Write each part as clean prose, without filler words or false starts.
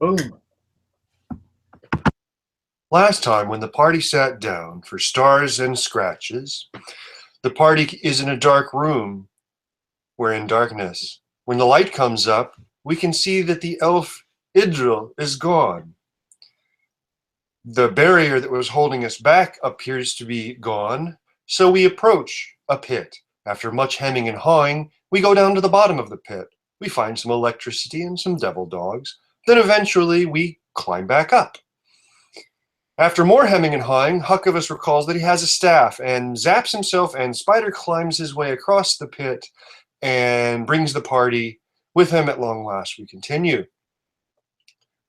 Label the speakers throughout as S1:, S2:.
S1: Boom.
S2: Last time when the party sat down for stars and scratches, the party is in a dark room. We're in darkness. When the light comes up, we can see that the elf Idril is gone. The barrier that was holding us back appears to be gone, so we approach a pit. After much hemming and hawing, we go down to the bottom of the pit. We find some electricity and some devil dogs. Then eventually we climb back up. After more hemming and hawing, Huckavus recalls that he has a staff and zaps himself, and Spider climbs his way across the pit and brings the party with him. At long last, we continue.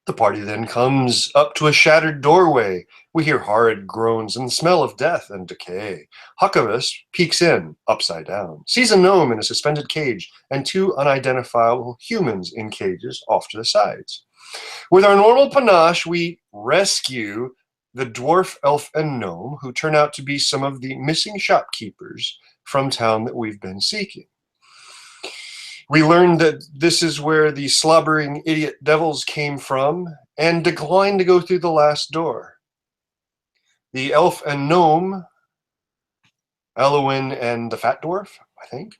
S2: The party then comes up to a shattered doorway. We hear horrid groans and the smell of death and decay. Huckavus peeks in, upside down, sees a gnome in a suspended cage and two unidentifiable humans in cages off to the sides. With our normal panache, we rescue the dwarf, elf, and gnome, who turn out to be some of the missing shopkeepers from town that we've been seeking. We learned that this is where the slobbering idiot devils came from and declined to go through the last door. The elf and gnome, Elowin and the fat dwarf, I think,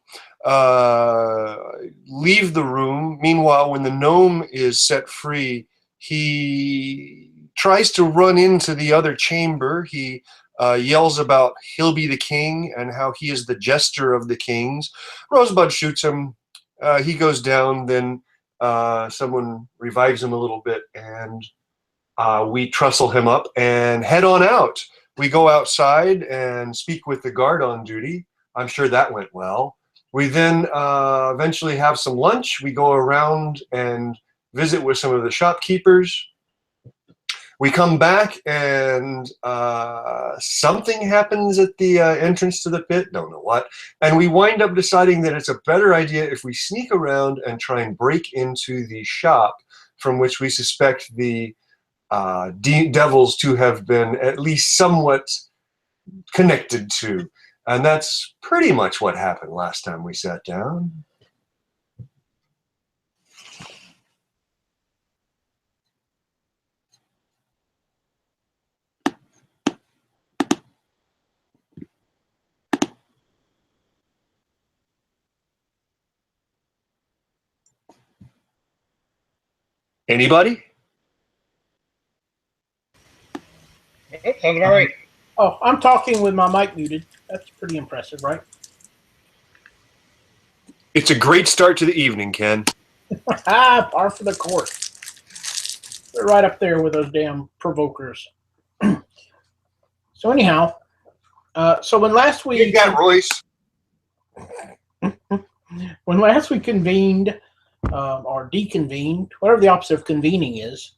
S2: leave the room. Meanwhile, when the gnome is set free, he tries to run into the other chamber. He yells about he'll be the king and how he is the jester of the kings. Rosebud shoots him. He goes down, then someone revives him a little bit, and we trussle him up and head on out. We go outside and speak with the guard on duty. I'm sure that went well. We then eventually have some lunch. We go around and visit with some of the shopkeepers. We come back and something happens at the entrance to the pit, don't know what, and we wind up deciding that it's a better idea if we sneak around and try and break into the shop from which we suspect the devils to have been at least somewhat connected to. And that's pretty much what happened last time we sat down. Anybody?
S3: Sounds about right.
S1: Oh, I'm talking with my mic muted. That's pretty impressive, right?
S2: It's a great start to the evening, Ken.
S1: Par for the course. They're right up there with those damn provokers. So anyhow, so when last week...
S2: You got Royce.
S1: When last we convened, or deconvened, whatever the opposite of convening is,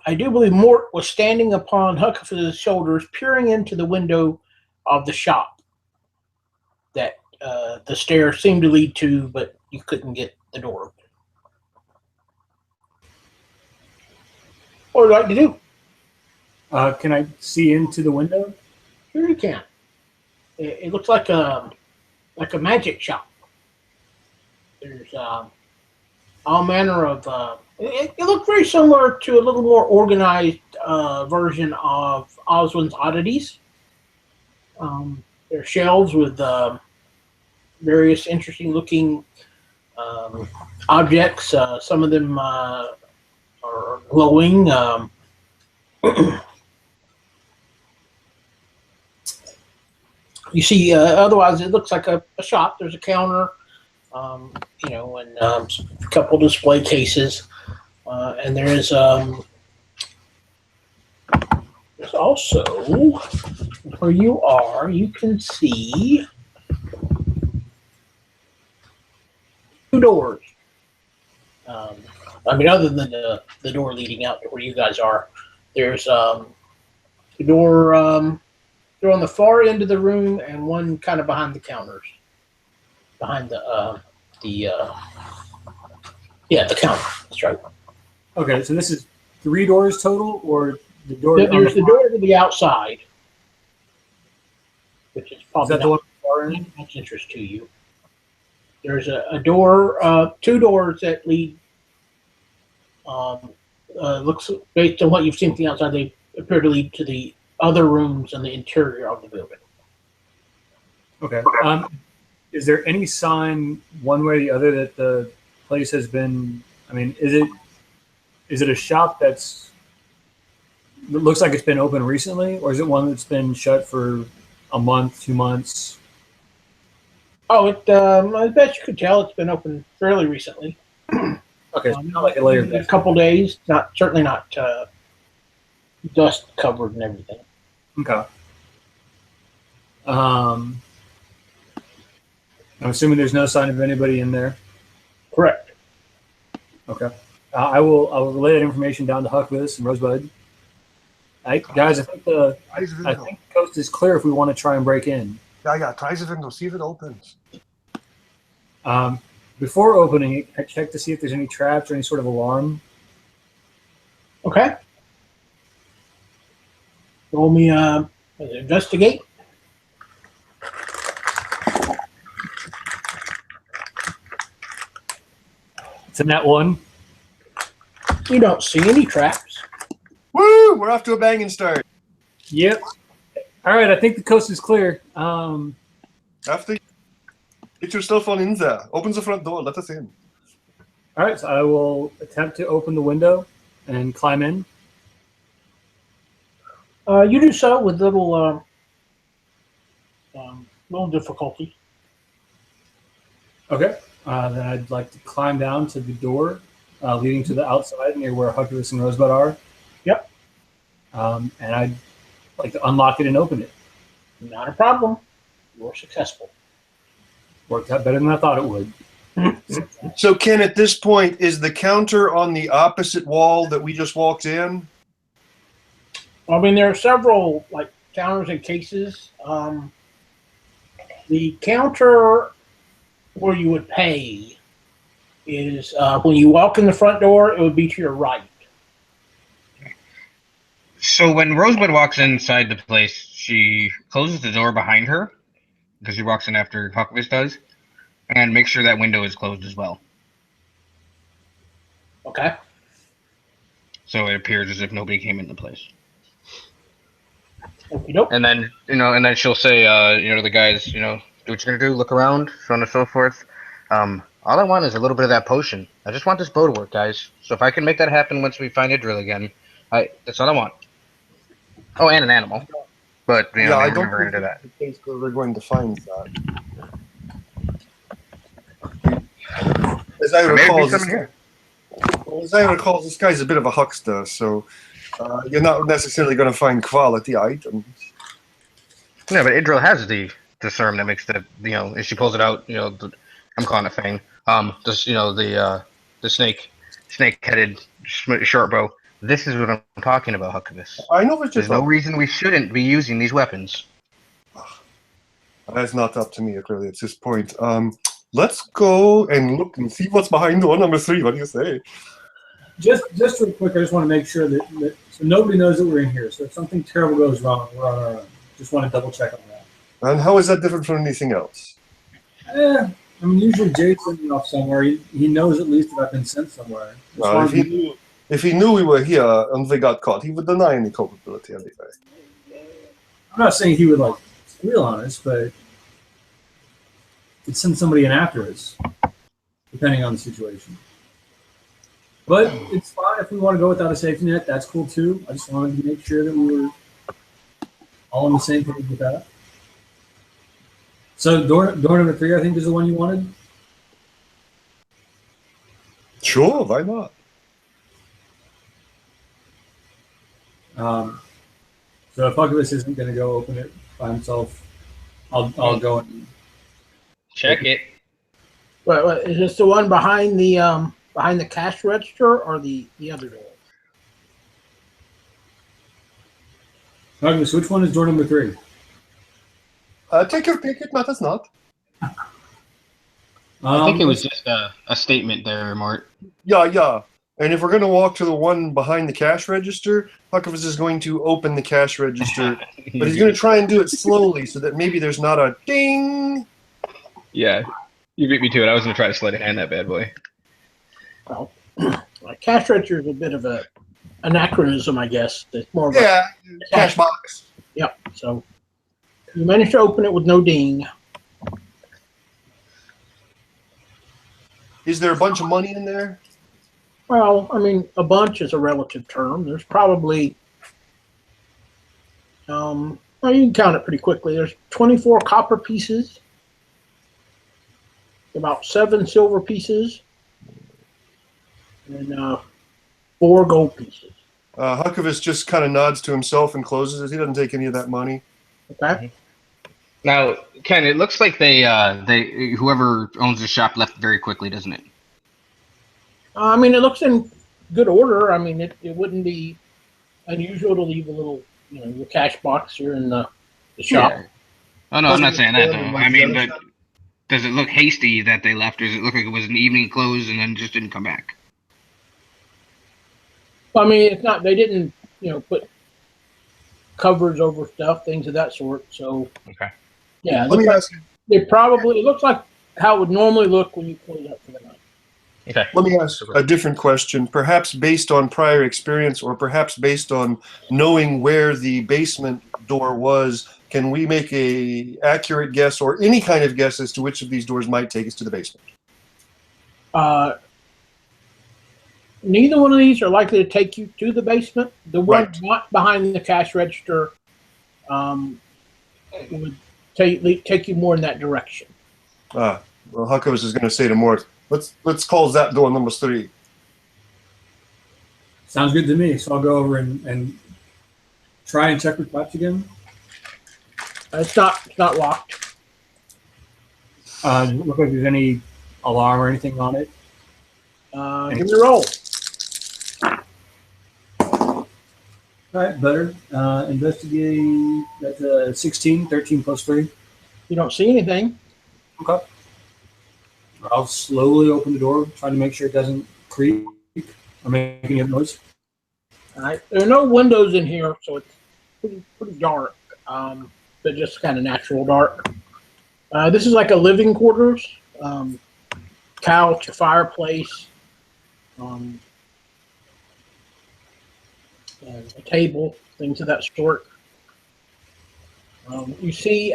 S1: I do believe Mort was standing upon Huckavus's shoulders, peering into the window of the shop that the stairs seemed to lead to, but you couldn't get the door open. What would you like to do?
S4: Can I see into the window?
S1: Sure you can. It looks like a magic shop. There's all manner of... It looked very similar to a little more organized version of Oswin's Oddities. There are shelves with various interesting looking objects. Some of them are glowing. You see, otherwise it looks like a shop. There's a counter, and a couple display cases. And there's also, where you are, you can see two doors. Other than the door leading out to where you guys are, there's the door on the far end of the room and one kind of behind the counters, behind the counter. That's right.
S4: Okay, so this is 3 doors total, or the door?
S1: There's the door to the outside, which is probably not much interest to you. There's a door, 2 doors that lead Looks based on what you've seen from the outside, they appear to lead to the other rooms in the interior of the building.
S4: Okay. Is there any sign, one way or the other, that the place has been? I mean, is it a shop that looks like it's been open recently, or is it one that's been shut for a month, 2 months?
S1: Oh, I bet you could tell it's been open fairly recently.
S4: Okay, so not like a later.
S1: A couple days, certainly not dust covered and everything.
S4: Okay. I'm assuming there's no sign of anybody in there.
S1: Correct.
S4: Okay. I will relay that information down to Huckvis and Rosebud. Guys, I think the coast is clear if we want to try and break in.
S2: Yeah, try the window, see if it opens.
S4: Before opening it, I check to see if there's any traps or any sort of alarm.
S1: Okay. Roll me investigate.
S4: It's a net one.
S1: You don't see any traps.
S2: Woo! We're off to a banging start.
S4: Yep. All right, I think the coast is clear.
S2: After get your stuff on in there. Opens the front door. Let us in.
S4: All right, so I will attempt to open the window and climb in.
S1: You do so with little difficulty.
S4: Okay. Then I'd like to climb down to the door leading to the outside near where Huckvis and Rosebud are.
S1: Yep.
S4: And I'd like to unlock it and open it.
S1: Not a problem. You're successful.
S4: Worked out better than I thought it would.
S2: So, Ken, at this point, is the counter on the opposite wall that we just walked in?
S1: I mean, there are several counters and cases. The counter where you would pay is when you walk in the front door, it would be to your right.
S3: So when Rosebud walks inside the place, she closes the door behind her because she walks in after Huckvis does, and makes sure that window is closed as well.
S1: Okay.
S3: So it appears as if nobody came in the place.
S1: Okey-doke.
S3: And then, she'll say, the guys, do what you're going to do, look around, so on and so forth. All I want is a little bit of that potion. I just want this bow to work, guys. So if I can make that happen once we find Idril again, that's all I want. Oh, and an animal. But,
S2: I don't
S3: never
S2: think
S3: into that.
S2: that's the case where we're going to find that. As I recall, this guy's a bit of a huckster, so you're not necessarily going to find quality items.
S3: Yeah, but Idril has the discern that makes the, if she pulls it out, I'm calling it fang. The snake-headed short bow. This is what I'm talking about, Huckvis.
S2: I know what you're
S3: There's no reason we shouldn't be using these weapons.
S2: That's not up to me, really, at this point. Let's go and look and see what's behind door number 3. What do you say?
S4: Just real quick, I just want to make sure that so nobody knows that we're in here. So if something terrible goes wrong, we're on our own. Just want to double check on that.
S2: And how is that different from anything else?
S4: I mean, usually Jade's sending me off somewhere. He knows at least that I've been sent somewhere.
S2: If he knew we were here and we got caught, he would deny any culpability anyway.
S4: I'm not saying he would squeal on us, but he'd send somebody in after us, depending on the situation. But it's fine if we want to go without a safety net. That's cool too. I just wanted to make sure that we were all on the same page with that. So door number 3, I think, is the one you wanted.
S2: Sure, why not?
S4: So if Huckvis isn't going to go open it by himself, I'll go and
S3: Check it.
S1: Wait, is this the one behind the cash register or the other door?
S4: Huckvis, which one is door number 3?
S2: Take your pick, it matters not.
S3: I think it was just a statement there, Mort.
S2: Yeah. And if we're going to walk to the one behind the cash register, Huckvis is going to open the cash register, but he's going to try and do it slowly so that maybe there's not a ding.
S3: Yeah, you beat me to it. I was going to try to sleight of hand that bad boy.
S1: Well, Cash register is a bit of a anachronism, I guess. It's more of a
S2: Yeah, cash box.
S1: yep. So you managed to open it with no ding.
S2: Is there a bunch of money in there?
S1: Well, I mean, a bunch is a relative term. There's probably, well, you can count it pretty quickly. There's 24 copper pieces, about 7 silver pieces, and 4 gold pieces.
S2: Huckavis just kind of nods to himself and closes it. He doesn't take any of that money.
S1: Okay.
S3: Now, Ken, it looks like they whoever owns the shop left very quickly, doesn't it?
S1: I mean, it looks in good order. I mean, it wouldn't be unusual to leave a little, your cash box here in the shop.
S3: Yeah. Oh no, I'm not saying that though. I mean, but does it look hasty that they left, or does it look like it was an evening close and then just didn't come back?
S1: Well, I mean, it's not. They didn't, put covers over stuff, things of that sort. So,
S3: Okay.
S1: yeah,
S2: Let me ask you.
S1: it looks like how it would normally look when you close up for the night.
S3: Okay.
S2: Let me ask a different question, perhaps based on prior experience or perhaps based on knowing where the basement door was. Can we make a accurate guess or any kind of guess as to which of these doors might take us to the basement?
S1: Neither one of these are likely to take you to the basement. The one
S2: Right.
S1: not behind the cash register would take you more in that direction.
S2: Well, Huckavis is going to say to Mort, let's call that door number 3.
S4: Sounds good to me. So I'll go over and try and check with Clutch again.
S1: It's not locked.
S4: Does it look like there's any alarm or anything on it?
S1: Give me a roll.
S4: All right, better. Investigate. That's a 16, 13 plus 3.
S1: You don't see anything.
S4: Okay. I'll slowly open the door, trying to make sure it doesn't creak or make any other noise.
S1: All right. There are no windows in here, so it's pretty dark. But just kind of natural dark. This is like a living quarters. Couch, a fireplace, a table, things of that sort. You see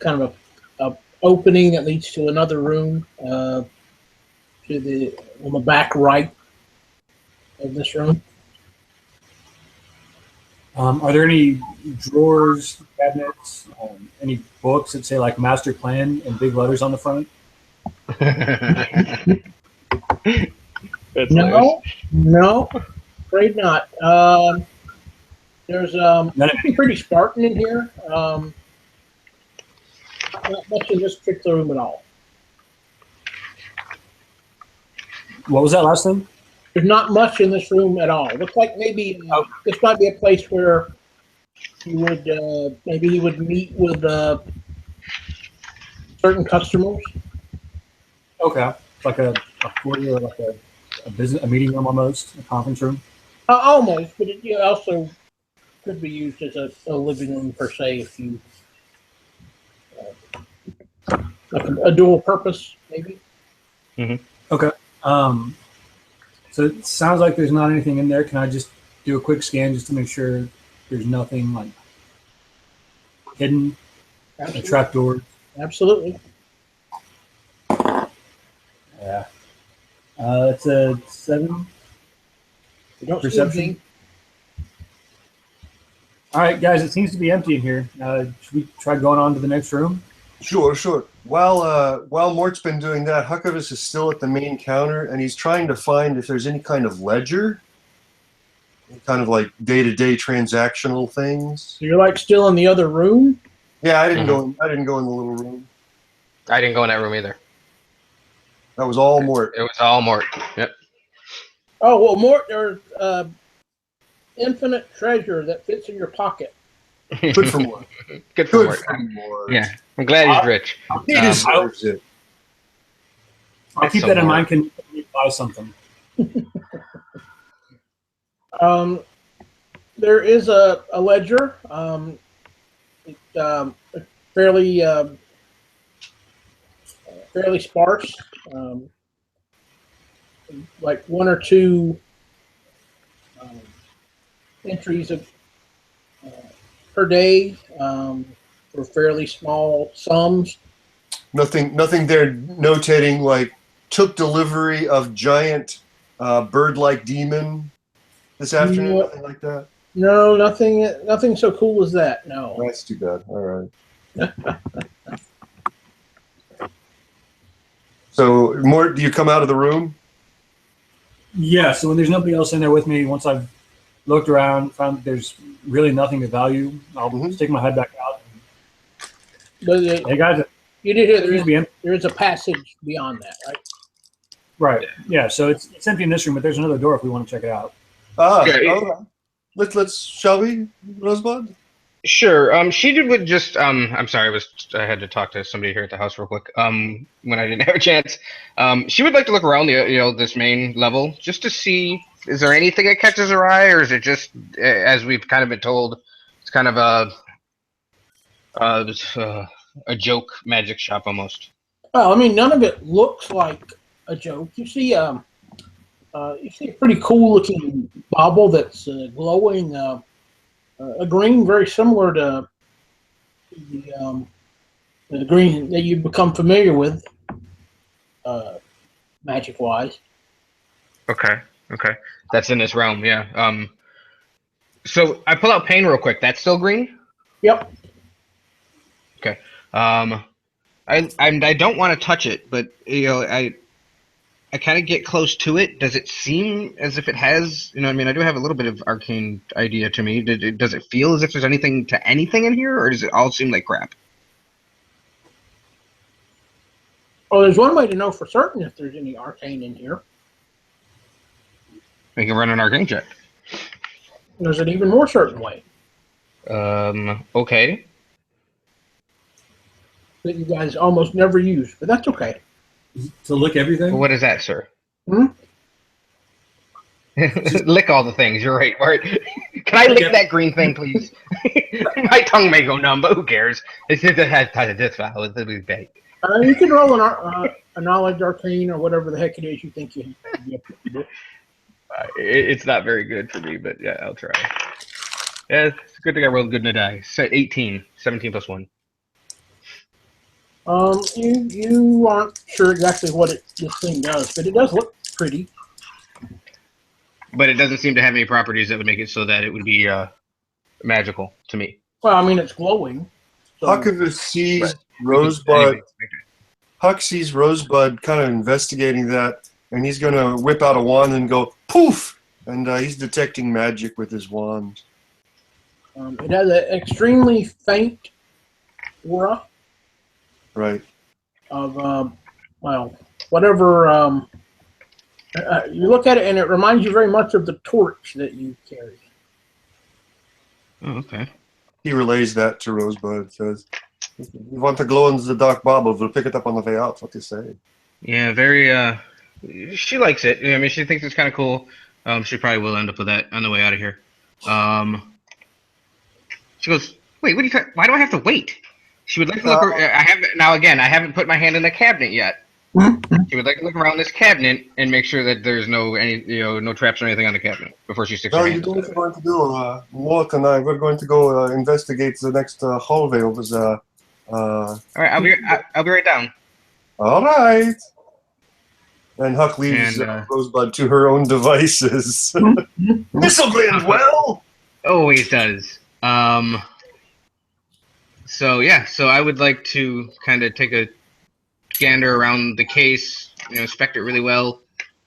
S1: kind of a opening that leads to another room on the back right of this room.
S4: Are there any drawers, cabinets, any books that say like master plan in big letters on the front?
S3: That's
S1: No, afraid not. There's something pretty Spartan in here. Not much in this particular room at all.
S4: What was that last thing?
S1: There's not much in this room at all. It looks like maybe this might be a place where he would meet with certain customers.
S4: Okay, like a foyer, like a meeting room almost, a conference room.
S1: Almost, but it also could be used as a living room per se if you like a dual purpose maybe.
S4: Okay. So it sounds like there's not anything in there. Can I just do a quick scan just to make sure there's nothing like hidden, a trapdoor?
S1: Absolutely.
S4: Yeah. It's a 7.
S1: You don't see
S4: Perception?
S1: anything.
S4: All right, guys, it seems to be empty in here. Should we try going on to the next room?
S2: Sure. While Mort's been doing that, Huckavis is still at the main counter, and he's trying to find if there's any kind of ledger, kind of like day-to-day transactional things.
S1: So you're like still in the other room?
S2: Yeah, I didn't go in the little room.
S3: I didn't go in that room either.
S2: That was all Mort.
S3: It was all Mort. Yep.
S1: Oh well, Mort, there's infinite treasure that fits in your pocket.
S2: Good for Mort.
S3: Good for
S2: Good
S3: Mort.
S2: for Mort.
S3: Yeah, I'm glad he's rich.
S2: He deserves it.
S4: I'll keep that in mind. Can you buy something?
S1: There is a ledger. It's fairly fairly sparse. Like one or two entries uh, per day for fairly small sums.
S2: Nothing there notating like took delivery of giant bird-like demon this afternoon.
S1: No.
S2: Nothing like that.
S1: No, nothing so cool as that. No.
S2: That's too bad. All right. So, more? Do you come out of the room?
S4: Yeah, so when there's nobody else in there with me, once I've looked around, found that there's really nothing of value, I'll stick my head back out.
S1: But
S4: Hey guys,
S1: you did hear
S4: there used to be
S1: there is a passage beyond that, right?
S4: right. Yeah, so it's empty in this room, but there's another door if we want to check it out.
S3: Okay.
S2: All right. Let's shall we, Rosebud?
S3: Sure. She would just. I'm sorry. I had to talk to somebody here at the house real quick. When I didn't have a chance. She would like to look around this main level just to see, is there anything that catches her eye, or is it just, as we've kind of been told, it's kind of a joke magic shop almost.
S1: Well, I mean, none of it looks like a joke. You see a pretty cool looking bauble that's glowing a green very similar to the green that you've become familiar with magic wise.
S3: Okay. That's in this realm, yeah. So I pull out pain real quick. That's still green?
S1: Yep.
S3: Okay. I don't want to touch it, but I kind of get close to it. Does it seem as if it has, I mean, I do have a little bit of arcane idea to me. Does it feel as if there's anything to anything in here, or does it all seem like crap?
S1: Well, there's one way to know for certain if there's any arcane in here.
S3: We can run an arcane check.
S1: There's an even more certain way
S3: Okay.
S1: that you guys almost never use, but that's okay.
S4: To look everything?
S3: What is that, sir?
S1: Hmm?
S3: Lick all the things. You're right, Bart. Can I lick that green thing, please? My tongue may go numb, but who cares? It's just it has this foul. It'll be big.
S1: You can roll a knowledge arcane or whatever the heck it is you think you be able to do.
S3: It's not very good for me, but yeah, I'll try. Yeah, it's a good thing I rolled good in a die. 18. 17 plus 1.
S1: You aren't sure exactly what this thing does, but it does look pretty.
S3: But it doesn't seem to have any properties that would make it so that it would be magical to me.
S1: Well, I mean, it's glowing. So,
S2: Huck sees
S3: Right.
S2: Rosebud.
S3: Anyway,
S2: Huck sees Rosebud kind of investigating that, and he's going to whip out a wand and go poof, and he's detecting magic with his wand.
S1: it has an extremely faint aura
S2: Right.
S1: of, whatever. You look at it, and it reminds you very much of the torch that you carry.
S3: Oh, okay.
S2: He relays that to Rosebud. Says, "If you want to glow in the dark bauble, we'll pick it up on the way out." What you say?
S3: Yeah, very. She likes it. I mean, she thinks it's kind of cool. She probably will end up with that on the way out of here. She goes, "Wait, what are you? Why do I have to wait?" She would like to look. I haven't put my hand in the cabinet yet. She would like to look around this cabinet and make sure that there's no traps or anything on the cabinet before she sticks
S2: No,
S3: her
S2: you
S3: hand.
S2: know what we're going to do. Walt and I, we're going to go investigate the next hallway over the.
S3: All right, I'll be right down.
S2: All right. And Huck leaves
S3: And,
S2: Rosebud to her own devices. This'll blend well.
S3: Always does. So I would like to kind of take a gander around the case, inspect it really well.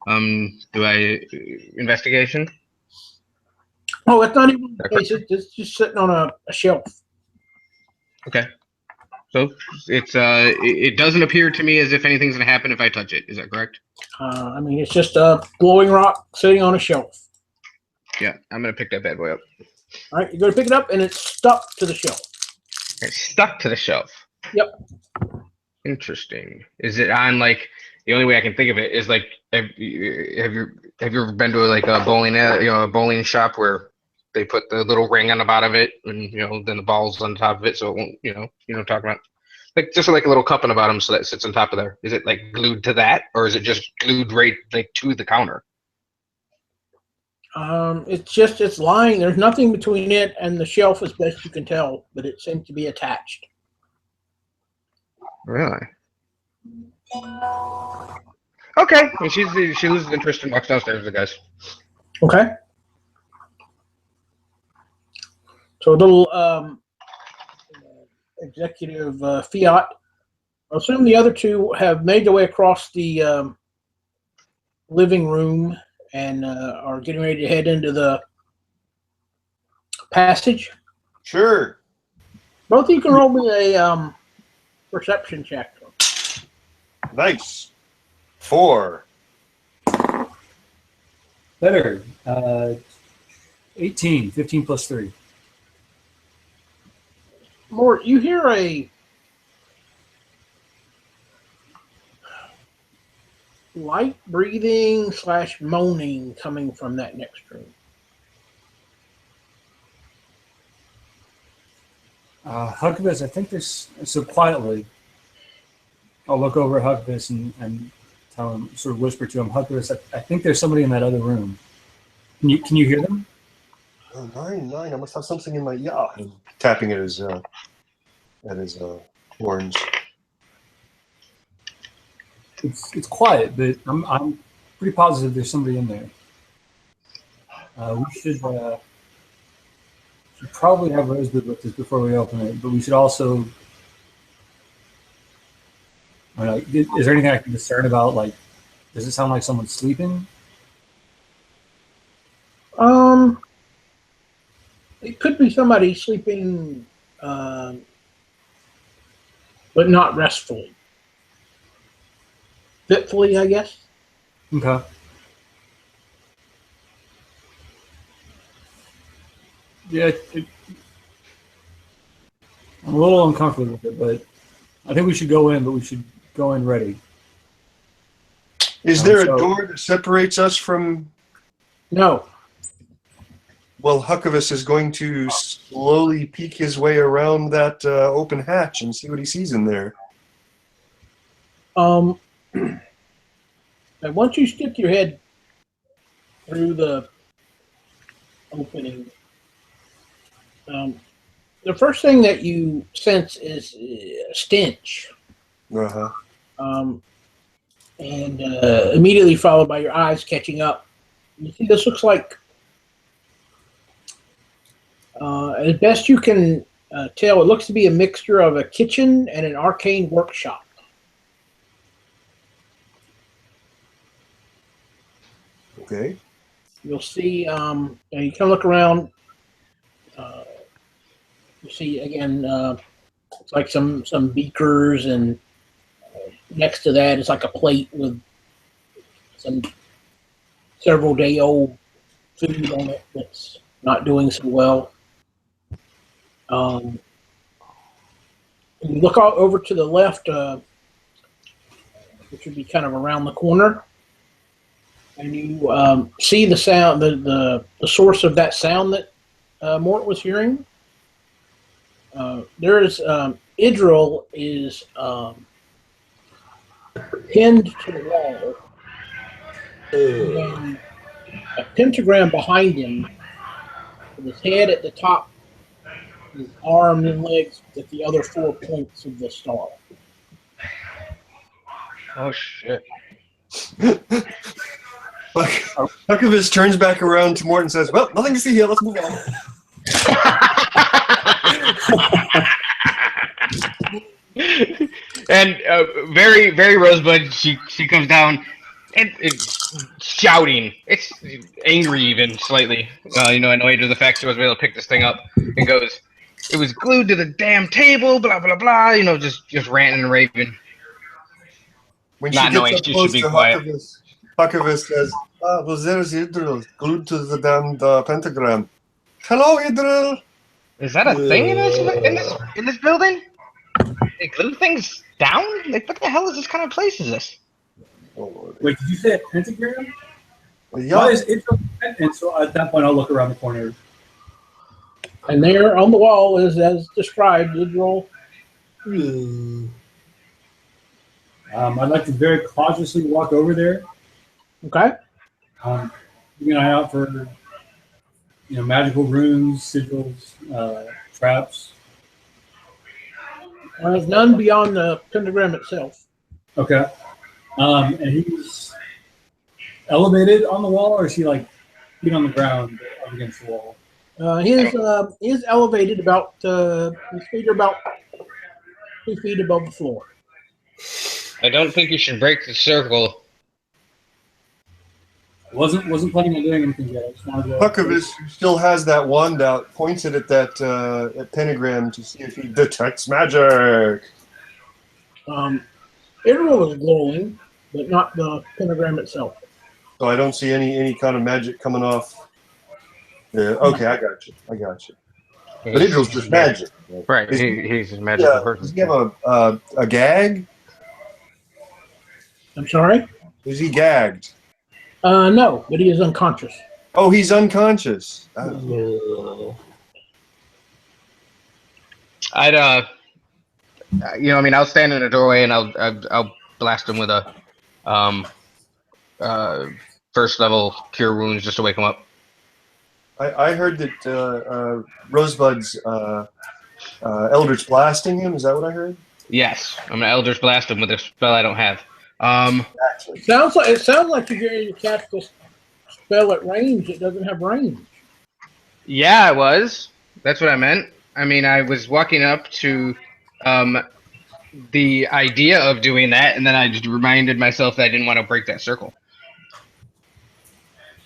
S3: Do I investigation?
S1: Oh, it's not even the case. It's just sitting on a shelf.
S3: Okay. So it doesn't appear to me as if anything's gonna happen if I touch it. Is that correct?
S1: I mean, it's just a glowing rock sitting on a shelf.
S3: Yeah, I'm gonna pick that bad boy up.
S1: All right, you go to pick it up, and it's stuck to the shelf.
S3: It's stuck to the shelf.
S1: Yep.
S3: Interesting. Is it on like the only way I can think of it is like have you ever been to a bowling a bowling shop where they put the little ring on the bottom of it and then the balls on top of it so it won't you know what I'm talking about. Like just like a little cup in the bottom, so that sits on top of there. Is it like glued to that, or is it just glued right like to the counter?
S1: It's lying. There's nothing between it and the shelf, as best you can tell, but it seems to be attached.
S3: Really? Okay. And she loses interest and walks downstairs with the guys.
S1: Okay. So a little executive fiat. I assume the other two have made their way across the living room and are getting ready to head into the passage.
S2: Sure.
S1: Both of you can roll me a perception check.
S2: Nice. 4.
S4: Better. 18. 15 plus 3.
S1: Mort, you hear a light breathing / moaning coming from that next room.
S4: Huckabus, I think there's so quietly. I'll look over at Huckabus and tell him, sort of whisper to him, Huckabus, I think there's somebody in that other room. Can you hear them?
S2: Oh, 9. I must have something in my I'm tapping at his horns.
S4: It's quiet, but I'm pretty positive there's somebody in there. We should probably have Rosebud with us before we open it, but we should also. I don't know, is there anything I can discern about? Like, does it sound like someone's sleeping?
S1: It could be somebody sleeping, but not restfully. Fitfully, I guess.
S4: Okay. Yeah, I'm a little uncomfortable with it, but I think we should go in, but we should go in ready.
S2: Is there a door that separates us from...
S1: No.
S2: Well, Huckabus is going to slowly peek his way around that open hatch and see what he sees in there.
S1: And once you stick your head through the opening, the first thing that you sense is a stench.
S2: Uh-huh.
S1: And immediately followed by your eyes catching up. You see, this looks like, as best you can tell, it looks to be a mixture of a kitchen and an arcane workshop.
S2: Okay.
S1: You'll see, you can look around. You see, again, it's like some beakers, and next to that is like a plate with some several-day-old food on it that's not doing so well. You look over to the left, which would be kind of around the corner, and you see the sound, the source of that sound that Mort was hearing. There's Idril is pinned to the wall, and a pentagram behind him, with his head at the top, his arms and legs at the other 4 points of the star.
S3: Oh shit!
S2: Huckabus turns back around to Mort and says, "Well, nothing to see here. Let's move on."
S3: And very, very Rosebud, she comes down and shouting. It's angry even slightly. Annoyed with the fact she wasn't able to pick this thing up, and goes, "It was glued to the damn table, blah blah blah." Just ranting and raving.
S2: When
S3: Not
S2: she
S3: knowing
S2: gets
S3: she
S2: up close
S3: should be
S2: to
S3: quiet.
S2: Huckabus says, well, there's Idril glued to the damned pentagram. Hello, Idril.
S3: Is that a thing in this building? They glue things down? Like, what the hell is this kind of place? Is this?
S2: Oh,
S4: Wait, did you say a pentagram?
S2: yeah.
S4: Why is it? And so at that point, I'll look around the corner.
S1: And there on the wall is, as described, Idril
S4: I'd like to very cautiously walk over there.
S1: Okay.
S4: Keep an eye out for magical runes, sigils, traps.
S1: None beyond the pentagram itself.
S4: Okay. And he's elevated on the wall, or is he like feet on the ground up against the wall?
S1: He is elevated about his feet are about 2 feet above the floor.
S3: I don't think you should break the circle.
S4: Wasn't planning on doing anything yet. I just wanted to.
S2: Puckovus still has that wand out, points it at that at pentagram to see if he detects magic.
S1: Israel is glowing, but not the pentagram itself.
S2: So I don't see any kind of magic coming off. Yeah, okay, I got you. But Idril's just magic.
S3: Right, he's a magical
S2: Yeah,
S3: person.
S2: does he have a gag?
S1: I'm sorry?
S2: Is he gagged?
S1: No, but he is unconscious.
S2: Oh, he's unconscious.
S3: I'd I'll stand in the doorway and I'll blast him with a first level cure wounds just to wake him up.
S2: I heard that Rosebud's Eldritch blasting him. Is that what I heard?
S3: Yes, I'm gonna Eldritch blast him with a spell I don't have.
S2: Actually,
S1: It sounds like you're going to cast this spell at range. It doesn't have range.
S3: Yeah, I was. That's what I meant. I mean, I was walking up to the idea of doing that, and then I just reminded myself that I didn't want to break that circle.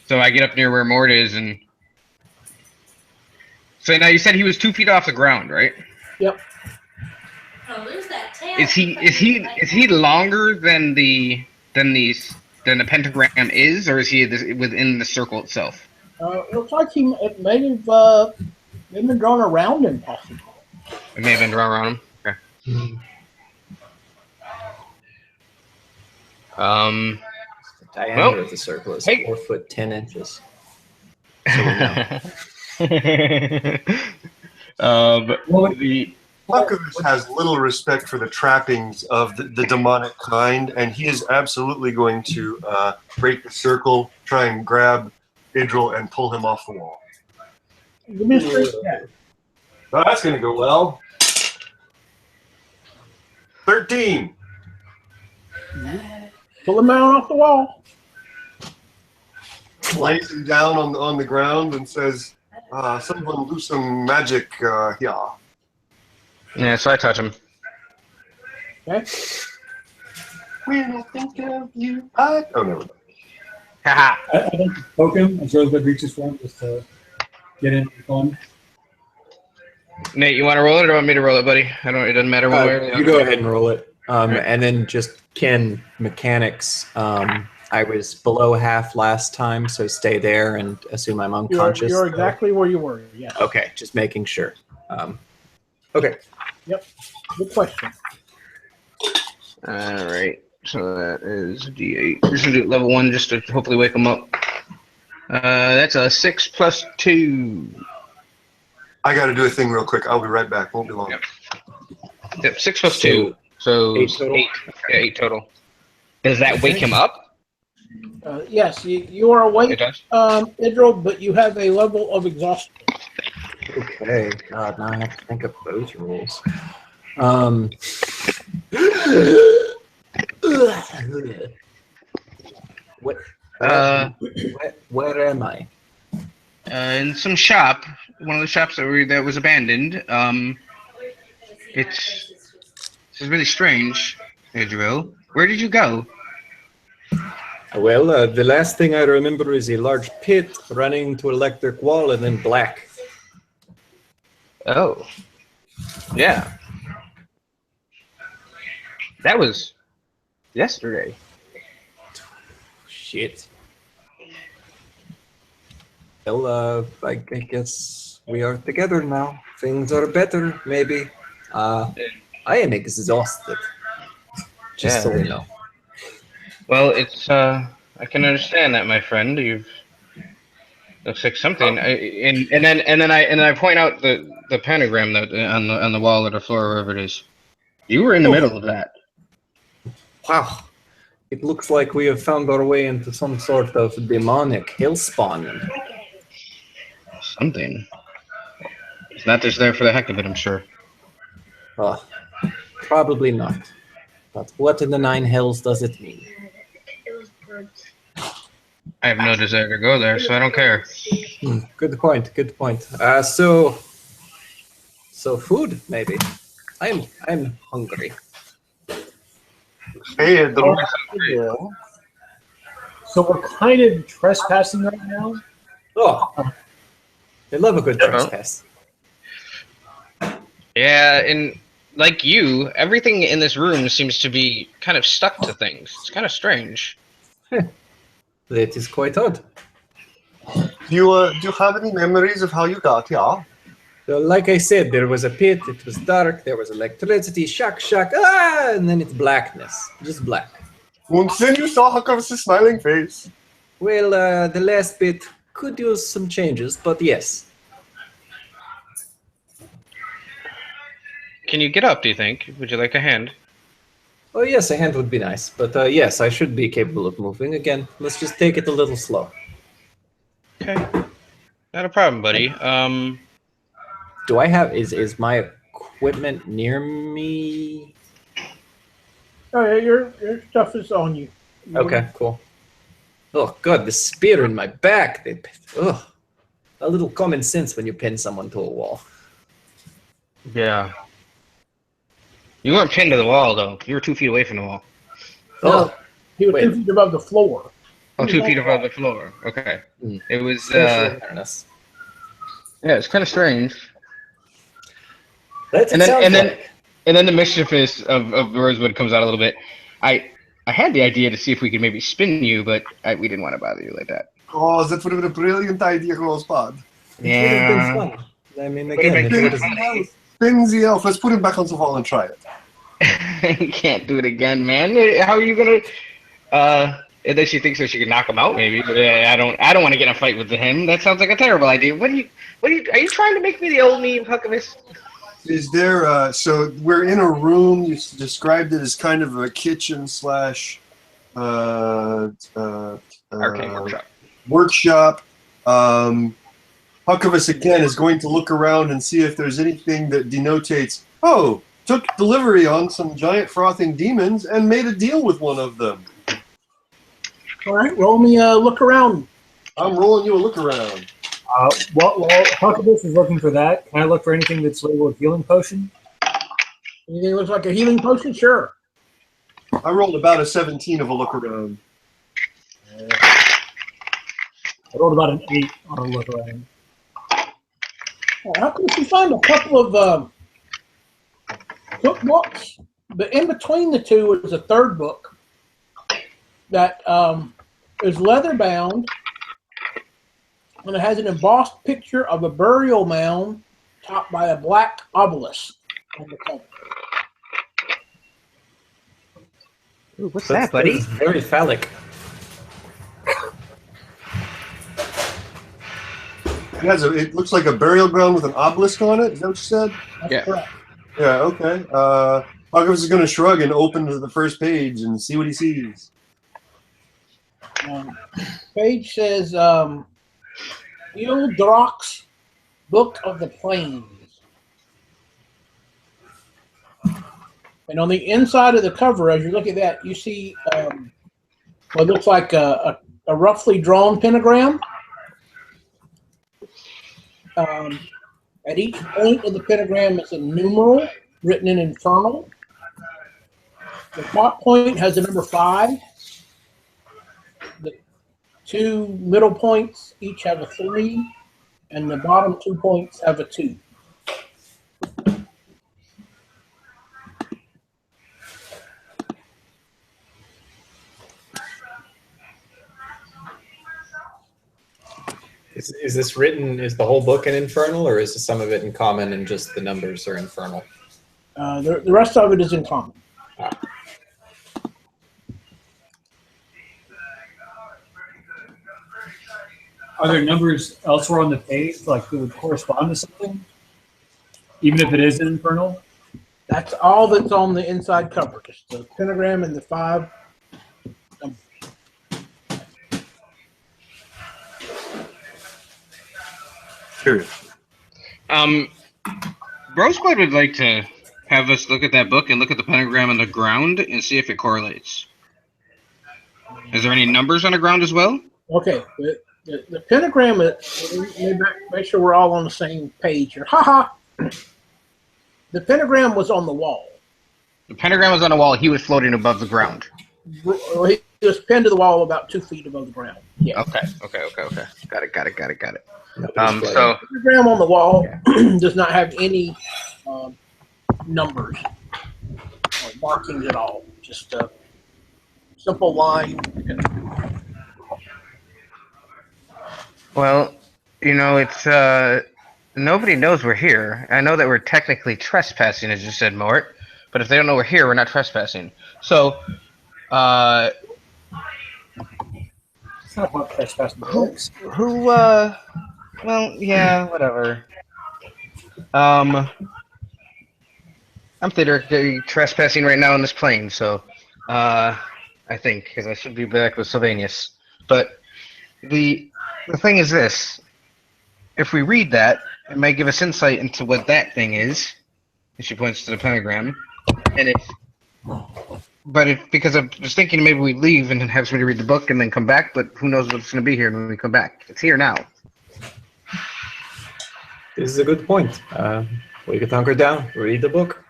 S3: So I get up near where Mort is, and so now you said he was 2 feet off the ground, right?
S1: Yep.
S5: Oh, there's that tail.
S3: Is he longer than the pentagram is, or is he within the circle itself?
S1: It looks like it may have been drawn around him, possibly.
S3: It may have been drawn around him. Okay.
S6: The diameter of the circle is 4 foot 10 inches.
S2: Puckovus has little respect for the trappings of the demonic kind, and he is absolutely going to break the circle, try and grab Idril, and pull him off the wall.
S1: Give me a strength check.
S2: Oh, that's going to go well. 13.
S1: Pull him out off the wall.
S2: Lays him down on the ground and says, someone do some magic here.
S3: Yeah, so I touch him.
S1: Okay.
S2: When I think of you, oh, never mind.
S3: Haha.
S4: I'd like to poke him as Rosebud reaches for him just to get in and call him.
S3: Nate, you want to roll it or want me to roll it, buddy? It doesn't matter one way or the
S6: You
S3: other.
S6: go ahead and roll it. And then just Ken mechanics. I was below half last time, so stay there and assume I'm unconscious.
S1: You're exactly where you were, yes.
S6: Okay, just making sure. Okay.
S1: Yep. Good question.
S3: All right. So that is D8. We're just gonna do level 1 just to hopefully wake him up. That's a 6 plus 2.
S2: I got to do a thing real quick. I'll be right back. Won't be long.
S3: Yep, 6 plus 2. So
S6: 8 total.
S3: 8. Yeah, 8 total. Does that wake him up?
S1: Yes, you are
S3: It
S1: awake,
S3: does.
S1: Idril, but you have a level of exhaustion.
S6: Okay. God, now I have to think of those rules. What? Where am I?
S3: In some shop, one of the shops that was abandoned. This is really strange, Idril. Where did you go?
S6: Well, the last thing I remember is a large pit running to electric wall and then black.
S3: Oh. Yeah. That was yesterday.
S6: Shit. Well, I guess we are together now. Things are better, maybe. I am exhausted. Just so you know.
S3: Well, it's I can understand that, my friend. Looks like something. And then I point out the pentagram that on the wall or the floor, wherever it is. You were in the middle of that.
S6: Wow. It looks like we have found our way into some sort of demonic hellspawn.
S3: Something. It's not just there for the heck of it, I'm sure.
S6: Oh, probably not. But what in the nine hells does it mean?
S3: I have no desire to go there, so I don't care.
S6: Good point. Good point. So food maybe. I'm hungry.
S2: Hey,
S4: So we're kind of trespassing right now.
S6: Oh, I love a good trespass.
S3: Yeah, and like you, everything in this room seems to be kind of stuck to things. It's kind of strange.
S6: That is quite odd.
S2: do you have any memories of how you got here?
S6: So, like I said, there was a pit. It was dark. There was electricity. Shock, and then it's blackness, just black.
S2: And then you saw Huckleberry's smiling face.
S6: Well, the last bit could use some changes, but yes.
S3: Can you get up, do you think? Would you like a hand?
S6: Oh yes, a hand would be nice, but yes, I should be capable of moving. Again, let's just take it a little slow.
S3: Okay. Not a problem, buddy.
S6: Do I have is my equipment near me?
S1: Oh, yeah, your stuff is on you.
S6: Okay, cool. Oh god, the spear in my back. Ugh. A little common sense when you pin someone to a wall.
S3: Yeah. You weren't pinned to the wall, though. You were 2 feet away from the wall.
S6: Oh,
S1: He was
S6: wait.
S1: 2 feet above the floor.
S3: Oh, 2 feet above the floor. Okay.
S6: Mm.
S3: It was,
S6: Social awareness.
S3: yeah, it's kind of strange.
S6: That's
S3: And then the mischievous of Rosewood comes out a little bit. I had the idea to see if we could maybe spin you, but we didn't want to bother you like that.
S2: Oh, that would have been a brilliant idea, Rosebud.
S3: Yeah.
S6: Fun. I mean,
S3: Would've
S6: again,
S3: been
S6: it
S3: fun.
S6: would've-
S2: Spin the elf. Let's put him back on the wall and try it.
S3: You can't do it again, man. How are you gonna? And then she thinks that she can knock him out, maybe. But I don't want to get in a fight with him. That sounds like a terrible idea. Are you trying to make me the old me, Huckleberry?
S2: Is there? So we're in a room. You described it as kind of a kitchen slash
S3: Arcade workshop.
S2: workshop. Huckleberry again is going to look around and see if there's anything that denotates. Oh, took delivery on some giant frothing demons and made a deal with one of them.
S1: All right, roll me a look around.
S2: I'm rolling you a look around.
S4: While Huckleberry is looking for that, can I look for anything that's labeled healing potion?
S1: Anything that looks like a healing potion? Sure.
S2: I rolled about a 17 of a look around.
S4: I rolled about an 8 on a look around.
S1: How come you find a couple of cookbooks? But in between the two is a third book that is leather bound, and it has an embossed picture of a burial mound topped by a black obelisk on the cover.
S3: Ooh, what's that, buddy?
S6: That's very phallic.
S2: It looks like a burial ground with an obelisk on it. Is that what you said?
S1: That's
S3: Yeah.
S1: correct.
S2: Yeah, okay. Huckleberry is going to shrug and open to the first page and see what he sees.
S1: Page says, Ildrock's Book of the Plains. And on the inside of the cover, as you look at that, you see what looks like a roughly drawn pentagram. At each point of the pentagram is a numeral written in Infernal. The top point has the number 5. The 2 middle points each have a 3, and the bottom 2 points have a 2.
S7: Is this written? Is the whole book in Infernal, or is some of it in Common and just the numbers are Infernal?
S1: The rest of it is in common.
S4: Are there numbers elsewhere on the page, like that would correspond to something? Even if it is an infernal?
S1: That's all that's on the inside cover. Just the pentagram and the 5.
S2: Period.
S3: Rosebud would like to have us look at that book and look at the pentagram on the ground and see if it correlates. Is there any numbers on the ground as well?
S1: Okay, the pentagram. Make sure we're all on the same page here. Haha. The pentagram was on the wall.
S3: The pentagram was on the wall. He was floating above the ground.
S1: He was pinned to the wall about 2 feet above the ground. Yeah.
S3: Okay. Got it.
S1: The pentagram on the wall does not have any numbers or markings at all. Just a simple line.
S3: Well, it's nobody knows we're here. I know that we're technically trespassing, as you said, Mort. But if they don't know we're here, we're not trespassing. So,
S4: It's not about trespassing.
S3: well, yeah, whatever. I'm theoretically trespassing right now on this plane, so, I think, because I should be back with Sylvanus. But the thing is this. If we read that, it might give us insight into what that thing is. And she points to the pentagram. And because I was thinking maybe we leave and have somebody read the book and then come back, but who knows what's going to be here when we come back. It's here now.
S7: This is a good point. We could hunker down, read the book.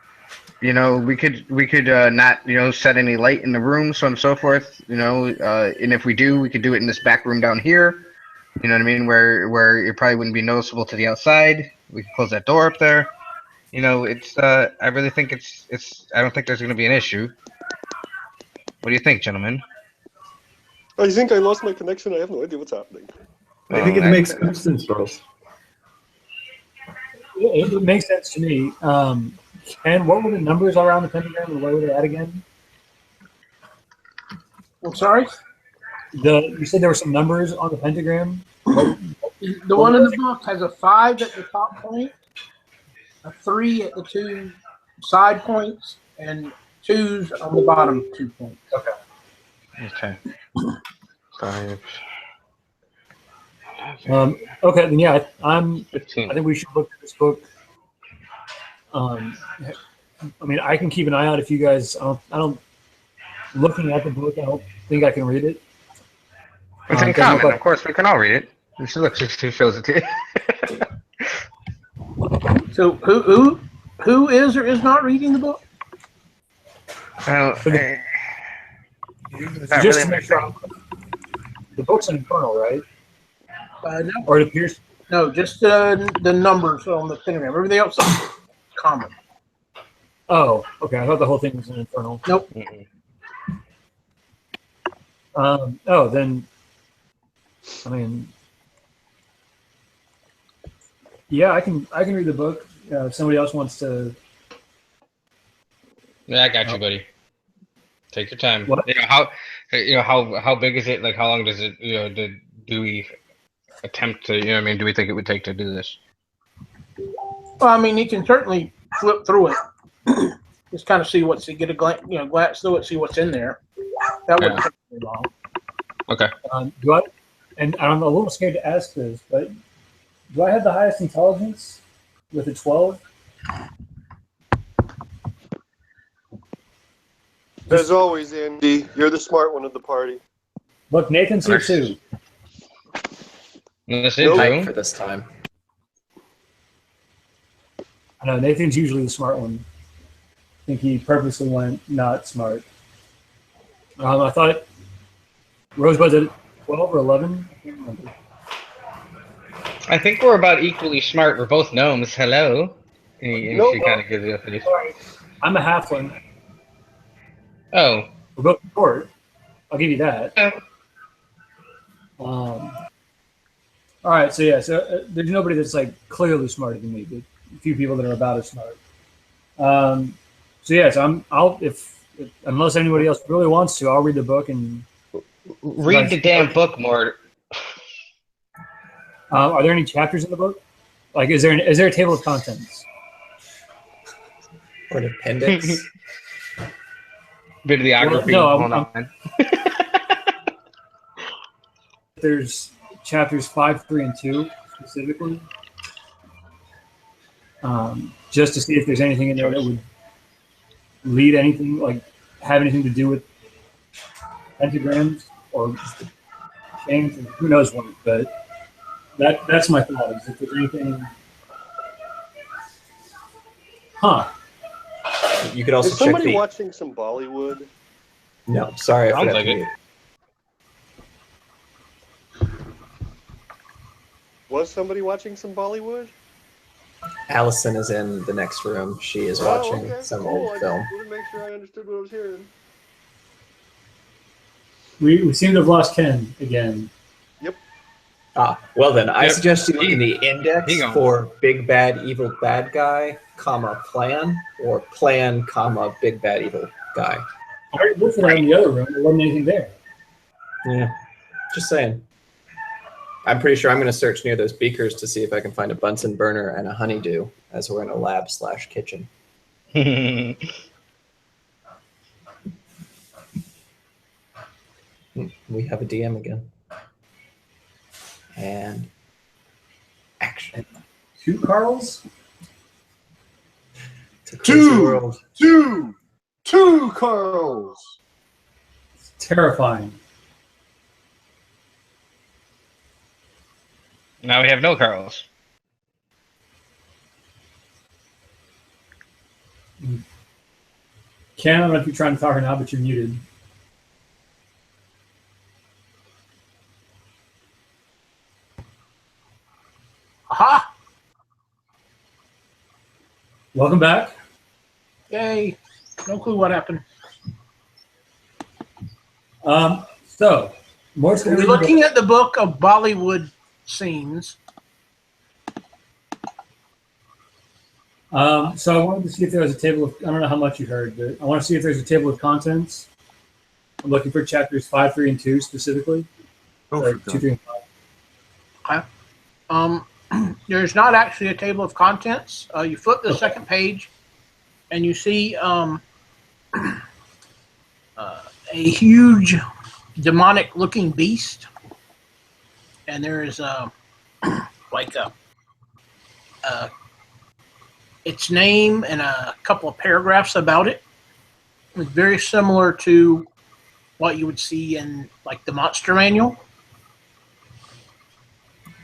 S3: We could not, set any light in the room, so on and so forth, and if we do, we could do it in this back room down here, you know what I mean, where it probably wouldn't be noticeable to the outside. We could close that door up there. I really think I don't think there's going to be an issue. What do you think, gentlemen?
S8: I think I lost my connection. I have no idea what's happening.
S4: I think it makes sense, Charles. It makes sense to me. And what were the numbers around the pentagram, and where were they at again?
S1: I'm sorry?
S4: You said there were some numbers on the pentagram?
S1: The one in the book has a 5 at the top point, a 3 at the 2 side points, and 2s on the bottom 2 points.
S3: Okay. 5.
S4: Okay, then yeah, I
S3: 15.
S4: think we should look at this book. I mean, I can keep an eye out if you guys. I don't. Looking at the book, I don't think I can read it.
S3: It's in common. Of course, we can all read it. We should look. 62 shows it to you.
S1: So who is or is not reading the book?
S3: Not
S4: Just
S3: really
S4: to make sure, the book's in Infernal, right?
S1: No,
S4: Or it appears.
S1: no, just the numbers on the pentagram. Everything else is common.
S4: Oh, okay. I thought the whole thing was in Infernal.
S1: Nope.
S4: Oh, then. I mean, yeah, I can read the book. If somebody else wants to.
S3: Yeah, I got you, buddy. Take your time.
S4: What?
S3: How big is it? Like, how long does it? Do we attempt to? Do we think it would take to do this?
S1: Well, I mean, you can certainly flip through it. Just kind of see get a glance through it, see what's in there. That wouldn't take very long.
S3: Okay.
S4: And I'm a little scared to ask this, but do I have the highest intelligence with a 12?
S8: As always, Andy, you're the smart one of the party.
S4: Look, Nathan's here too.
S3: This
S8: Nope.
S7: Time for this time.
S4: I know Nathan's usually the smart one. I think he purposely went not smart. I thought Rosebud's at 12 or 11. I can't remember.
S3: I think we're about equally smart. We're both gnomes. Hello. And
S8: Nope.
S3: she kind of gives you a face.
S4: I'm a halfling.
S3: Oh.
S4: We're both short. I'll give you that.
S3: Yeah.
S4: All right, so yeah, there's nobody that's like clearly smarter than me, but a few people that are about as smart. So yeah, so unless anybody else really wants to, I'll read the book and
S3: Read the damn book, Mort.
S4: are there any chapters in the book? Like, is there a table of contents?
S7: Or an appendix.
S3: Videography.
S4: Well, no,
S3: hold on.
S4: There's chapters 5, 3, and 2 specifically. Just to see if there's anything in there that would lead anything, like have anything to do with pentagrams or chains, or who knows what. But that's my thought. Is if there's anything,
S7: You could also
S8: Is
S7: check
S8: somebody
S7: the.
S8: watching some Bollywood?
S7: No, sorry, I
S3: Sounds
S7: forgot
S3: like
S7: to
S3: it.
S7: mute.
S8: Was somebody watching some Bollywood?
S7: Allison is in the next room. She is watching some
S8: cool.
S7: old
S8: I
S7: film.
S8: just wanted to make sure I understood what I was hearing.
S4: we seem to have lost Ken again.
S7: Well then, I
S3: Yep.
S7: suggest you look in the index
S3: He gone.
S7: for big bad evil bad guy, comma plan, or plan, comma big bad evil guy.
S4: I already looked for that in the other room. There wasn't anything there.
S7: Yeah, just saying. I'm pretty sure I'm going to search near those beakers to see if I can find a Bunsen burner and a honeydew, as we're in a lab/kitchen. We have a DM again. And action.
S4: 2 Carls?
S7: It's a crazy
S2: Two.
S7: world.
S2: Two Carls.
S4: It's terrifying.
S3: Now we have no Carls.
S4: Ken, I don't know if you're trying to talk or not, but you're muted.
S1: Aha!
S4: Welcome back.
S1: Yay! No clue what happened.
S4: So, Mort's going
S1: We're
S4: to
S1: looking at the book of Bollywood scenes.
S4: So I wanted to see if there was a table of, I don't know how much you heard, but I want to see if there's a table of contents. I'm looking for chapters 5, 3, and 2 specifically.
S2: Oh,
S4: Or
S2: for
S4: 2, 3, and 5.
S1: There's not actually a table of contents. You flip the second page, and you see a huge demonic-looking beast, and there is like its name and a couple of paragraphs about it. It's very similar to what you would see in like the Monster Manual.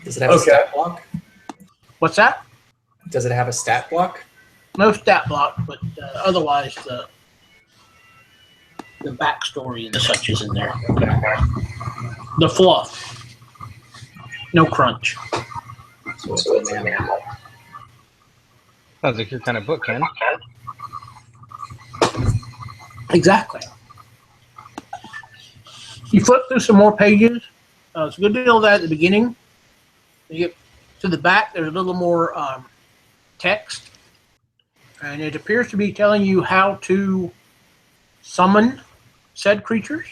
S7: Does it have a
S4: Okay.
S7: stat block?
S1: What's that?
S7: Does it have a stat block?
S1: No stat block, but otherwise the backstory and such is in there. The fluff. No crunch.
S7: So it's a manual.
S3: Sounds like your kind of book, Ken.
S1: Exactly. You flip through some more pages. It's a good deal of that at the beginning. You get to the back, there's a little more text. And it appears to be telling you how to summon said creatures.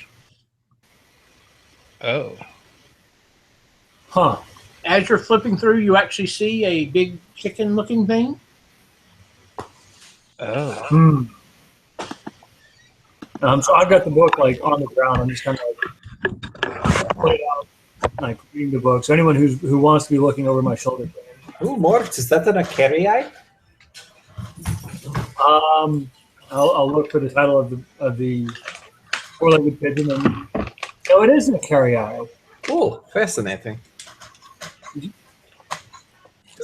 S3: Oh.
S4: Huh.
S1: As you're flipping through, you actually see a big chicken-looking thing.
S3: Oh.
S4: Hmm. So I've got the book like on the ground. I'm just kind of like put it out, like reading the book. So anyone who wants to be looking over my shoulder can.
S7: Ooh, Mort, is that an Akerii?
S4: I'll look for the title of the four-legged pigeon. And no, it isn't a carry-eye.
S7: Cool, fascinating.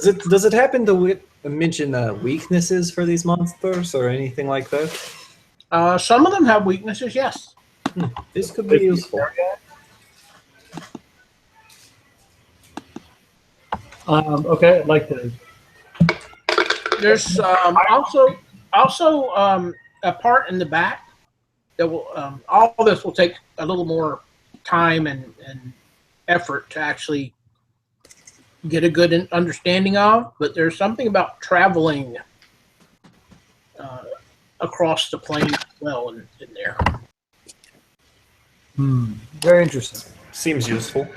S7: Does it happen to mention weaknesses for these monsters or anything like that?
S1: Some of them have weaknesses, yes.
S7: This could be useful.
S4: Okay, I'd like to.
S1: There's also a part in the back that will all this will take a little more time and effort to actually get a good understanding of, but there's something about traveling across the plane as well in there.
S4: Very interesting.
S7: Seems useful.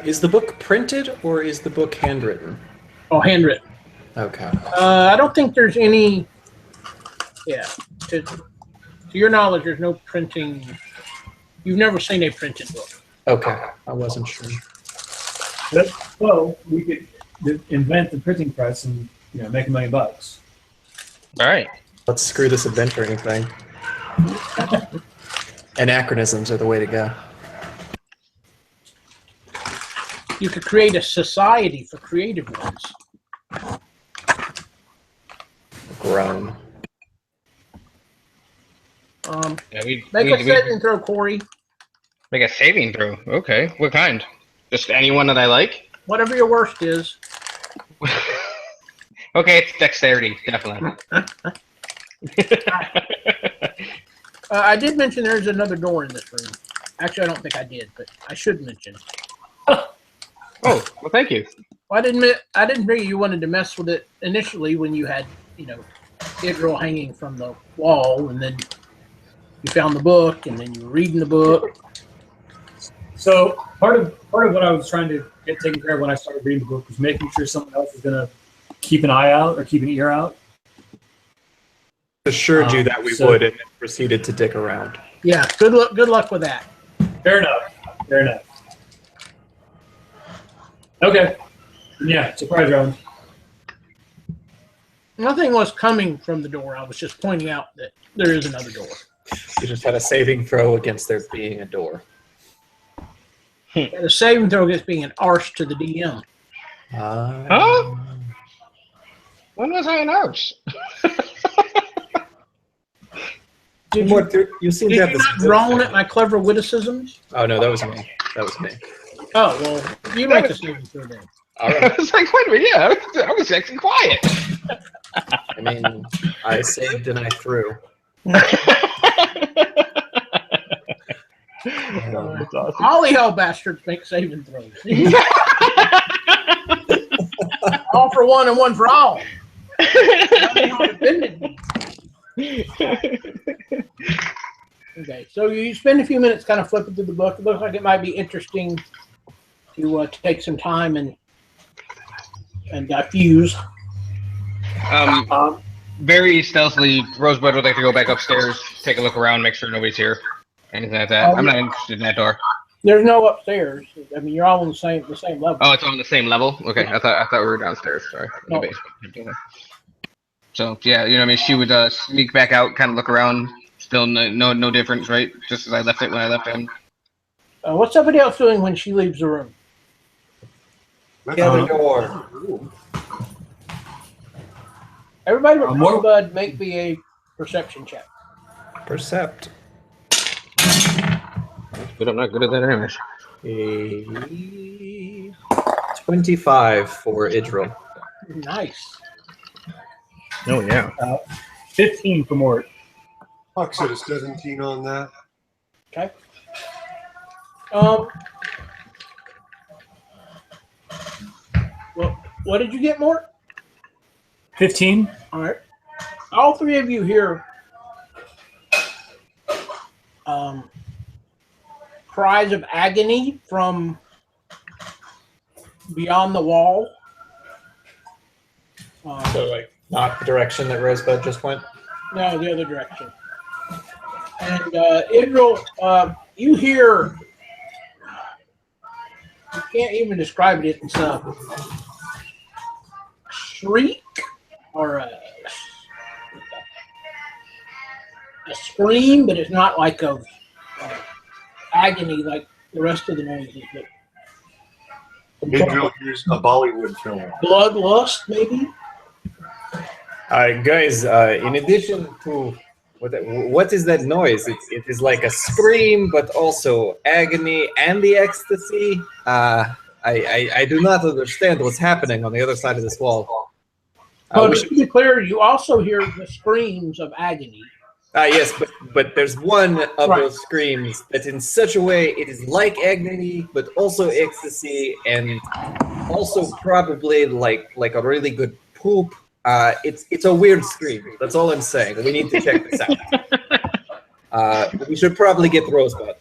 S7: Is the book printed or is the book handwritten?
S1: Oh, handwritten.
S7: Okay.
S1: I don't think there's any. Yeah. To your knowledge, there's no printing. You've never seen a printed book.
S7: Okay. I wasn't sure.
S4: Well, we could invent the printing press and make $1 million.
S3: All right.
S7: Let's screw this adventuring thing. Anachronisms are the way to go.
S1: You could create a society for creative ones.
S7: Grown.
S3: Yeah,
S1: Make a saving throw, Corey.
S3: make a saving throw. Okay. What kind? Just anyone that I like?
S1: Whatever your worst is.
S3: Okay, it's dexterity, definitely.
S1: I did mention there's another door in this room. Actually, I don't think I did, but I should mention.
S3: Oh, well, thank you.
S1: Well, I didn't figure you wanted to mess with it initially when you had, Israel hanging from the wall, and then you found the book, and then you were reading the book.
S4: So part of what I was trying to get taken care of when I started reading the book was making sure someone else was going to keep an eye out or keep an ear out.
S7: Assured you that we would, and then proceeded to dick around.
S1: Yeah, good luck with that.
S4: Fair enough. Okay. Yeah, surprise round.
S1: Nothing was coming from the door. I was just pointing out that there is another door.
S7: You just had a saving throw against there being a door.
S1: And a saving throw against being an arse to the DM.
S3: Huh? When was I an arse?
S1: Did
S7: you seem to
S1: you
S7: have this.
S1: not groan at my clever witticisms?
S7: Oh no, that was me.
S1: Oh, well, you make a saving throw then.
S7: All right.
S3: I was like, wait a minute, yeah, I was actually quiet.
S7: I mean, I saved and I threw.
S3: That's awesome.
S1: All the hell bastards make saving throws. All for one and one for all. Okay, so you spend a few minutes kind of flipping through the book. It looks like it might be interesting to take some time and fuse.
S3: Very stealthily, Rosebud would like to go back upstairs, take a look around, make sure nobody's here. Anything like that. I'm not interested in that door.
S1: There's no upstairs. I mean, you're all on the same level.
S3: Oh, it's on the same level? Okay, I thought we were downstairs. Sorry.
S1: No.
S3: So, yeah, she would sneak back out, kind of look around. Still no difference, right? Just as I left it when I left in.
S1: What's somebody else doing when she leaves the room?
S6: The other door.
S1: Everybody but Rosebud, make me a perception check.
S7: Percept.
S3: But I'm not good at that anyways.
S7: 25 for Idril.
S1: Nice.
S3: Oh, yeah.
S4: 15 for Mort.
S2: Huck said a 17 on that.
S1: Okay. Well, what did you get, Mort?
S4: 15.
S1: All right. All three of you hear cries of agony from beyond the wall.
S7: So, like, not the direction that Rosebud just went?
S1: No, the other direction. And Idril, you hear, you can't even describe it. It's a shriek or a scream, but it's not like of agony like the rest of the noises.
S2: Idril hears a Bollywood film.
S1: Bloodlust, maybe?
S7: Guys, in addition to what is that noise? It is like a scream, but also agony and the ecstasy. I do not understand what's happening on the other side of this wall.
S1: But to be clear, you also hear the screams of agony.
S7: Yes, but there's one of those screams that in such a way it is like agony, but also ecstasy, and also probably like a really good poop. It's a weird scream. That's all I'm saying. We need to check this out. We should probably get Rosebud.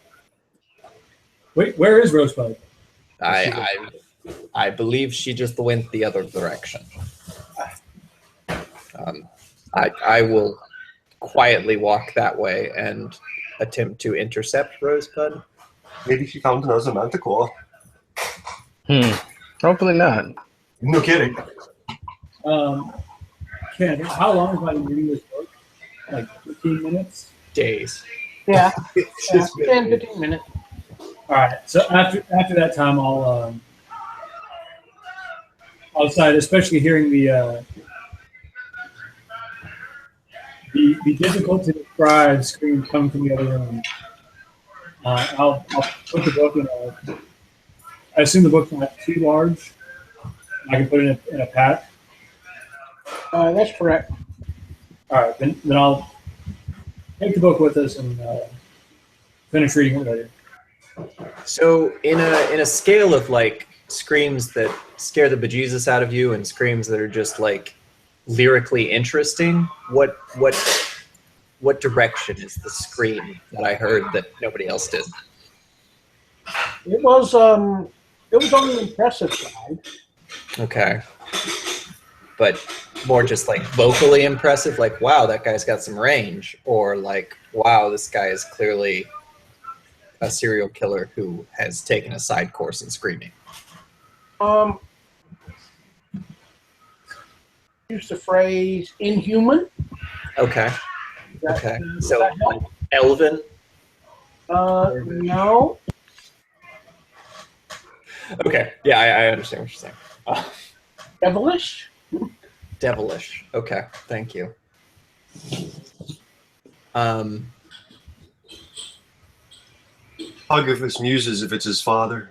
S4: Wait, where is Rosebud?
S7: I believe she just went the other direction. I will quietly walk that way and attempt to intercept Rosebud.
S2: Maybe she found another manticore.
S3: Hopefully not.
S2: No kidding.
S4: Ken, how long have I been reading this book? Like 15 minutes?
S7: Days.
S1: Yeah,
S2: It's
S1: yeah,
S2: just
S1: 10, 15 minutes.
S4: All right. So after that time, I'll decide, especially hearing the difficult to describe scream coming from the other room. I'll put the book in a. I assume the book's not too large. I can put it in a pack.
S1: That's correct.
S4: All right, then I'll take the book with us and finish reading it later.
S7: So in a scale of like screams that scare the bejesus out of you and screams that are just like lyrically interesting, what direction is the scream that I heard that nobody else did?
S1: It was on the impressive side.
S7: Okay. But more just like vocally impressive, like, wow, that guy's got some range, or like, wow, this guy is clearly a serial killer who has taken a side course in screaming.
S1: Use the phrase inhuman.
S7: Okay.
S1: That-
S7: Okay.
S1: does
S7: So
S1: that help?
S7: Elven.
S1: No.
S7: Okay. Yeah, I understand what you're saying.
S1: Devilish.
S7: Devilish. Okay. Thank you.
S2: Hug if it's muses if it's his father.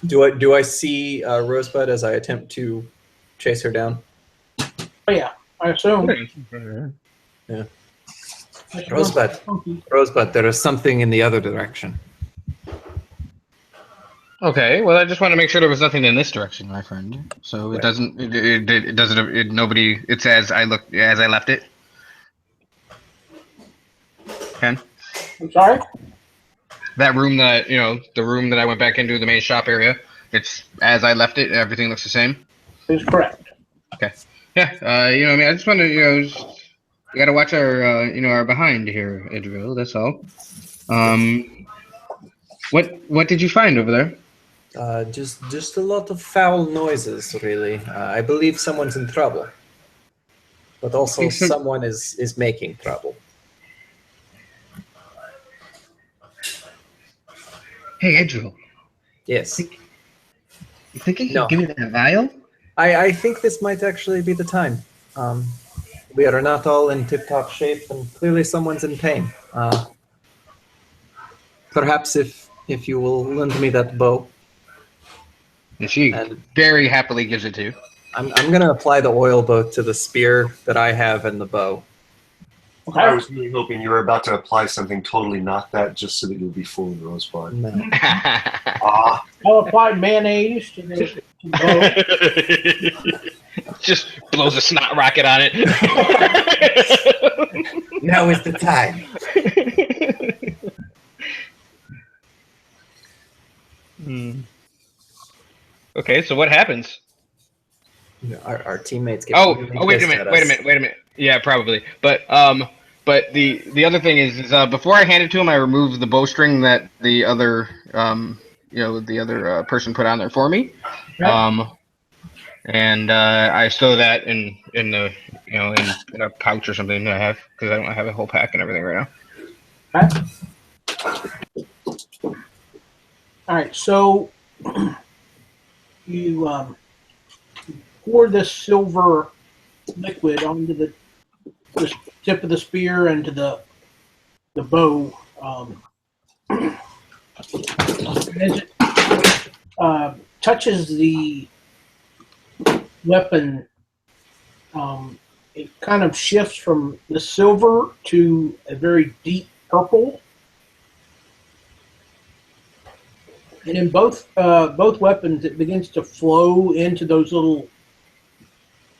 S7: Do I see Rosebud as I attempt to chase her down?
S1: Oh, yeah, I assume.
S7: Yeah. Rosebud, there is something in the other direction.
S3: Okay, well, I just want to make sure there was nothing in this direction, my friend. So it
S7: Right.
S3: doesn't. It doesn't. Nobody. It's as I left it. Ken,
S1: I'm sorry.
S3: that room that the room that I went back into, the main shop area. It's as I left it. Everything looks the same.
S1: Is correct.
S3: Yeah. I mean, I just want to. We got to watch our. Our behind here, Idril. That's all. What did you find over there?
S7: Just a lot of foul noises, really. I believe someone's in trouble, but also someone is making trouble.
S3: Hey, Idril.
S7: Yes.
S3: You think you can
S7: No.
S3: give me that vial?
S7: I think this might actually be the time. We are not all in tip-top shape, and clearly someone's in pain. Perhaps if you will lend me that bow.
S3: And she
S7: And-
S3: very happily gives it to you.
S7: I'm going to apply the oil both to the spear that I have and the bow.
S2: I
S1: Okay.
S2: was really hoping you were about to apply something totally not that, just so that you'll be full of Rosebud.
S7: No.
S2: Ah,
S1: I'll apply mayonnaise to the bow.
S3: Just blows a snot rocket on it.
S7: Now is the time.
S3: Okay, so what happens?
S7: Our teammates get
S3: Oh,
S7: really
S3: wait a
S7: pissed
S3: minute,
S7: at
S3: wait a
S7: us.
S3: minute, wait a minute. Yeah, probably. But the other thing is before I hand it to him, I remove the bowstring that the other person put on there for me.
S1: Okay.
S3: And I stow that in the in a pouch or something that I have because I don't have a whole pack and everything right now.
S1: Okay. All right. So you pour this silver liquid onto the tip of the spear and to the bow. As it touches the weapon, it kind of shifts from the silver to a very deep purple. And in both weapons, it begins to flow into those little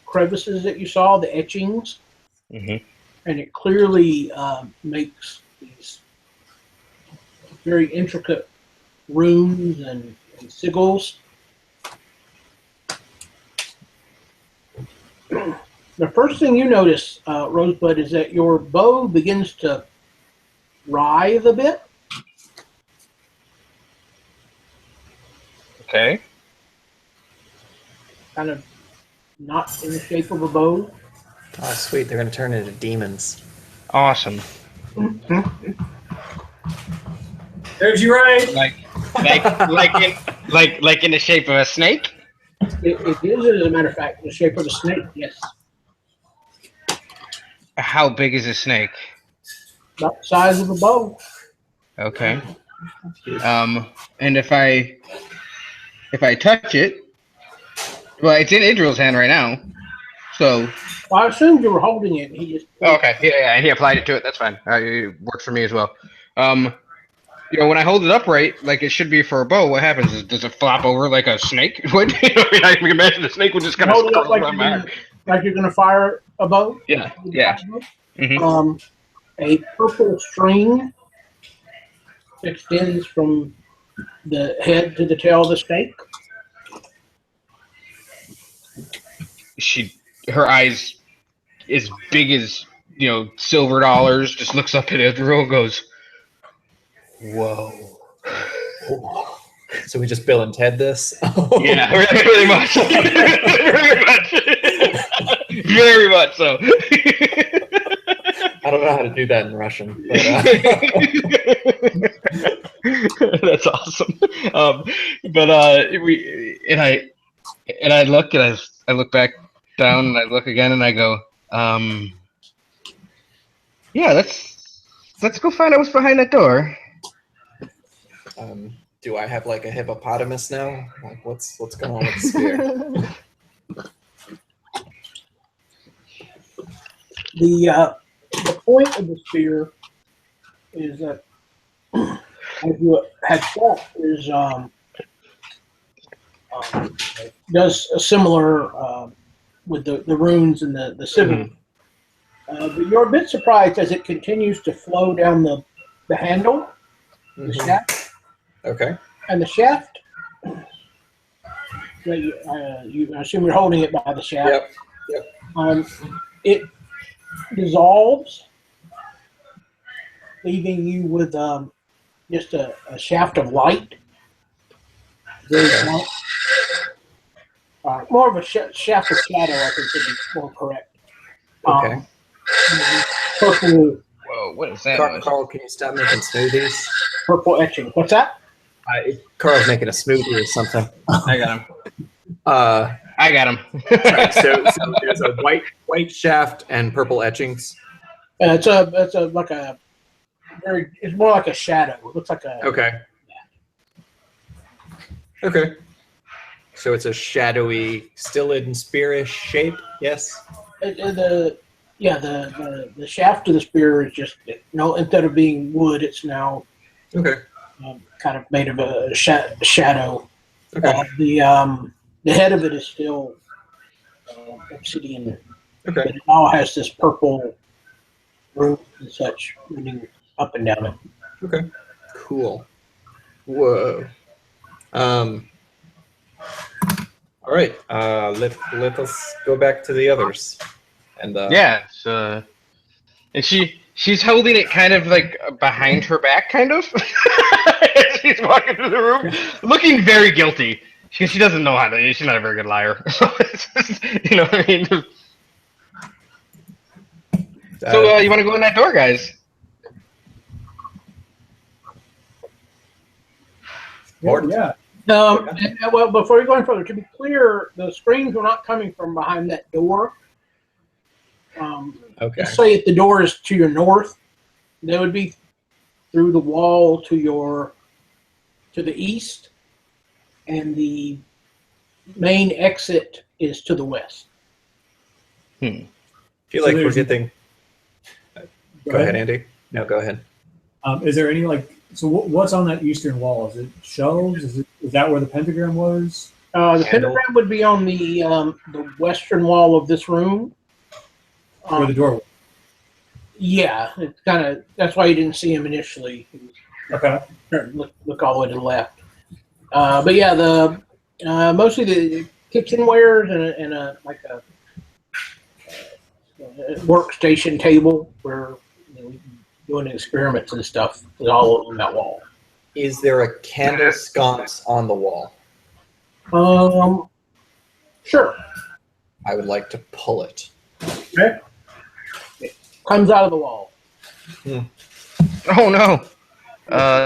S1: crevices that you saw, the etchings,
S3: Mm-hmm.
S1: and it clearly makes these very intricate runes and sigils. the first thing you notice, Rosebud, is that your bow begins to writhe a bit.
S3: Okay.
S1: Kind of not in the shape of a bow.
S7: Oh, sweet. They're going to turn into demons.
S3: Awesome.
S4: There's you right.
S3: Like in the shape of a snake.
S1: It is, as a matter of fact, in the shape of a snake. Yes,
S3: How big is a snake?
S1: about the size of a bow.
S3: Okay. And if I touch it, well, it's in Idril's hand right now. So.
S1: Well, I assumed you were holding it. He just.
S3: Oh, okay. Yeah, and he applied it to it. That's fine. It works for me as well. When I hold it upright, like it should be for a bow, what happens? Does it flop over like a snake? Would I can imagine the snake would just kind of
S1: Hold it up
S3: scroll
S1: like
S3: around my arm.
S1: you're going to fire a bow.
S3: Yeah. Mhm.
S1: A purple string extends from the head to the tail of the snake.
S3: Her eyes, as big as silver dollars, just looks up at Idril and goes, "Whoa."
S7: So we just Bill and Ted this?
S3: Yeah, really much. Very much so.
S7: I don't know how to do that in Russian. But,
S3: That's awesome. I look back down and I look again and I go, yeah, let's go find out what's behind that door.
S7: do I have like a hippopotamus now? Like what's going on with the spear?
S1: The point of the spear is that, as you had thought, is does a similar with the runes and the civet. But you're a bit surprised as it continues to flow down the handle, the shaft,
S7: Okay.
S1: and the shaft. You I assume you're holding it by the shaft.
S7: Yep.
S1: It dissolves, leaving you with just a shaft of light. Very bright. More of a shaft of shadow, I think, would be more correct.
S7: Okay.
S1: Purple,
S3: Whoa, what is that?
S7: Carl, can you stop making smoothies?
S1: purple etching. What's that?
S7: Carl's making a smoothie or something.
S3: I got him.
S7: I
S3: got him.
S7: so there's a white shaft and purple etchings.
S1: It's like a very. It's more like a shadow. It looks like a.
S7: Okay. Okay. So it's a shadowy, still in spearish shape. Yes.
S1: The shaft of the spear is just instead of being wood, it's now
S7: Okay.
S1: kind of made of a shadow.
S7: Okay.
S1: The head of it is still obsidian,
S7: Okay.
S1: but it all has this purple root and such running up and down it.
S7: Okay. Cool. Whoa. All right. Let us go back to the others. And
S3: Yeah. And she's holding it kind of like behind her back, kind of. As she's walking through the room, looking very guilty. She doesn't know how to. She's not a very good liar. So it's just, you know what I mean? So you want to go in that door, guys?
S7: Mort?
S4: Yeah.
S1: Well, before we go any further, to be clear, the screams were not coming from behind that door.
S7: Okay.
S1: Let's say if the door is to your north, they would be through the wall to the east, and the main exit is to the west.
S7: I feel like we're getting. Go ahead, Andy. No, go ahead.
S4: Is there any what's on that eastern wall? Is it shelves? Is that where the pentagram was?
S1: The pentagram would be on the western wall of this room.
S4: Where the door was?
S1: Yeah, it's kind of that's why you didn't see him initially.
S4: Okay.
S1: Look all the way to the left. But yeah, mostly the kitchenwares and a workstation table where doing experiments and stuff is all on that wall.
S7: Is there a candle sconce on the wall?
S1: Sure.
S7: I would like to pull it.
S1: Okay. It comes out of the wall.
S3: Oh no!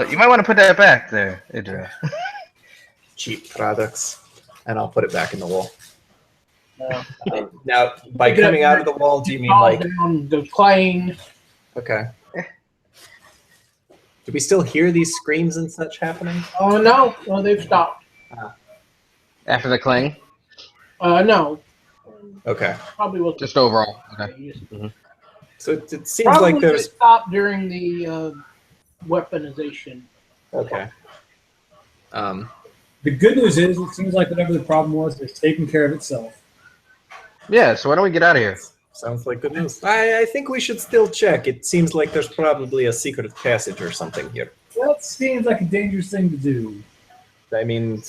S3: You might want to put that back there, Idra.
S7: Cheap products. And I'll put it back in the wall.
S1: Uh,
S7: Now, by coming out of the wall, do you mean like...
S1: down the plane.
S7: Okay. Do we still hear these screams and such happening?
S1: Oh no, they've stopped.
S3: After the clang?
S1: No,
S7: Okay.
S1: probably will.
S3: Just overall. Okay.
S7: So it seems
S1: Probably
S7: like there's...
S1: stopped during the weaponization.
S7: Okay.
S4: The good news is, it seems like whatever the problem was is taking care of itself.
S3: Yeah, so why don't we get out of here?
S7: Sounds like good news. I think we should still check. It seems like there's probably a secret passage or something here.
S4: That seems like a dangerous thing to do.
S7: I mean...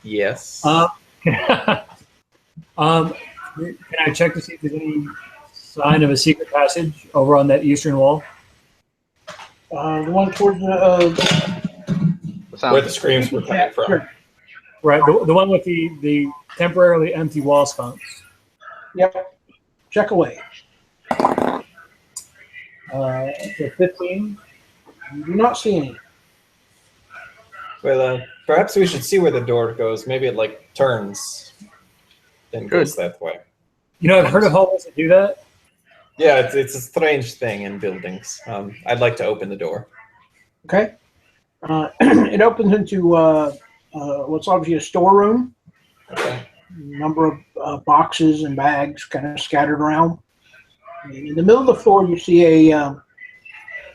S7: Yes.
S4: Can I check to see if there's any sign of a secret passage over on that eastern wall?
S1: The one towards the
S7: Where the screams were coming from.
S1: Sure.
S4: Right, the one with the temporarily empty wall sconce.
S1: Yep. Check away.
S4: So 15.
S1: You do not see any.
S7: Well, perhaps we should see where the door goes. Maybe it, like, turns and goes that way.
S4: You know, I've heard of hallways that do that.
S7: Yeah, it's a strange thing in buildings. I'd like to open the door.
S1: Okay. It opens into what's obviously a storeroom.
S7: Okay.
S1: Number of boxes and bags kind of scattered around. And in the middle of the floor, you see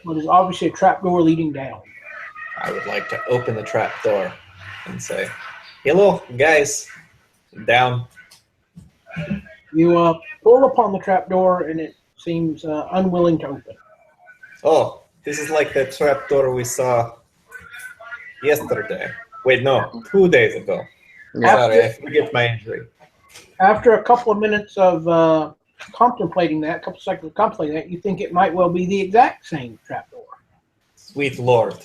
S1: what is obviously a trapdoor leading down.
S7: I would like to open the trap door and say, "Hello, guys, down."
S1: You pull upon the trapdoor, and it seems unwilling to open.
S7: Oh, this is like the trap door we saw yesterday. Wait, no, 2 days ago. Sorry, I forget my injury.
S1: After a couple of minutes of contemplating that, a couple seconds of contemplating that, you think it might well be the exact same trapdoor.
S7: Sweet Lord,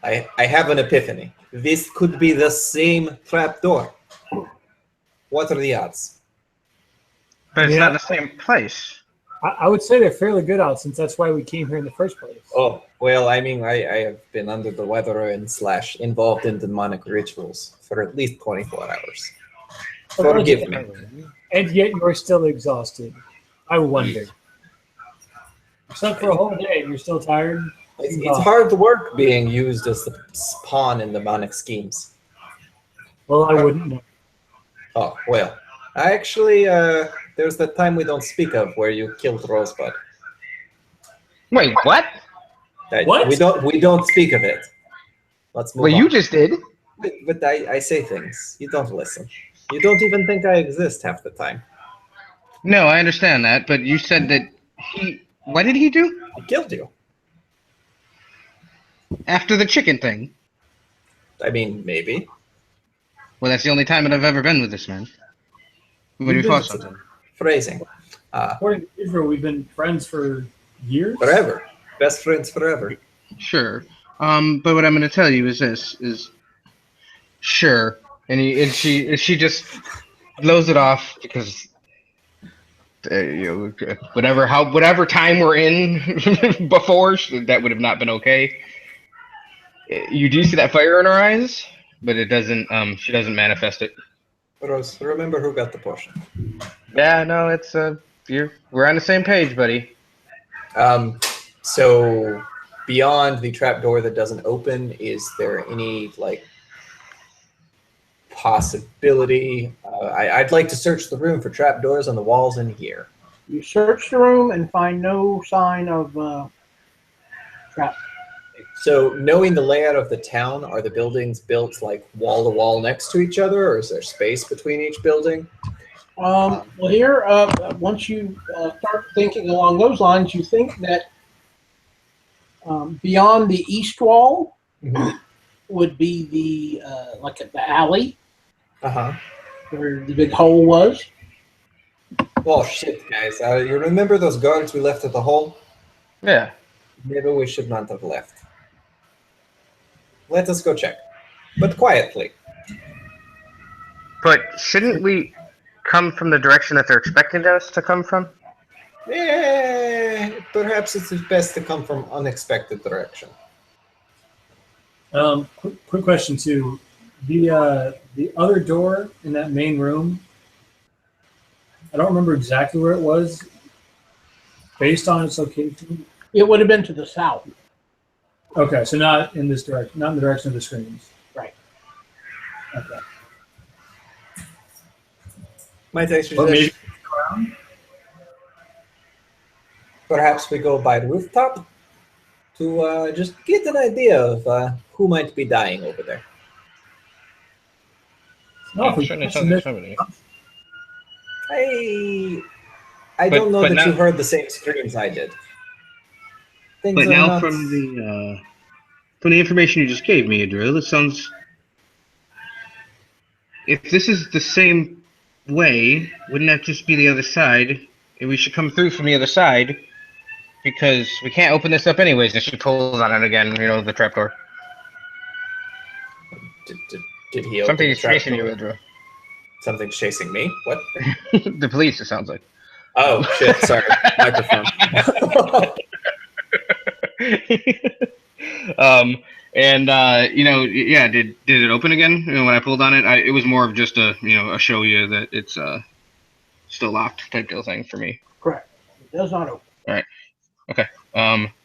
S7: I have an epiphany. This could be the same trap door. What are the odds?
S3: But it's
S4: Yeah.
S3: not in the same place.
S4: I would say they're fairly good odds, since that's why we came here in the first place.
S7: Oh, well, I mean, I have been under the weather and / involved in demonic rituals for at least 24 hours. Forgive me.
S4: And yet you're still exhausted. I wonder. You slept for a whole day and you're still tired?
S7: It's hard work being used as the pawn in demonic schemes.
S4: Well, I wouldn't know.
S7: Oh, well. I actually, there's that time we don't speak of where you killed Rosebud.
S3: Wait, what?
S4: What?
S7: We don't speak of it. Let's move
S3: Well,
S7: on.
S3: you just did.
S7: But I say things. You don't listen. You don't even think I exist half the time.
S3: No, I understand that, but you said that he... What did he do?
S7: I killed you.
S3: After the chicken thing?
S7: I mean, maybe.
S3: Well, that's the only time that I've ever been with this man. When we fought something.
S7: Phrasing.
S4: According to Israel, we've been friends for years.
S7: Forever. Best friends forever.
S3: Sure. But what I'm going to tell you is this, is... Sure. And she just blows it off because... whatever time we're in before, that would have not been okay. You do see that fire in her eyes, but it doesn't. She doesn't manifest it.
S7: Rose, remember who got the potion.
S3: Yeah, no, it's we're on the same page, buddy.
S7: So beyond the trapdoor that doesn't open, is there any like possibility? I'd like to search the room for trapdoors on the walls in here.
S1: You search the room and find no sign of trap.
S7: So knowing the layout of the town, are the buildings built like wall to wall next to each other, or is there space between each building?
S1: Well, here, once you start thinking along those lines, you think that beyond the east wall would be the like the alley
S7: Uh-huh.
S1: where the big hole was.
S7: Oh shit, guys! You remember those guards we left at the hall?
S3: Yeah.
S7: Maybe we should not have left. Let us go check, but quietly.
S3: But shouldn't we come from the direction that they're expecting us to come from?
S7: Yeah, perhaps it's best to come from unexpected direction.
S4: Quick question too. The other door in that main room, I don't remember exactly where it was. Based on its location.
S1: It would have been to the south.
S4: Okay, so not in this direction, not in the direction of the screens.
S1: Right.
S4: Okay.
S7: Might I
S4: But maybe
S7: suggest perhaps we go by the rooftop to just get an idea of who might be dying over there.
S4: no, if we
S3: Certainly
S4: push
S3: sounds
S4: the
S3: like somebody.
S7: I
S3: But-
S7: don't know
S3: but
S7: that
S3: now-
S7: you heard the same screams I did. Things
S9: But
S7: are
S9: now
S7: not-
S9: from the information you just gave me, Adriel, it sounds. If this is the same way, wouldn't that just be the other side?
S3: And we should come through from the other side because we can't open this up anyways. And she pulls on it again. You know, the trapdoor.
S7: Did he open
S3: Something's
S7: the trap
S3: chasing you,
S7: door?
S3: Adriel.
S7: Something's chasing me? What?
S3: The police. It sounds like.
S7: Oh shit! Sorry, microphone.
S3: You know, yeah. Did it open again? You know, when I pulled on it, it was more of just a show you that it's still locked type deal thing for me.
S1: Correct. It does not open.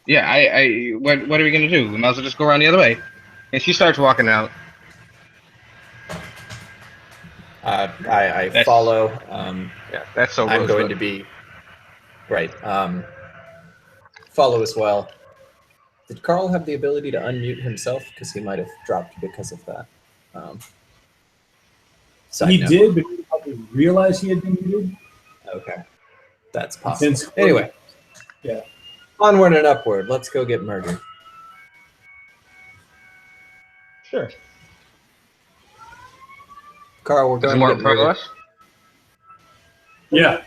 S3: Yeah. What are we gonna do? We might as well just go around the other way. And she starts walking out.
S7: I
S3: That's-
S7: follow.
S3: Yeah, that's so.
S7: I'm going
S3: Rosewood.
S7: to be right. Follow as well. Did Carl have the ability to unmute himself? Because he might have dropped because of that. Side
S4: he
S7: note.
S4: did, but he probably realized he had been muted.
S7: Okay, that's possible.
S4: Since-
S7: Anyway,
S4: Yeah.
S7: onward and upward. Let's go get murdered.
S3: Sure.
S7: Carl, we're
S3: Is
S7: going
S3: there
S7: to
S3: more
S7: get
S3: in front of
S7: murdered.
S3: us?
S4: Yeah.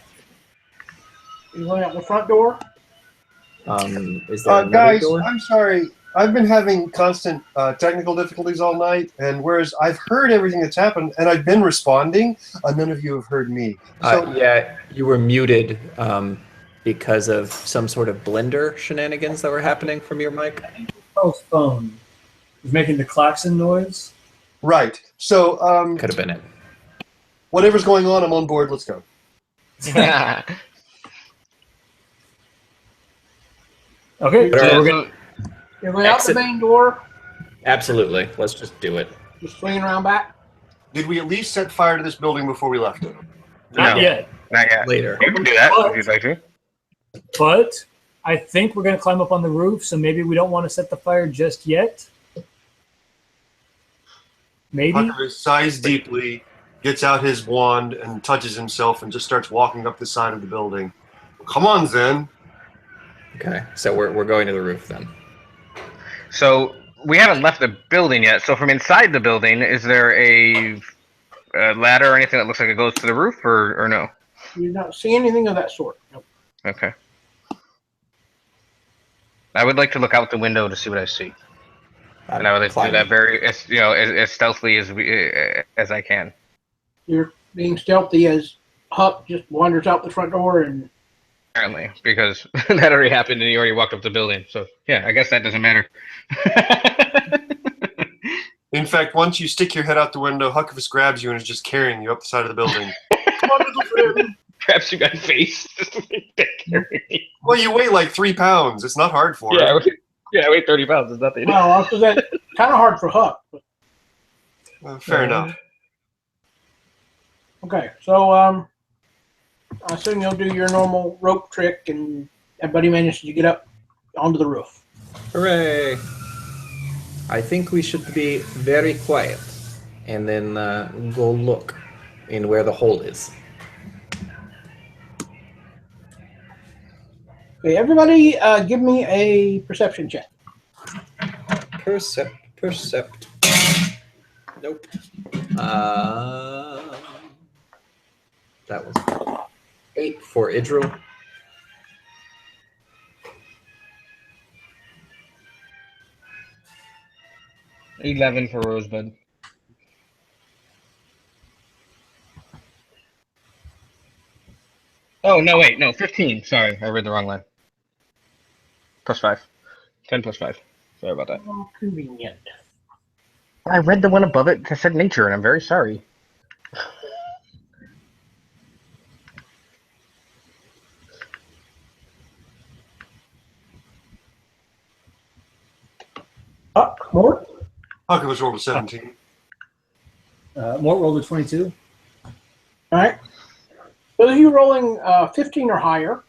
S1: You going out the front door?
S7: Is there another
S2: Guys,
S7: door?
S2: I'm sorry. I've been having constant technical difficulties all night, and whereas I've heard everything that's happened, and I've been responding, none of you have heard me. So
S7: Yeah, you were muted because of some sort of blender shenanigans that were happening from your mic.
S4: Carl's phone was making the klaxon noise.
S2: right. So
S7: Could have been it.
S2: whatever's going on board. Let's go.
S4: Okay,
S7: But,
S4: so we're gonna.
S1: You're going out the
S7: Exit.
S1: main door,
S7: Absolutely. Let's just do it.
S1: just swinging around back.
S2: Did we at least set fire to this building before we left it?
S4: Not
S3: No.
S4: yet,
S3: Not yet.
S7: Later.
S3: You can do that if you'd like to.
S4: but I think we're gonna climb up on the roof, so maybe we don't want to set the fire just yet. Maybe.
S2: Hucker sighs deeply, gets out his wand, and touches himself, and just starts walking up the side of the building. Come on, Zen.
S7: Okay, so we're going to the roof then.
S3: So we haven't left the building yet. So from inside the building, is there a ladder or anything that looks like it goes to the roof, or no?
S1: You don't see anything of that sort. Nope.
S3: Okay. I would like to look out the window to see what I see, and I would like to do that very, as stealthily as I can.
S1: You're being stealthy as Huck just wanders out the front door and
S3: Apparently, because that already happened and he already walked up the building. So yeah, I guess that doesn't matter.
S2: In fact, once you stick your head out the window, Huckifus grabs you and is just carrying you up the side of the building. Come on, little friend.
S3: Perhaps you got face.
S2: Well, you weigh like 3 pounds. It's not hard for
S3: Yeah,
S2: it.
S3: I weigh 30 pounds. It's nothing.
S1: well, after that, kind of hard for Huck. But,
S2: Fair enough.
S1: okay, so I assume you'll do your normal rope trick, and everybody manages to get up onto the roof.
S7: Hooray! I think we should be very quiet and then go look in where the hole is.
S1: Okay, everybody, give me a perception check.
S7: Percept. Nope. That was 8 for Idril.
S3: $11 for Rosebud. Oh, no, wait, no, 15. Sorry, I read the wrong line. +5. 10 + 5. Sorry about that.
S1: Oh, convenient.
S3: I read the one above it that said nature, and I'm very sorry.
S1: Mort?
S2: Huck was rolled a 17.
S4: Mort rolled a 22.
S1: All right. So you're rolling 15 or higher.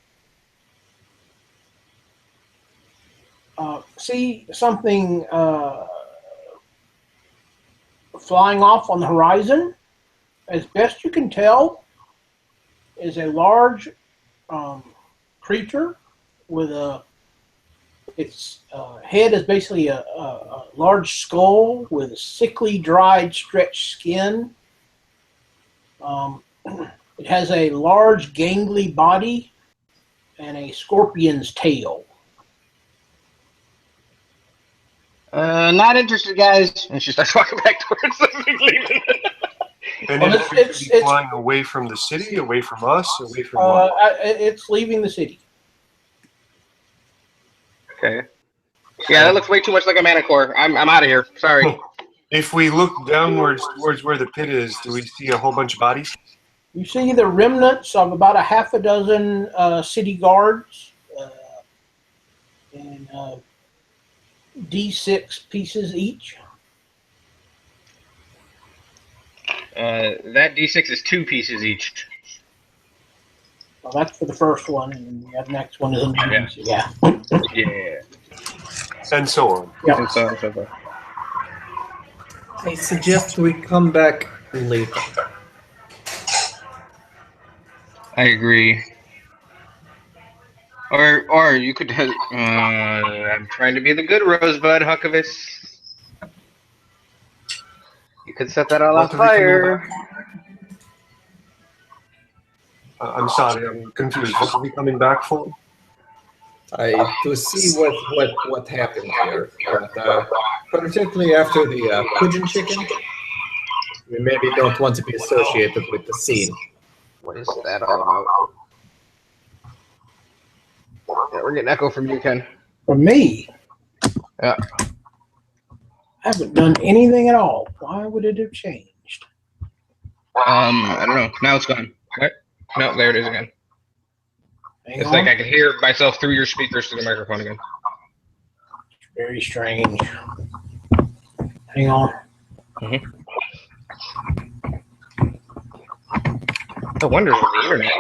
S1: See something flying off on the horizon. As best you can tell, is a large creature with its head is basically a large skull with sickly, dried, stretched skin. It has a large, gangly body and a scorpion's tail.
S3: Not interested, guys. And she starts walking back towards the leaving.
S2: And
S1: Well,
S2: it's flying away from the city, away from us, away from what?
S1: It's leaving the city.
S3: Okay. Yeah, that looks way too much like a manicore. I'm out of here. Sorry.
S2: If we look downwards towards where the pit is, do we see a whole bunch of bodies?
S1: You see the remnants of about a half a dozen city guards and D6 pieces each.
S3: That D6 is 2 pieces each.
S1: Well, that's for the first one, and the next one is a
S3: Yeah. Yeah.
S2: And so on.
S1: Yeah.
S3: And so on and so forth.
S7: I suggest we come back later.
S3: I agree. Or you could. I'm trying to be the good Rosebud, Huckavis. You could set that all on
S2: What are we coming
S3: fire.
S2: I'm sorry, I'm confused. What are we coming back for?
S7: To see what happened here, but particularly after the pigeon chicken, we maybe don't want to be associated with the scene.
S3: What is that all about? Yeah, we're getting echo from you, Ken.
S1: For me,
S3: Yeah.
S1: I haven't done anything at all. Why would it have changed?
S3: I don't know. Now it's gone. What? No, there it is again.
S1: Hang
S3: It's
S1: on.
S3: like I can hear myself through your speakers to the microphone again.
S1: Very strange. Hang on.
S3: The wonders of the internet.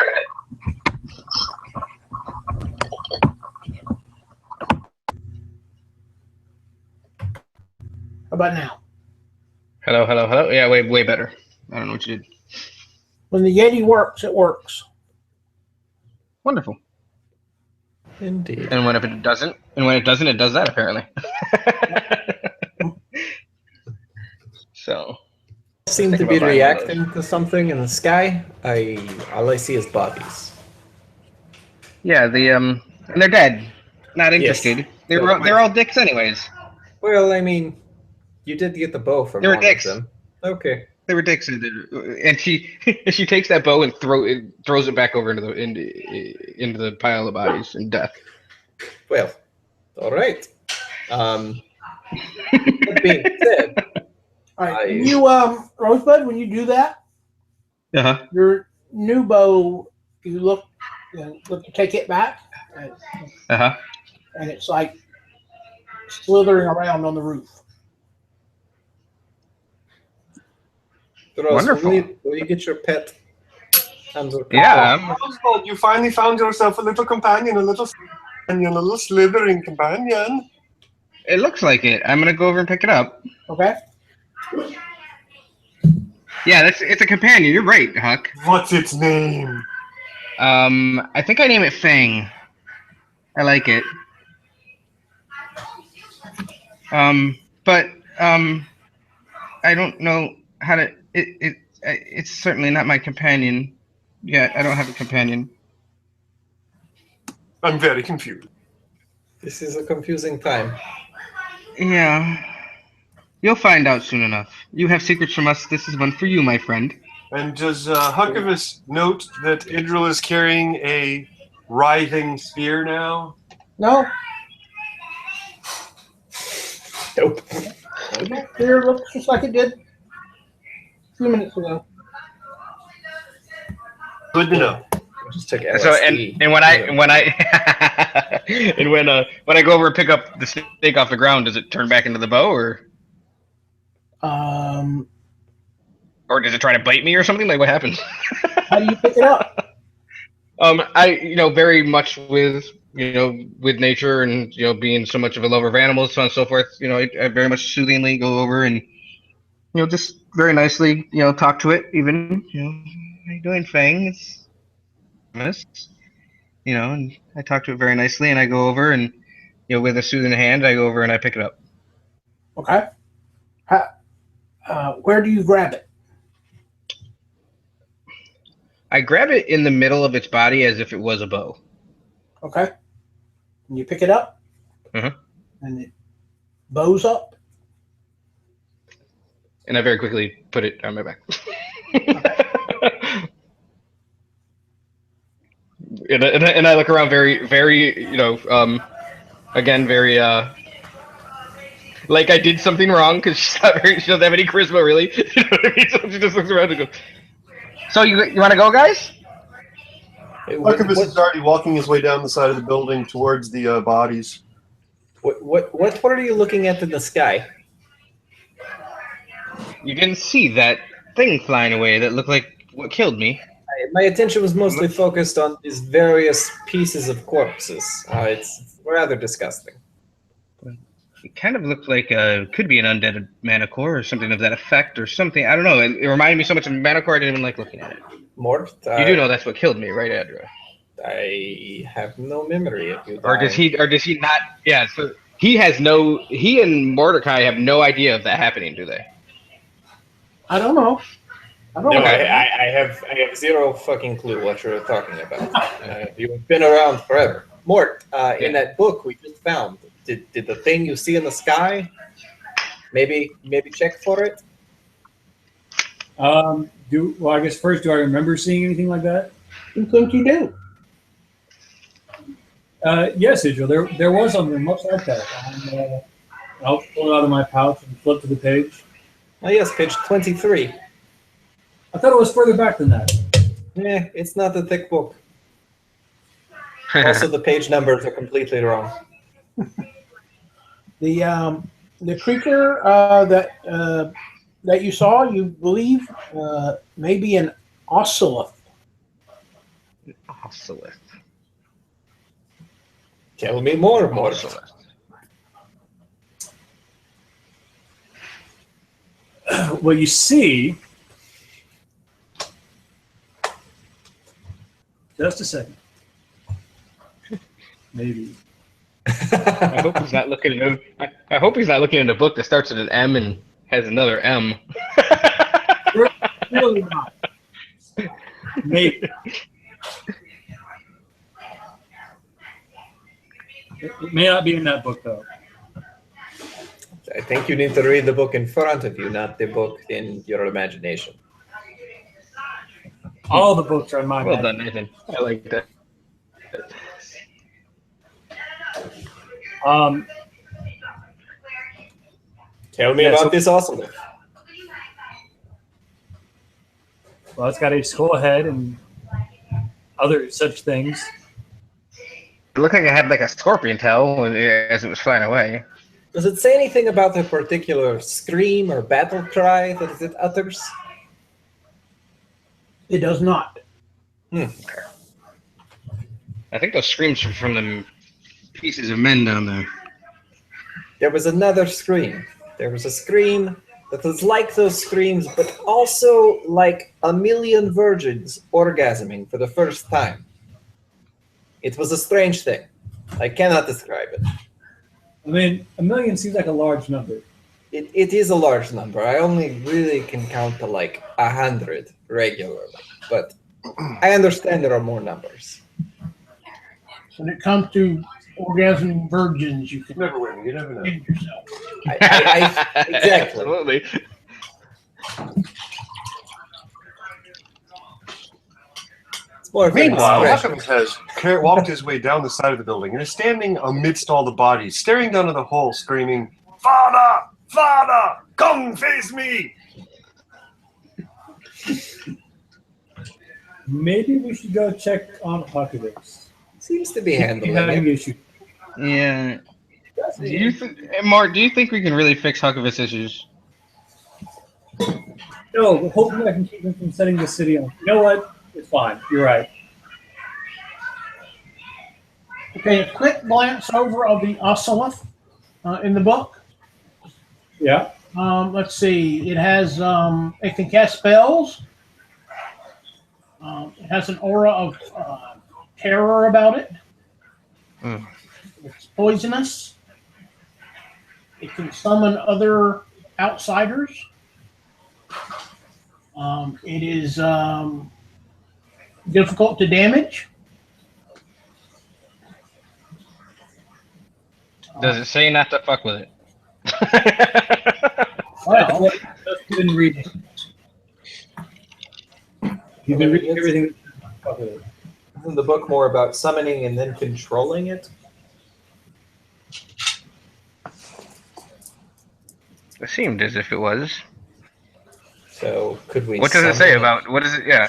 S1: How about now?
S3: Hello, hello, hello. Yeah, way better. I don't know what you did.
S1: When the Yeti works, it works.
S3: Wonderful.
S7: Indeed.
S3: And when it doesn't, it does that apparently. So.
S7: Seem to be reacting to something in the sky. All I see is bodies.
S3: Yeah, and they're dead. Not interested.
S7: Yes.
S3: They're all dicks anyways.
S7: Well, I mean, you did get the bow from
S3: They were
S7: one
S3: dicks.
S7: of them. Okay.
S3: They were dicks, and she takes that bow and throws it back over into the pile of bodies in death.
S7: Well, all right. That being said,
S1: All right. You, Rosebud, when you do that,
S3: Uh-huh.
S1: your new bow, you look to take it back,
S3: Uh-huh.
S1: and it's like slithering around on the roof.
S7: Ross,
S3: Wonderful.
S7: will you get your pet under control?
S3: Yeah.
S2: Rosebud, you finally found yourself a little companion, a little slithering companion.
S3: It looks like it. I'm gonna go over and pick it up.
S1: Okay.
S3: Yeah, it's a companion. You're right, Huck.
S2: What's its name?
S3: I think I name it Fang. I like it. But I don't know how to. It's certainly not my companion.
S9: Yeah, I don't have a companion.
S2: I'm very confused.
S7: This is a confusing time.
S9: Yeah. You'll find out soon enough. You have secrets from us. This is one for you, my friend.
S2: And does Huckabus note that Idril is carrying a writhing spear now?
S1: No,
S7: Nope.
S1: here looks just like it did a few minutes ago.
S2: Good to know.
S7: Just took LSD.
S3: So and when I and when I go over and pick up the snake off the ground, does it turn back into the bow, or does it try to bite me or something? Like, what happens?
S1: How do you pick it up?
S3: I very much with with nature and being so much of a lover of animals, so on and so forth. I very much soothingly go over and just very nicely talk to it. Even how you doing, Fang? It's miss. And I talk to it very nicely, and I go over and with a soothing hand, I go over and I pick it up.
S1: Okay. Where do you grab it?
S3: I grab it in the middle of its body as if it was a bow.
S1: Okay. And you pick it up?
S3: Mhm.
S1: And it bows up?
S3: And I very quickly put it on my back. and I look around very, very, again, very, like I did something wrong because she doesn't have any charisma, really. You know what I mean? So she just looks around and goes, "So you want to go, guys?"
S2: Huckabus is already walking his way down the side of the building towards the bodies.
S7: What are you looking at in the sky?
S3: You didn't see that thing flying away that looked like what killed me.
S7: My attention was mostly focused on these various pieces of corpses. It's rather disgusting.
S3: It kind of looked like could be an undead Manticore or something of that effect or something. I don't know. It reminded me so much of Manticore I didn't even like looking at it.
S7: Mort?
S3: You do know that's what killed me, right, Adra?
S7: I have no memory of you.
S3: Or does he not? Yeah. So he and Mordecai have no idea of that happening, do they?
S1: I don't know.
S7: No, I have zero fucking clue what you're talking about. You've been around forever. Mort, in that book we just found, did the thing you see in the sky, maybe check for it?
S4: I guess first, do I remember seeing anything like that?
S1: You think you do?
S4: Yes, Idril, there was something much like that. I'll pull it out of my pouch and flip to the page.
S7: Oh yes, page 23.
S4: I thought it was further back than that.
S7: Yeah, it's not a thick book. Also, the page numbers are completely wrong.
S1: The creature that you saw, you believe, may be an ocelot.
S3: Ocelot.
S7: Tell me more, Mort.
S4: Well, you see, just a second, maybe.
S3: I hope he's not looking at. I hope he's not looking at a book that starts with an M and has another M.
S4: Really not. Maybe. It may not be in that book, though.
S7: I think you need to read the book in front of you, not the book in your imagination.
S4: All the books are in my
S3: Well
S4: bag.
S3: done, Nathan. I like that.
S7: Tell me about this ocelot.
S4: Well, it's got a skull head and other such things.
S3: It looked like it had like a scorpion tail as it was flying away.
S7: Does it say anything about a particular scream or battle cry that it utters?
S1: It does not.
S3: I think those screams are from the pieces of men down there.
S7: There was another scream. There was a scream that was like those screams, but also like a million virgins orgasming for the first time. It was a strange thing. I cannot describe it.
S4: I mean, 1 million seems like a large number.
S7: It is a large number. I only really can count to like 100 regularly, but I understand there are more numbers.
S1: When it comes to orgasm virgins, you can
S2: Never win. You never know.
S1: end yourself.
S7: Exactly.
S3: Absolutely.
S7: It's more of an
S2: Meanwhile,
S7: expression.
S2: Huckabee has walked his way down the side of the building and is standing amidst all the bodies, staring down at the hole, screaming, "Father! Father! Come face me!"
S4: Maybe we should go check on Huckabee.
S7: Seems to be
S4: He's
S7: handling
S4: having
S7: it.
S4: issues.
S9: Yeah. Mark, do you think we can really fix Huckabee issues?
S4: No, but hopefully I can keep him from setting the city on. You know what? It's fine. You're right.
S1: Okay, a quick glance over of the Ocelot in the book.
S4: Yeah.
S1: Let's see. It has it can cast spells. It has an aura of terror about it.
S3: Mm.
S1: It's poisonous. It can summon other outsiders. It is difficult to damage.
S3: Does it say not to fuck with it?
S1: Well,
S4: Just didn't read it. You've been reading everything.
S7: Isn't the book more about summoning and then controlling it?
S3: It seemed as if it was.
S7: So could we?
S3: What does it say
S7: summon
S3: about? What is it? Yeah.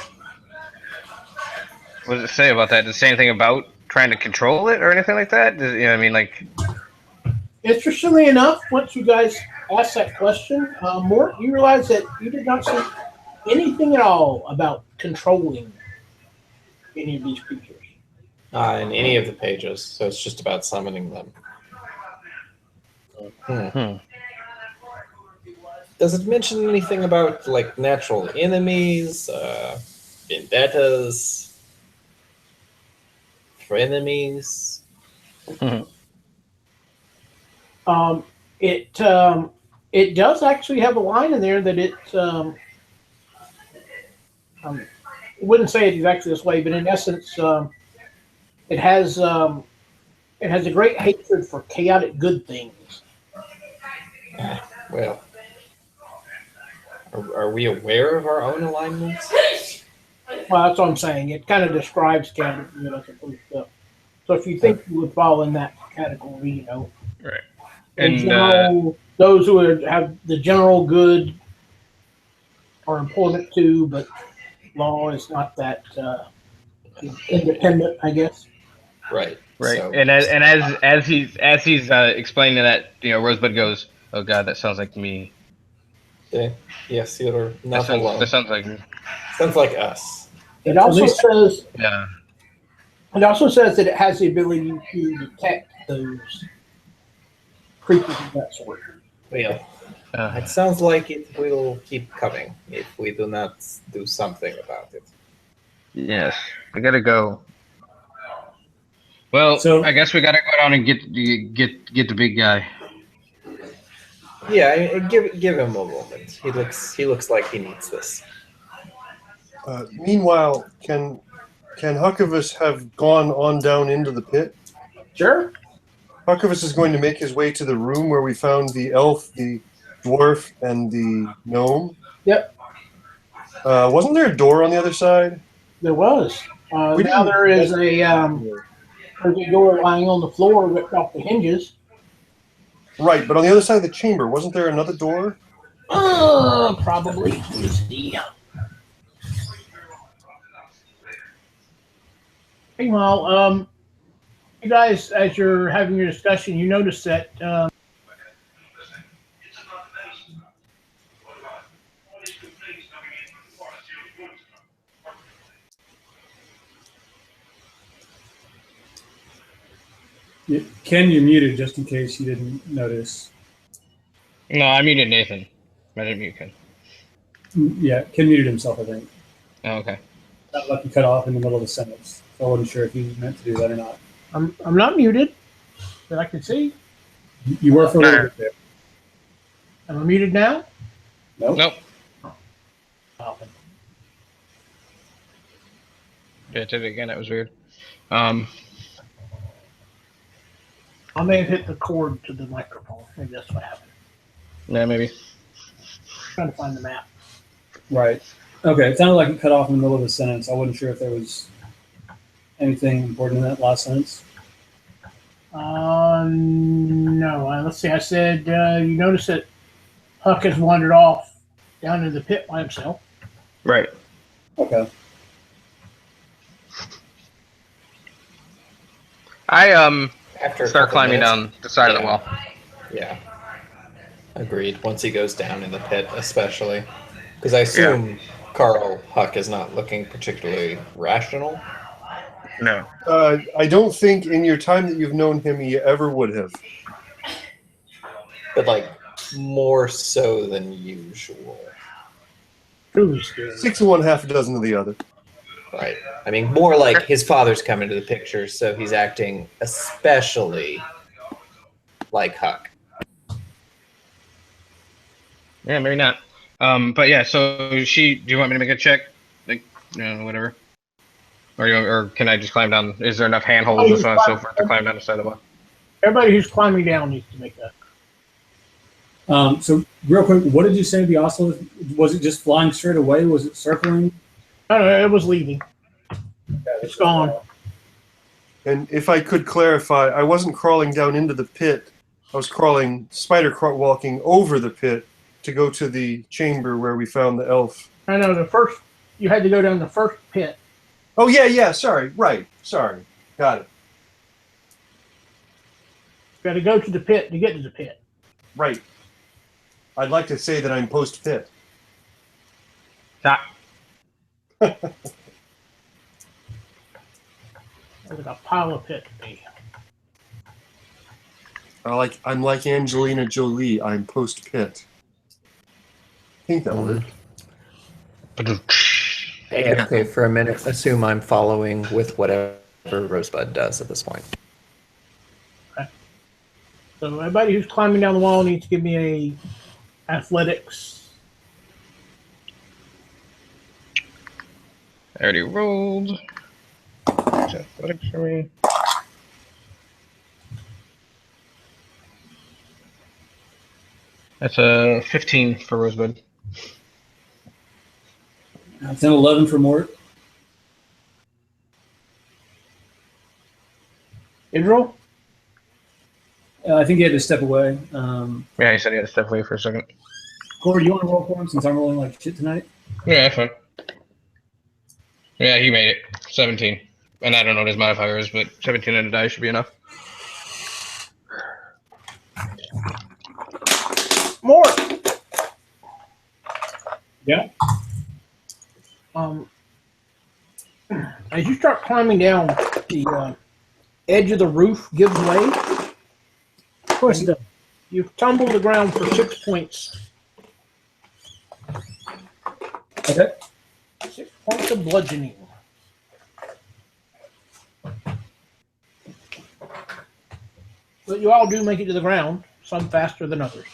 S3: What does it say about that? Does it say anything about trying to control it or anything like that? Does, you know, what I mean, like.
S1: interestingly enough, once you guys asked that question, Mort, you realize that you did not say anything at all about controlling any of these creatures.
S7: in any of the pages? So it's just about summoning them. Does it mention anything about like natural enemies, vendettas, frenemies?
S1: It does actually have a line in there that it wouldn't say it exactly this way, but in essence, it has a great hatred for chaotic good things.
S7: Well, are we aware of our own alignments?
S1: Well, that's what I'm saying. It kind of describes chaotic good as opposed to. So if you think you would fall in that category, you know,
S3: Right.
S1: in
S3: And
S1: general, those who have the general good are important too, but law is not that independent, I guess.
S7: Right.
S3: right.
S7: So,
S3: And as he's explaining that, you know, Rosebud goes, "Oh God, that sounds like me.
S7: yes, you're
S3: That
S7: not
S3: sounds,
S7: alone.
S3: that sounds like me."
S7: Sounds like us.
S1: It also says
S3: Yeah.
S1: that it has the ability to detect those creatures of that sort.
S7: Well, it sounds like it will keep coming if we do not do something about it.
S3: Yes, we gotta go. Well,
S4: So-
S3: I guess we gotta go down and get the big guy.
S7: Yeah, give him a moment. He looks like he needs this.
S2: Meanwhile, can Huckabee have gone on down into the pit?
S1: Sure.
S2: Huckabee is going to make his way to the room where we found the elf, the dwarf, and the gnome.
S1: Yep.
S2: Wasn't there a door on the other side?
S1: There was.
S2: We
S1: Now
S2: didn't-
S1: there is there's a door lying on the floor ripped off the hinges.
S2: Right, but on the other side of the chamber, wasn't there another door?
S1: Probably. Let me see. Meanwhile, you guys, as you're having your discussion, you notice that
S4: Ken, you're muted just in case you didn't notice.
S3: No, I muted Nathan. I didn't mute Ken.
S4: Yeah, Ken muted himself, I think.
S3: Oh, okay.
S4: That left you cut off in the middle of a sentence. So I wasn't sure if you meant to do that or not.
S1: I'm not muted that I can see.
S4: You were for a little bit there.
S1: Am I muted now?
S4: Nope.
S3: Nope.
S1: Oh.
S3: Yeah, I did it again. That was weird.
S1: I may have hit the cord to the microphone. Maybe that's what happened.
S3: Yeah, maybe.
S1: Trying to find the map.
S4: Right. Okay. It sounded like it cut off in the middle of a sentence. I wasn't sure if there was anything important in that last sentence.
S1: No. Let's see. I said you notice that Huck has wandered off down into the pit by himself.
S3: Right.
S4: Okay.
S3: I
S7: After a
S3: start
S7: couple
S3: climbing
S7: minutes-
S3: down the side of the wall.
S7: Yeah. Agreed. Once he goes down in the pit, especially. Because I assume Carl Huck is not looking particularly rational.
S3: No.
S2: I don't think in your time that you've known him he ever would have.
S7: But, like, more so than usual.
S1: Truly scary.
S2: 6 of one, half a dozen of the other.
S7: Right. I mean, more like his father's come into the picture, so he's acting especially like Huck.
S3: Yeah, maybe not. But yeah, so do you want me to make a check? Like, whatever. Or can I just climb down? Is there enough handholds and so on and so forth to climb down the side of the wall?
S1: Everybody who's climbing down needs to make that.
S4: So real quick, what did you say the oscillus was? It just flying straight away? Was it circling?
S1: No, it was leaving. It's gone.
S2: And if I could clarify, I wasn't crawling down into the pit. I was walking over the pit to go to the chamber where we found the elf.
S1: I know you had to go down the first pit.
S2: Oh, yeah, sorry. Right, sorry. Got it.
S1: You got to go to the pit to get to the pit.
S2: Right. I'd like to say that I'm post-pit.
S3: Ah.
S1: There's like a pile of pit to me.
S2: I'm like Angelina Jolie. I'm post-pit. I think that worked.
S7: Okay, for a minute, assume I'm following with whatever Rosebud does at this point.
S1: Okay. So everybody who's climbing down the wall needs to give me a athletics.
S3: I already rolled. Athletics for me. That's a 15 for Rosebud.
S4: It's an 11 for Mort.
S1: Idril?
S4: I think he had to step away.
S3: Yeah, he said he had to step away for a second.
S4: Corey, you want to roll for him since I'm rolling like shit tonight?
S3: Yeah, that's fine. Yeah, he made it. 17. And I don't know what his modifier is, but 17 on the die should be enough.
S1: More.
S4: Yeah.
S1: As you start climbing down, the edge of the roof gives way.
S4: Of course it does.
S1: You tumble to the ground for 6 points.
S4: Okay.
S1: 6 points of bludgeoning. But you all do make it to the ground, some faster than others.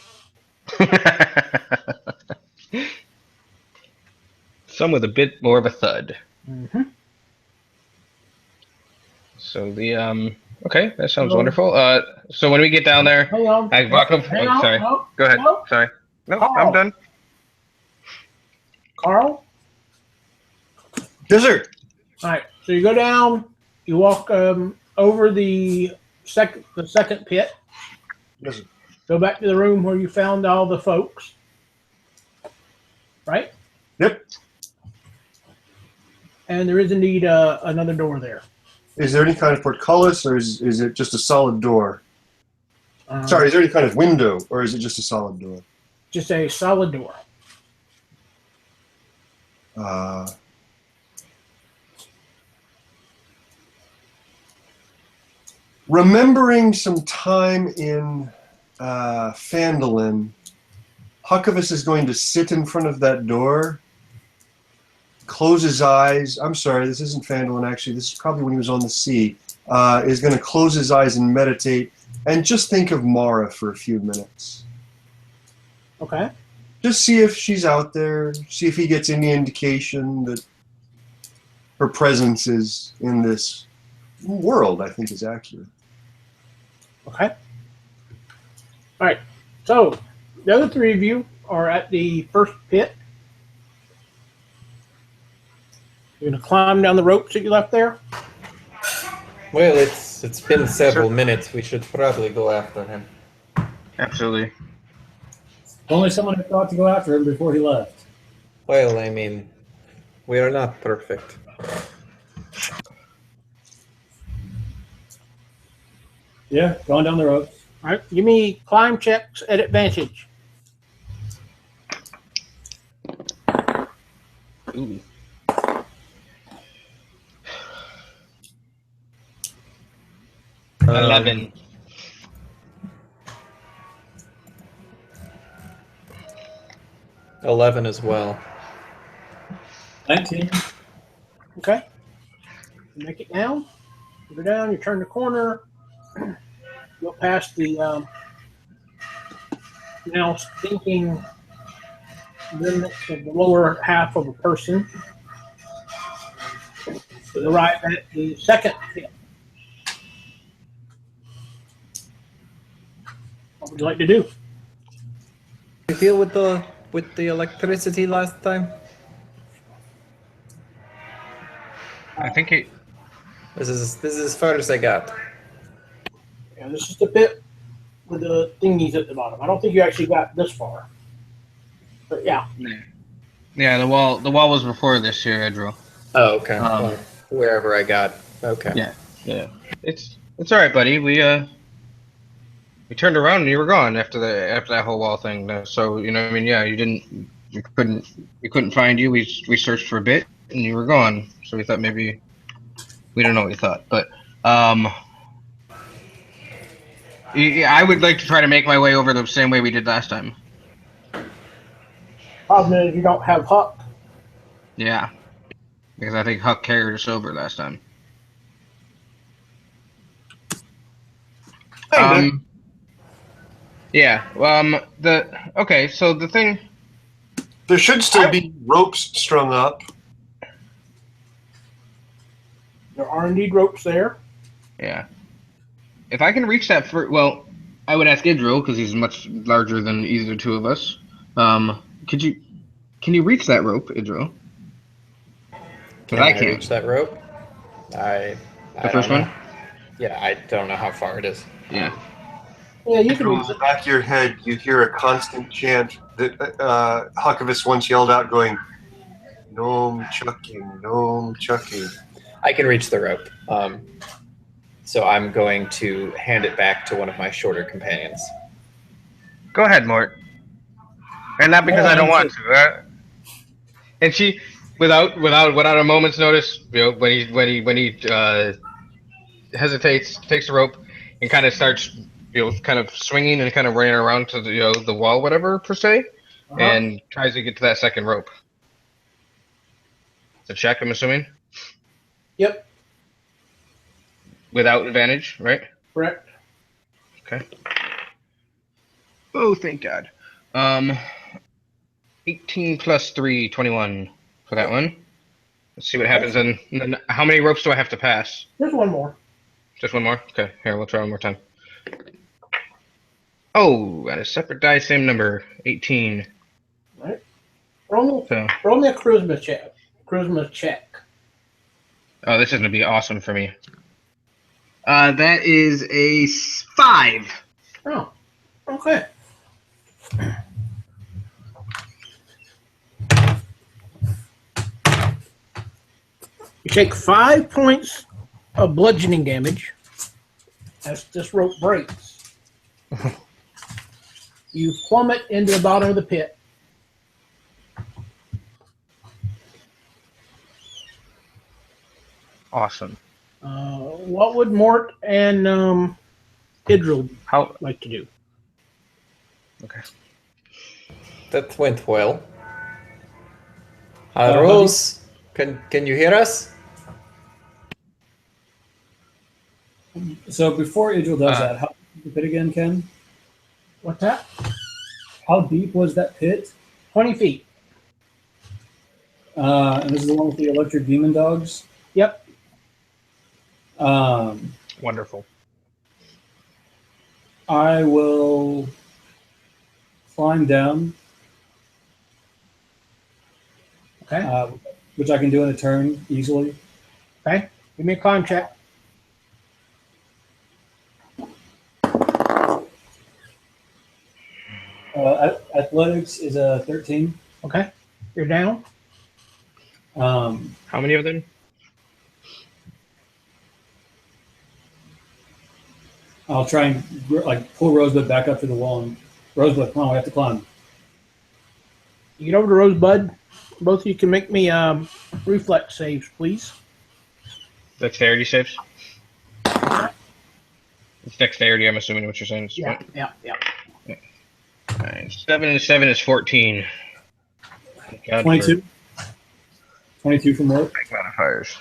S3: Some with a bit more of a thud.
S1: Mm-hmm.
S3: So the okay, that sounds wonderful. So when we get down there,
S1: Hang on.
S3: I walk up.
S1: Hang
S3: Oh,
S1: on.
S3: sorry.
S1: No,
S3: Go ahead.
S1: no.
S3: Sorry. No,
S1: Carl.
S3: I'm done.
S1: Carl?
S2: Yes, sir.
S1: All right. So you go down, you walk over the second pit.
S2: Yes, sir.
S1: Go back to the room where you found all the folks. Right?
S2: Yep.
S1: And there is indeed another door there.
S2: Is there any kind of portcullis, or is it just a solid door? Sorry, is there any kind of window, or is it just a solid door?
S1: Just a solid door.
S2: Remembering some time in Phandalin, Huckavus is going to sit in front of that door, close his eyes. I'm sorry, this isn't Phandalin, actually. This is probably when he was on the sea. Is going to close his eyes and meditate and just think of Mara for a few minutes.
S1: Okay.
S2: Just see if she's out there, see if he gets any indication that her presence is in this world, I think is accurate.
S1: Okay. All right. So the other three of you are at the first pit. You're gonna climb down the ropes that you left there.
S7: Well, it's been several minutes. We should probably go after him.
S3: Absolutely.
S4: Only someone had thought to go after him before he left.
S7: Well, I mean, we are not perfect.
S4: Yeah, going down the ropes.
S1: All right. Give me climb checks at advantage.
S3: Ooh.
S7: Um,
S3: 11.
S7: $11 as well.
S4: 19.
S1: Okay. You make it down. You go down. You turn the corner. Go past the now stinking remnants of the lower half of a person. You arrive at the second pit. What would you like to do?
S7: You deal with the electricity last time?
S3: I think it.
S7: This is as far as I got.
S1: Yeah, this is the pit with the thingies at the bottom. I don't think you actually got this far. But yeah.
S3: Yeah, the wall was before this here, Edro.
S7: Oh, okay.
S3: Um,
S7: Well, wherever I got. Okay.
S3: Yeah. It's all right, buddy. We turned around and you were gone after that whole wall thing. So you know, I mean, yeah, we couldn't find you. We searched for a bit and you were gone. So we thought maybe we don't know what you thought, but I would like to try to make my way over the same way we did last time.
S1: Problem is you don't have Huck.
S3: Yeah, because I think Huck carried us over last time. Yeah. Okay. So the thing.
S2: There should still be ropes strung up.
S1: There are indeed ropes there.
S3: Yeah. If I can reach that well, I would ask Idril because he's much larger than either two of us. Can you reach that rope, Idril?
S7: Can I reach that rope? The
S3: first one?
S7: Yeah, I don't know how far it is.
S3: Yeah.
S1: Yeah, you can
S2: In
S1: reach
S2: the
S1: it.
S2: back of your head, you hear a constant chant that Huckabus once yelled out, going, "Gnome chucking, gnome chucking."
S7: I can reach the rope. So I'm going to hand it back to one of my shorter companions.
S3: Go ahead, Mort. And not because I don't want to. And she, without a moment's notice, you know, when he hesitates, takes the rope, and kind of starts, you know, kind of swinging and kind of running around to the wall, whatever per se, and tries to get to that second rope. It's a check, I'm assuming.
S1: Yep,
S3: Without advantage, right?
S1: correct.
S3: Okay. Oh, thank God. 18 plus 3, 21 for that one. Let's see what happens. And then how many ropes do I have to pass?
S1: There's one more.
S3: Just one more? Okay, here, we'll try one more time. Oh, at a separate die, same number, 18.
S1: Right. Roll
S3: So,
S1: me a charisma check. Charisma check.
S3: oh, this is going to be awesome for me. That is a 5.
S1: Oh, okay. You take 5 points of bludgeoning damage as this rope breaks. You plummet into the bottom of the pit.
S3: Awesome.
S1: What would Mort and Idril like to do?
S3: Okay.
S7: That went well. Rose, can you hear us?
S4: So before Idril does that, how deep was the pit again, Ken?
S1: What's that?
S4: How deep was that pit?
S1: 20 feet.
S4: And this is the one with the electric demon dogs?
S1: Yep.
S3: Wonderful.
S4: I will climb down,
S1: Okay.
S4: which I can do in a turn easily.
S1: Okay. Give me a climb check.
S4: Athletics is a 13.
S1: Okay. You're down.
S3: How many of them?
S4: I'll try and pull Rosebud back up to the wall. And Rosebud, come on, we have to climb.
S1: You get over to Rosebud. Both of you can make me reflex saves, please.
S3: Dexterity saves. It's dexterity. I'm assuming what you're saying. Is
S1: Yeah.
S3: 7 and 7 is 14. God,
S4: 22. 22 from what?
S3: Big modifiers.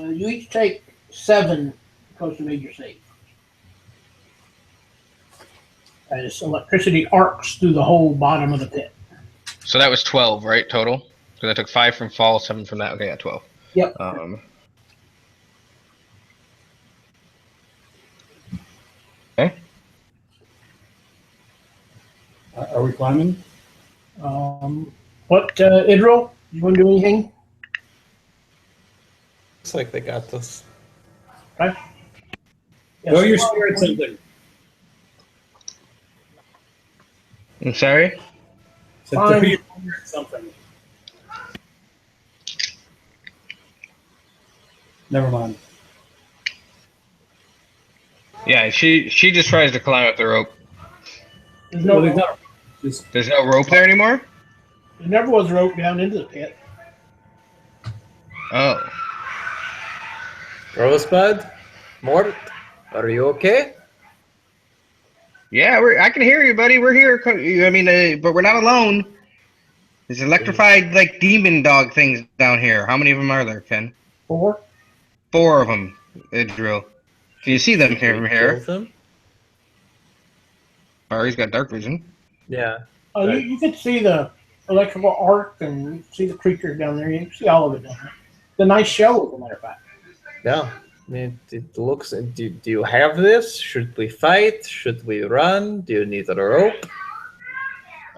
S1: You each take 7 because you made your save. As electricity arcs through the whole bottom of the pit.
S3: So that was 12, right, total? Because I took 5 from fall, 7 from that. Okay, yeah, 12.
S1: Yep.
S3: Okay.
S4: Are we climbing?
S1: What, Idril? You want to do anything?
S7: Looks like they got this.
S1: Okay.
S4: Throw your spear at something.
S3: I'm sorry?
S4: So throw your spear at something. Never mind.
S3: Yeah, she just tries to climb up the rope.
S1: There's no
S4: Well,
S1: rope.
S3: There's no rope there anymore?
S1: There never was a rope down into the pit.
S3: Oh.
S7: Rosebud? Mort? Are you okay?
S3: Yeah, I can hear you, buddy. We're here. I mean, but we're not alone. There's electrified, like, demon dog things down here. How many of them are there, Ken?
S1: 4.
S3: 4 of them, Idril. Can you see them here from here?
S7: Kill them?
S3: Oh, he's got dark vision.
S7: Yeah.
S1: You can see the electrical arc and see the creatures down there. You can see all of it down there. The nice show, as a matter of fact.
S7: Yeah. I mean, it looks. Do you have this? Should we fight? Should we run? Do you need a rope?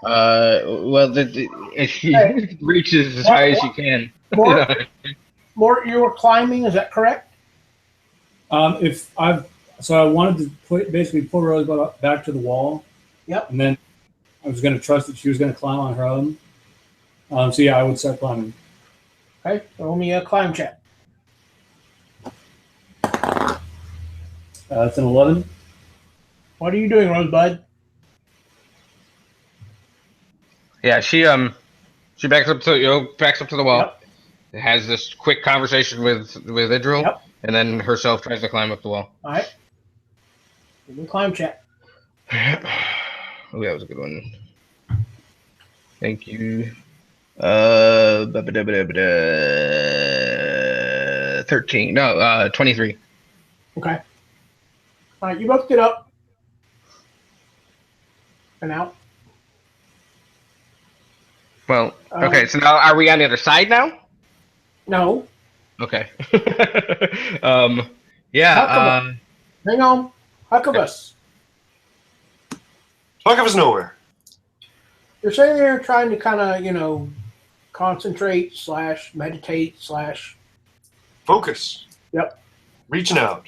S3: Well, if she reaches as high as she can.
S1: Mort, you were climbing, is that correct?
S4: So I wanted to basically pull Rosebud back to the wall.
S1: Yep.
S4: And then I was going to trust that she was going to climb on her own. So yeah, I would start climbing.
S1: Okay, roll me a climb check.
S4: That's an 11.
S1: What are you doing, Rosebud?
S3: Yeah, she backs up to the wall.
S1: Yep.
S3: Has this quick conversation with Idril,
S1: Yep.
S3: and then herself tries to climb up the wall.
S1: All right. Give me a climb check.
S3: Oh, that was a good one. Thank you. 13. No, 23.
S1: Okay. All right, you both get up and out.
S3: Well, okay, so now are we on the other side now?
S1: No.
S3: Okay. Yeah.
S1: Hang on. Huckabus.
S2: Talk of us nowhere.
S1: You're sitting there trying to kind of, concentrate / meditate /
S2: Focus.
S1: Yep.
S2: Reaching out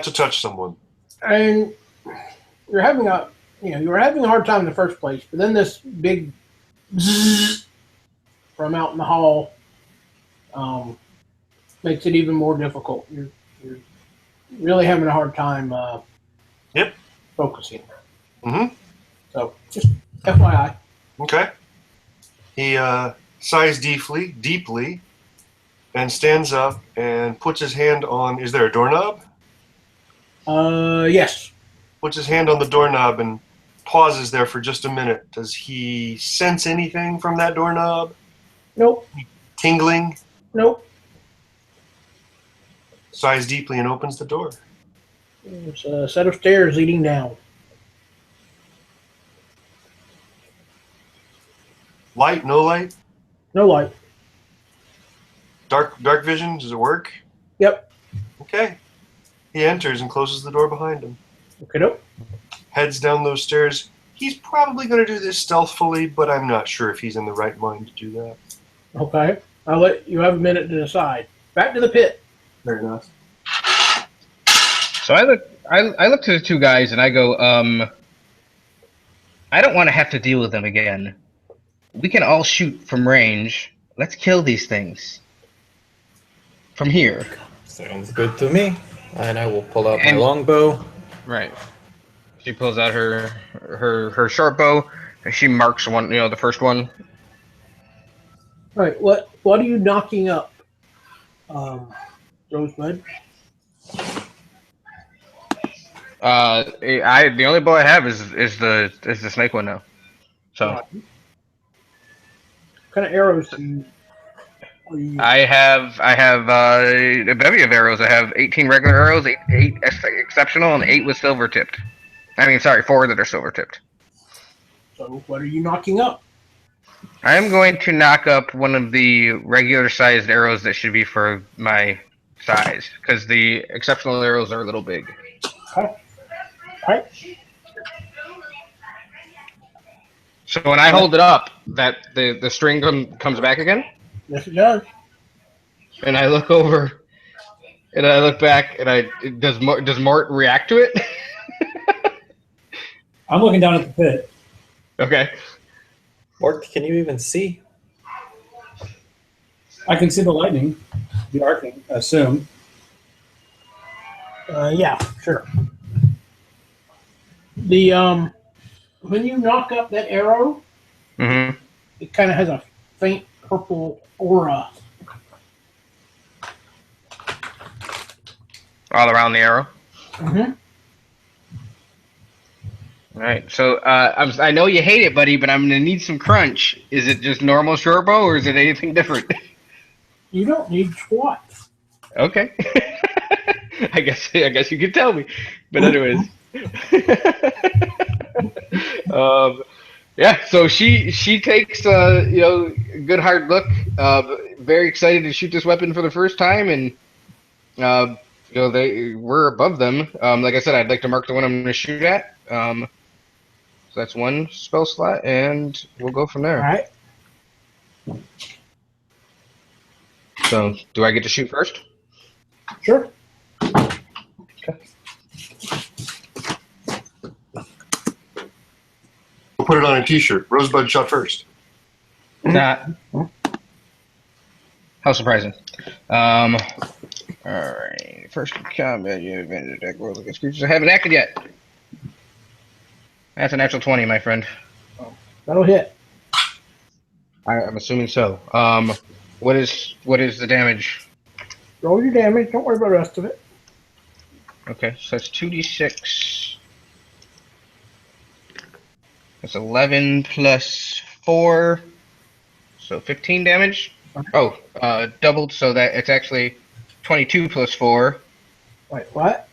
S2: to touch someone.
S1: And you're having you were having a hard time in the first place, but then this big zzz from out in the hall makes it even more difficult. You're really having a hard time focusing.
S2: Mm-hmm.
S1: So just FYI.
S2: Okay. He sighs deeply, and stands up and puts his hand on. Is there a doorknob?
S1: Yes.
S2: Puts his hand on the doorknob and pauses there for just a minute. Does he sense anything from that doorknob?
S1: Nope.
S2: Tingling?
S1: Nope.
S2: sighs deeply and opens the door.
S1: There's a set of stairs leading down.
S2: Light, no light?
S1: No light.
S2: Dark vision, does it work?
S1: Yep.
S2: Okay. He enters and closes the door behind him.
S1: Okay, nope.
S2: Heads down those stairs. He's probably going to do this stealthily, but I'm not sure if he's in the right mind to do that.
S1: Okay. I'll let you have a minute to decide. Back to the pit.
S8: Very nice.
S3: So I look to the two guys and I go, I don't want to have to deal with them again. We can all shoot from range. Let's kill these things. From here.
S7: Sounds good to me. And I will pull out my longbow.
S3: Right. She pulls out her short bow and she marks one, the first one.
S1: All right. What are you knocking up, Rosebud?
S3: The only bow I have is the snake one now. So
S1: What kind of arrows do you?
S3: I have a bevy of arrows. I have 18 regular arrows, eight exceptional, and 8 with silver tipped. 4 that are silver tipped.
S1: So what are you knocking up?
S3: I am going to knock up one of the regular sized arrows that should be for my size, because the exceptional arrows are a little big.
S1: Okay. All right.
S3: So when I hold it up, that the string comes back again,
S1: Yes, it does.
S3: and I look over, and I look back, and does Mort react to it?
S4: I'm looking down at the pit.
S3: Okay.
S7: Mort, can you even see?
S4: I can see the lightning, the arcing, I assume.
S1: Yeah, sure. The when you knock up that arrow,
S3: Mm-hmm.
S1: it kind of has a faint purple aura.
S3: All around the arrow.
S1: Mm-hmm.
S3: All right. So I know you hate it, buddy, but I'm gonna need some crunch. Is it just normal short bow, or is it anything different?
S1: You don't need squat.
S3: Okay. I guess you can tell me. But anyways. Yeah, so she takes a good hard look, very excited to shoot this weapon for the first time, and we're above them. Like I said, I'd like to mark the one I'm going to shoot at. So that's one spell slot, and we'll go from there.
S1: All right.
S3: So, do I get to shoot first?
S1: Sure.
S2: We'll put it on a t-shirt. Rosebud shot first.
S3: Nah. How surprising. Alright. First in combat, you have advantage attack rolls against creatures I haven't acted yet. That's a natural 20, my friend.
S1: That'll hit.
S3: I'm assuming so. What is the damage?
S1: Roll your damage. Don't worry about the rest of it.
S3: Okay, so that's 2d6. That's 11 plus 4, so 15 damage. Oh, doubled, so that it's actually 22 plus 4.
S1: Wait, what?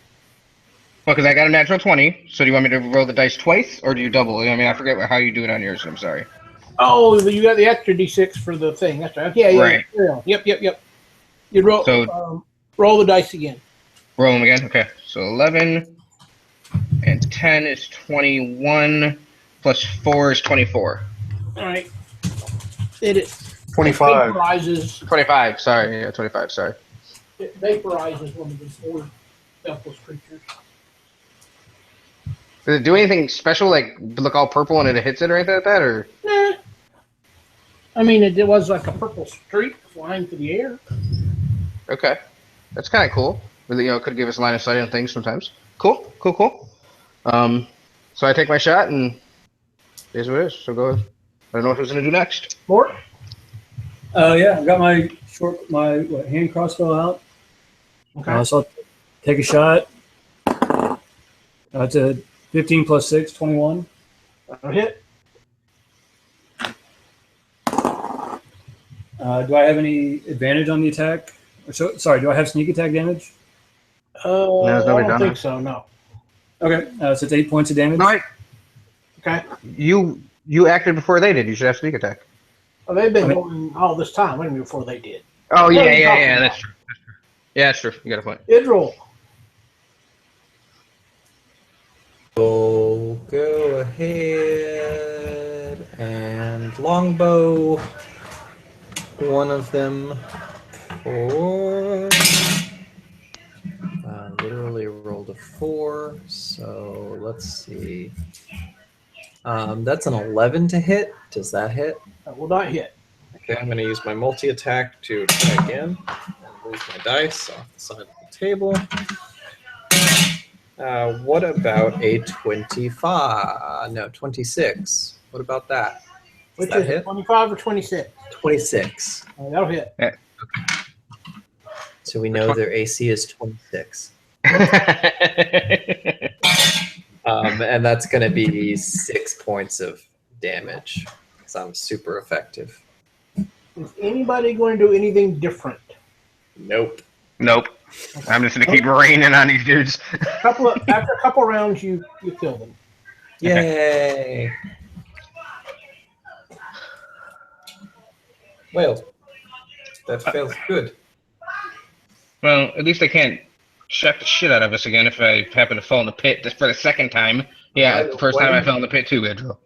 S3: Well, because I got a natural 20, so do you want me to roll the dice twice, or do you double? I forget how you do it on yours, I'm sorry.
S1: Oh, you got the extra d6 for the thing. That's right. Yeah, yeah.
S3: Right.
S1: Yeah. Yep. You roll.
S3: So-
S1: roll the dice again.
S3: Roll them again? Okay, so 11 and 10 is 21, plus 4 is 24.
S1: All right. It
S2: 25.
S1: vaporizes.
S3: 25, sorry, yeah, 25, sorry.
S1: It vaporizes one of the four helpless creatures.
S3: Does it do anything special, like look all purple and it hits it or anything like that, or?
S1: Nah. I mean, it was like a purple streak flying through the air.
S3: Okay, that's kind of cool. Really, it could give us line of sight on things sometimes. Cool. So I take my shot and here's what it is. So go ahead. I don't know who's gonna do next.
S1: Mort?
S4: Yeah, I got my hand crossbow out.
S1: Okay.
S4: So I'll take a shot. It's a 15 plus 6, 21.
S1: That'll hit.
S4: Do I have any advantage on the attack? Sorry, do I have sneak attack damage?
S3: there's
S1: I
S3: nobody
S1: don't
S3: done
S1: think
S3: it.
S1: so. No.
S4: Okay, so it's 8 points of damage.
S3: No, wait.
S1: Okay.
S3: You acted before they did. You should have sneak attack.
S1: Well, they've been
S4: Okay.
S1: going all this time. What do you mean before they did?
S3: Oh
S1: What
S3: yeah,
S1: are you
S3: yeah,
S1: talking
S3: yeah.
S1: about?
S3: That's true. Yeah, that's true. You got a point.
S1: Idril.
S7: We'll go ahead and longbow one of them for literally rolled a 4, so let's see. That's an 11 to hit. Does that hit?
S1: That will not hit.
S7: Okay, I'm going to use my multi-attack to try again and move my dice off the side of the table. What about a 25? No, 26. What about that? Does
S1: Which
S7: that
S1: is
S7: hit?
S1: 25 or 26?
S7: 26.
S1: That'll hit.
S7: So we know their AC is 26. And that's going to be 6 points of damage because I'm super effective.
S1: Is anybody going to do anything different?
S7: Nope.
S3: Nope. I'm just gonna keep raining on these dudes.
S1: After a couple rounds, you kill them.
S7: Yay! Well, that felt good.
S3: Well, at least they can't check the shit out of us again if I happen to fall in the pit just for the second time. Yeah, the first time I fell in the pit too, Idril.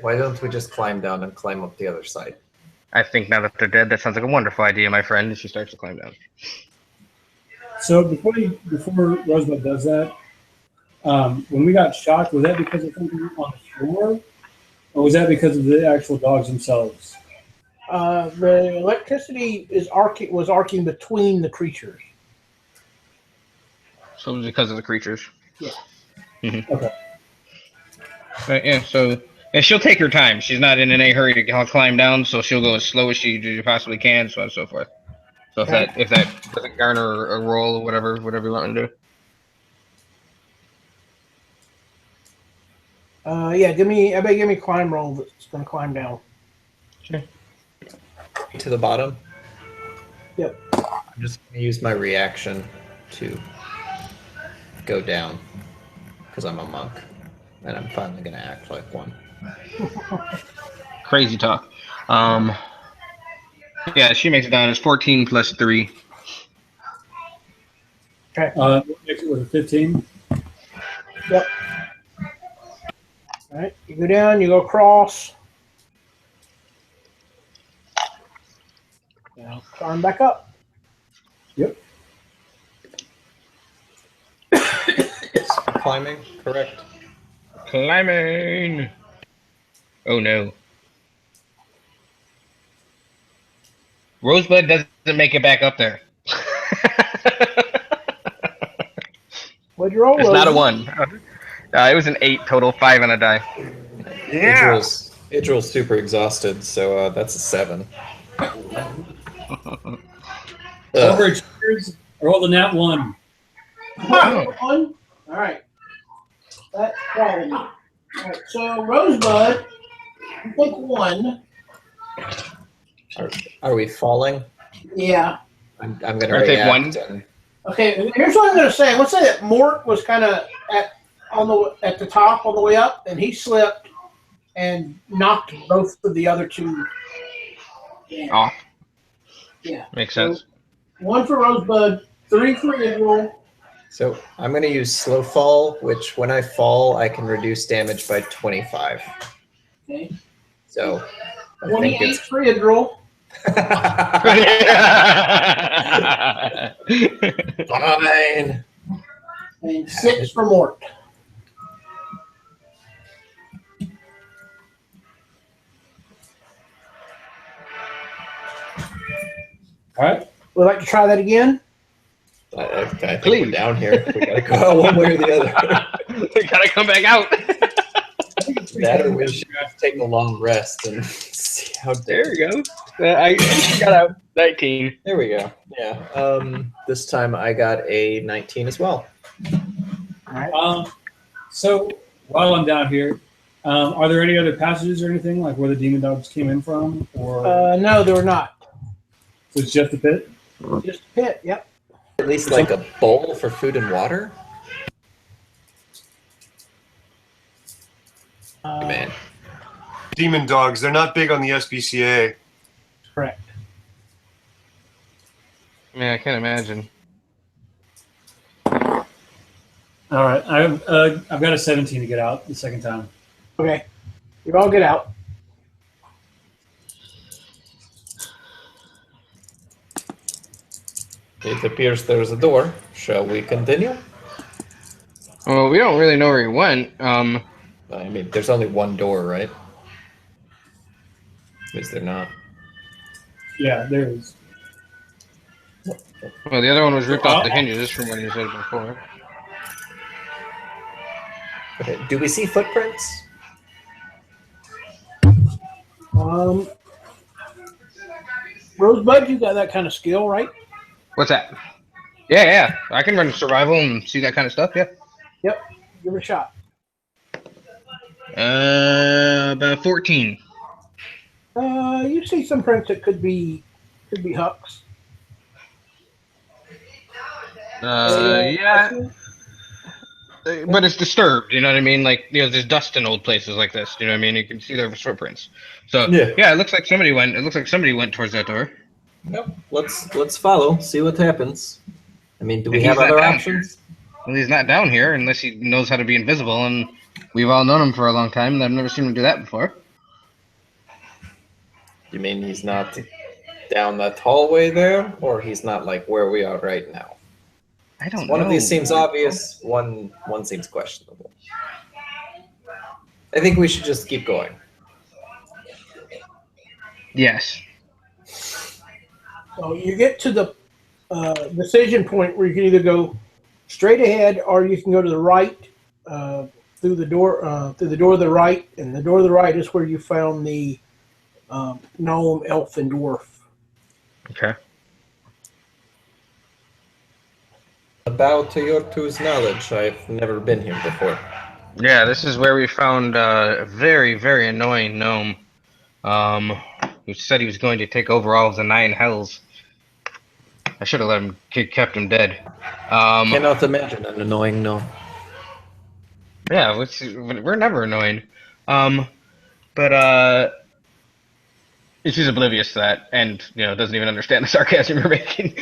S7: Why don't we just climb down and climb up the other side?
S3: I think now that they're dead, that sounds like a wonderful idea, my friend. And she starts to climb down.
S4: So before Rosebud does that, when we got shocked, was that because of something on the floor, or was that because of the actual dogs themselves?
S1: The electricity was arcing between the creatures.
S3: So it was because of the creatures.
S1: Yeah.
S4: Okay.
S3: Right, yeah, so and she'll take her time. She's not in any hurry to climb down, so she'll go as slow as she possibly can, so on and so forth. So if that doesn't garner a roll or whatever you want to do.
S1: Give me a climb roll that's going to climb down.
S7: To the bottom?
S1: Yep.
S7: I'm just going to use my reaction to go down because I'm a monk and I'm finally going to act like one.
S3: Crazy talk. Yeah, she makes it down. It's 14 plus 3.
S4: Makes it with a 15.
S1: Yep. All right, you go down, you go across. Now climb back up.
S4: Yep.
S7: Climbing, correct?
S3: Climbing. Oh no. Rosebud doesn't make it back up there.
S1: What'd you roll?
S3: It's not a
S1: Rosebud?
S3: 1. It was an 8 total, 5 on a die.
S7: Idril's super exhausted, so that's a 7.
S4: Overachievers, roll the nat 1.
S1: One. All right. That's probably me. All right. So Rosebud, you take 1.
S7: Are we falling?
S1: Yeah.
S7: I'm going to
S3: Or take
S7: react.
S3: 1.
S7: And,
S1: Okay. Here's what I'm going to say. Let's say that Mort was kind of at the top on the way up, and he slipped and knocked both of the other two down.
S3: Off.
S1: Yeah.
S3: Makes sense.
S1: 1 for Rosebud, 3 for Idril.
S7: so I'm going to use slow fall, which when I fall, I can reduce damage by 25.
S1: Okay.
S7: So I think
S1: 28
S7: it's
S1: for Idril.
S7: fine.
S1: And 6 for Mort.
S4: All right.
S1: Would like to try that again?
S7: I think
S3: Please.
S7: we're down here. We gotta go out one way or the other.
S3: We gotta come back out.
S7: That or we should take a long rest and see how.
S3: There we go. I got out 19.
S7: There we go. Yeah. This time I got a 19 as well.
S1: All right.
S4: So while I'm down here, are there any other passages or anything like where the demon dogs came in from, or
S1: No, they were not.
S4: so it's just the pit?
S1: Just a pit. Yep.
S7: At least like a bowl for food and water? Man.
S2: Demon dogs, they're not big on the SPCA.
S1: Correct.
S9: Yeah, I can't imagine.
S4: All right, I've got a 17 to get out the second time.
S1: Okay. You all get out.
S7: It appears there's a door. Shall we continue?
S9: Well, we don't really know where he went.
S7: I mean, there's only one door, right? Is there not?
S4: Yeah, there is.
S9: Well, the other one was ripped off the hinges from what you said before.
S7: Okay. Do we see footprints?
S1: Rosebud, you got that kind of skill, right?
S9: What's that? Yeah. I can run survival and see that kind of stuff, yeah.
S1: Yep. Give it a shot.
S9: About 14.
S1: You see some prints that could be Huck's.
S9: Yeah. But it's disturbed, you know what I mean? Like, there's dust in old places like this, you know what I mean? You can see their footprints. So, yeah, it looks like somebody went towards that door.
S7: Yep. Let's follow, see what happens. I mean, do we have other options?
S9: Well, he's not down here unless he knows how to be invisible, and we've all known him for a long time, and I've never seen him do that before.
S7: You mean he's not down that hallway there, or he's not like where we are right now?
S9: I don't know.
S7: One of these seems obvious, one seems questionable. I think we should just keep going.
S9: Yes.
S1: So you get to the decision point where you can either go straight ahead or you can go to the right through the door to the right, and the door to the right is where you found the gnome, elf, and dwarf.
S9: Okay.
S7: About to your two's knowledge, I've never been here before.
S9: Yeah, this is where we found a very, very annoying gnome who said he was going to take over all of the 9 hells. I should have let him kept him dead.
S7: Cannot imagine an annoying gnome.
S9: Yeah, we're never annoying. But she's oblivious to that, and doesn't even understand the sarcasm you're making.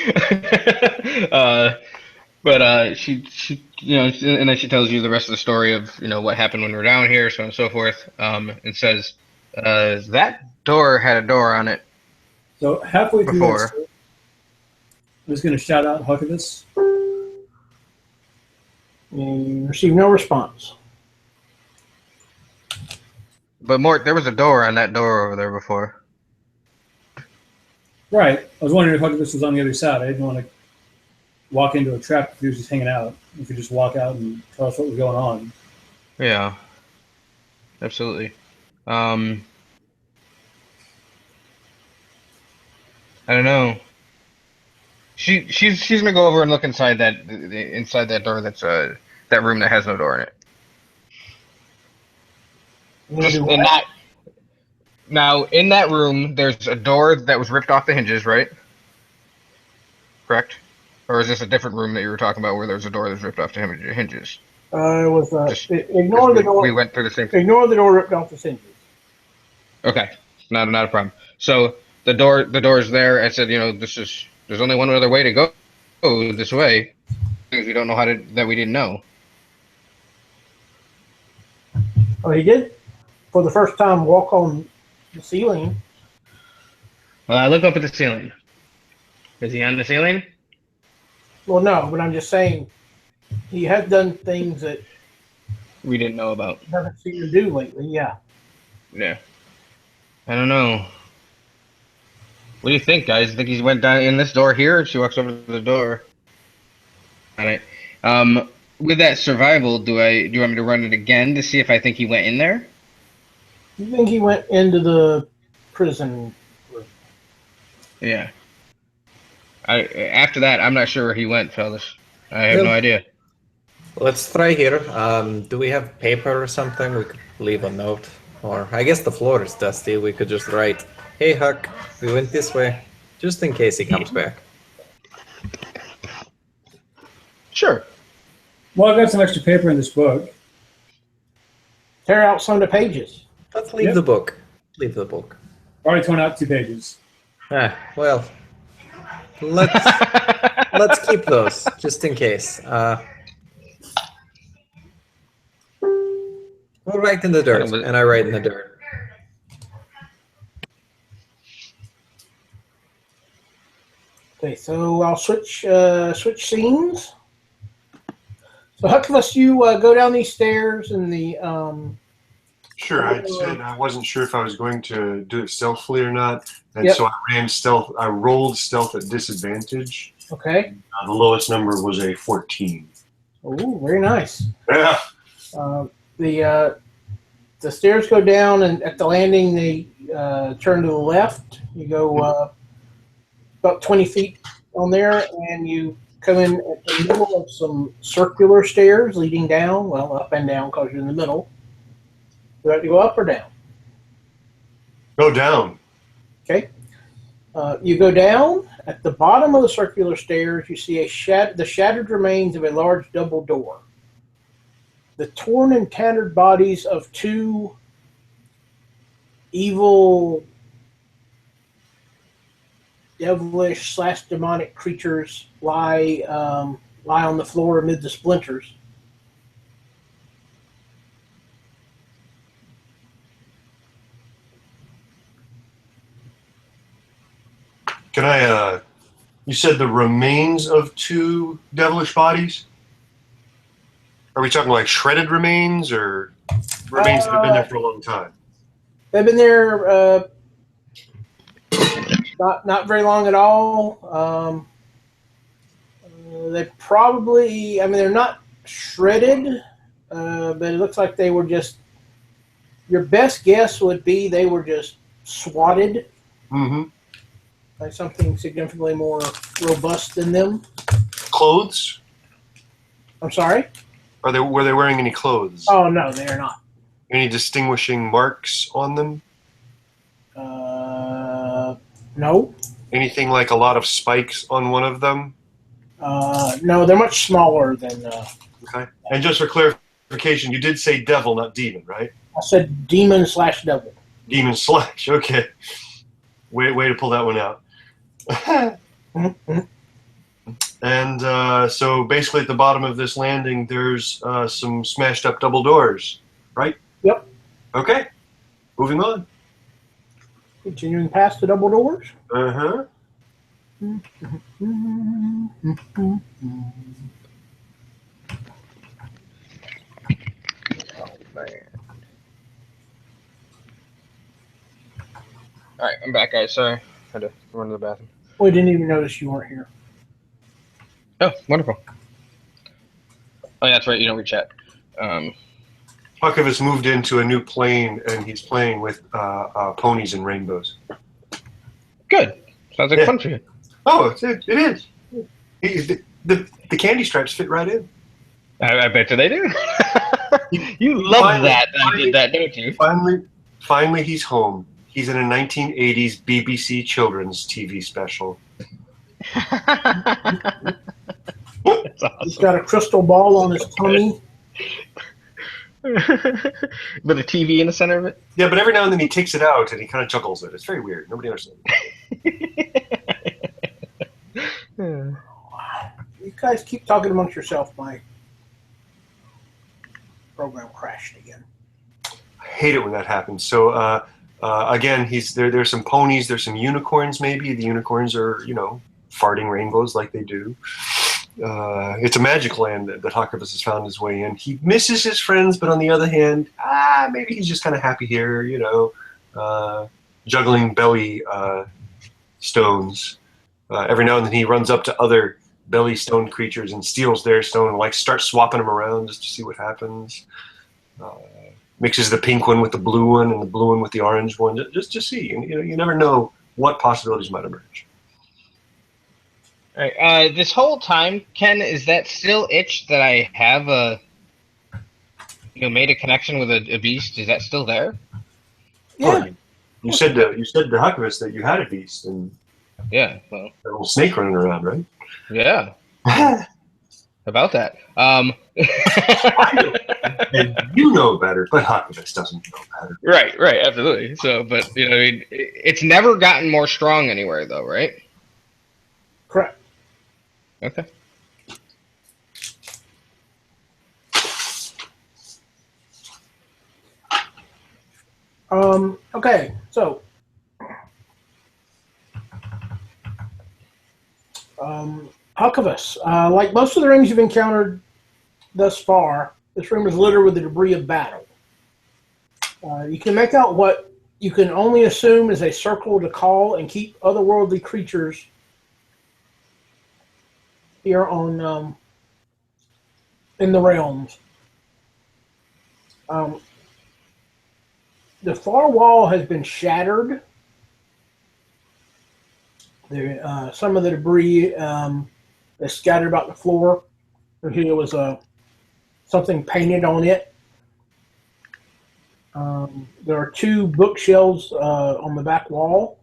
S9: But she and then she tells you the rest of the story of what happened when we were down here, so on and so forth. And says that door had a door on it.
S4: So halfway through
S9: Before.
S4: that story, I'm just going to shout out Huckabus.
S1: You receive no response.
S9: But Mort, there was a door on that door over there before.
S4: Right. I was wondering if Huckabus was on the other side. I didn't want to walk into a trap if he was just hanging out. You could just walk out and tell us what was going on.
S9: Yeah. Absolutely. I don't know. She's gonna go over and look inside that door. That's that room that has no door in it. Now in that room, there's a door that was ripped off the hinges, right? Correct? Or is this a different room that you were talking about where there's a door that's ripped off the hinges?
S1: It was ignore the door.
S9: We went through the same thing.
S1: Ignore the door ripped off the hinges.
S9: Okay, not a problem. So the door's there. I said, there's only one other way to go this way. Things we don't know that we didn't know.
S1: Oh, he did for the first time walk on the ceiling.
S9: Well, I look up at the ceiling. Is he on the ceiling?
S1: Well, no, but I'm just saying he has done things that
S9: We didn't know about.
S1: he haven't seen him do lately. Yeah.
S9: Yeah. I don't know. What do you think, guys? Think he went down in this door here, or she walks over to the door? All right. With that survival, do you want me to run it again to see if I think he went in there?
S1: You think he went into the prison room?
S9: Yeah. After that, I'm not sure where he went, fellas. I have no idea.
S7: Let's try here. Do we have paper or something? We could leave a note. Or I guess the floor is dusty. We could just write, "Hey Huck, we went this way," just in case he comes back.
S9: Sure.
S4: Well, I've got some extra paper in this book.
S1: Tear out some of the pages.
S7: Let's leave
S4: Yep.
S7: the book. Leave the book.
S4: Already torn out 2 pages.
S7: Well, let's keep those just in case. We'll write in the dirt, and I write in the dirt.
S1: Okay, so I'll switch scenes. So Huckless, you go down these stairs and the
S2: Sure, I said I wasn't sure if I was going to do it stealthily or not, and
S1: Yep.
S2: so I ran stealth. I rolled stealth at disadvantage.
S1: okay.
S2: The lowest number was a 14.
S1: Oh, very nice.
S2: Yeah.
S1: The stairs go down, and at the landing they turn to the left. You go about 20 feet on there, and you come in at the middle of some circular stairs leading down. Well, up and down because you're in the middle. You have to go up or down.
S2: Go down.
S1: Okay. You go down. At the bottom of the circular stairs, you see the shattered remains of a large double door. The torn and tattered bodies of 2 evil, devilish / demonic creatures lie on the floor amid the splinters.
S2: Can I? You said the remains of 2 devilish bodies. Are we talking like shredded remains or remains that have been there for a long time?
S1: They've been there not very long at all. They probably, I mean, they're not shredded, but it looks like they were just. Your best guess would be they were just swatted
S2: Mm-hmm.
S1: by something significantly more robust than them.
S2: Clothes?
S1: I'm sorry?
S2: Were they wearing any clothes?
S1: Oh, no, they are not.
S2: Any distinguishing marks on them?
S1: No.
S2: Anything like a lot of spikes on one of them?
S1: No, they're much smaller than.
S2: Okay. And just for clarification, you did say devil, not demon, right?
S1: I said demon / devil.
S2: Demon / okay. Way to pull that one out. And so basically at the bottom of this landing, there's some smashed up double doors, right?
S1: Yep.
S2: Okay. Moving on.
S1: Continuing past the double doors.
S2: Uh-huh.
S9: All right, I'm back, guys. Sorry, had to run to the bathroom.
S1: We didn't even notice you weren't here.
S9: Oh, wonderful. Oh, yeah, that's right. You don't read chat.
S2: Huckavis moved into a new plane, and he's playing with ponies and rainbows.
S9: Good. Sounds like
S2: Yeah.
S9: fun for you.
S2: Oh, it is. The candy stripes fit right in.
S9: I bet you they do. You love
S2: Finally-
S9: that. I did that, don't you?
S2: Finally, he's home. He's in a 1980s BBC children's TV special.
S9: That's
S1: He's
S9: awesome.
S1: got a crystal ball on his tummy.
S9: With a TV in the center of it.
S2: Yeah, but every now and then he takes it out and he kind of juggles it. It's very weird. Nobody understands.
S1: You guys keep talking amongst yourself. My program crashed again.
S2: I hate it when that happens. So again, there's some ponies, there's some unicorns maybe. The unicorns are, farting rainbows like they do. It's a magic land that Huckavis has found his way in. He misses his friends, but on the other hand, maybe he's just kind of happy here, juggling belly stones. Every now and then he runs up to other belly stone creatures and steals their stone and starts swapping them around just to see what happens. Mixes the pink one with the blue one and the blue one with the orange one, just to see. You never know what possibilities might emerge.
S9: All right. This whole time, Ken, is that still itch that I have made a connection with a beast? Is that still there?
S1: Yeah.
S2: You said to Huckavis that you had a beast and
S9: Yeah. Well.
S2: a little snake running around, right?
S9: Yeah. about that.
S2: And you know better, but Huckabus doesn't know better.
S9: Right, absolutely. So, but I mean, it's never gotten more strong anywhere, though, right?
S1: Correct.
S9: Okay.
S1: Okay, so Huckabus, like most of the rings you've encountered thus far, this room is littered with the debris of battle. You can make out what you can only assume is a circle to call and keep otherworldly creatures here on in the realms. The far wall has been shattered. Some of the debris is scattered about the floor. Here was something painted on it. There are 2 bookshelves on the back wall.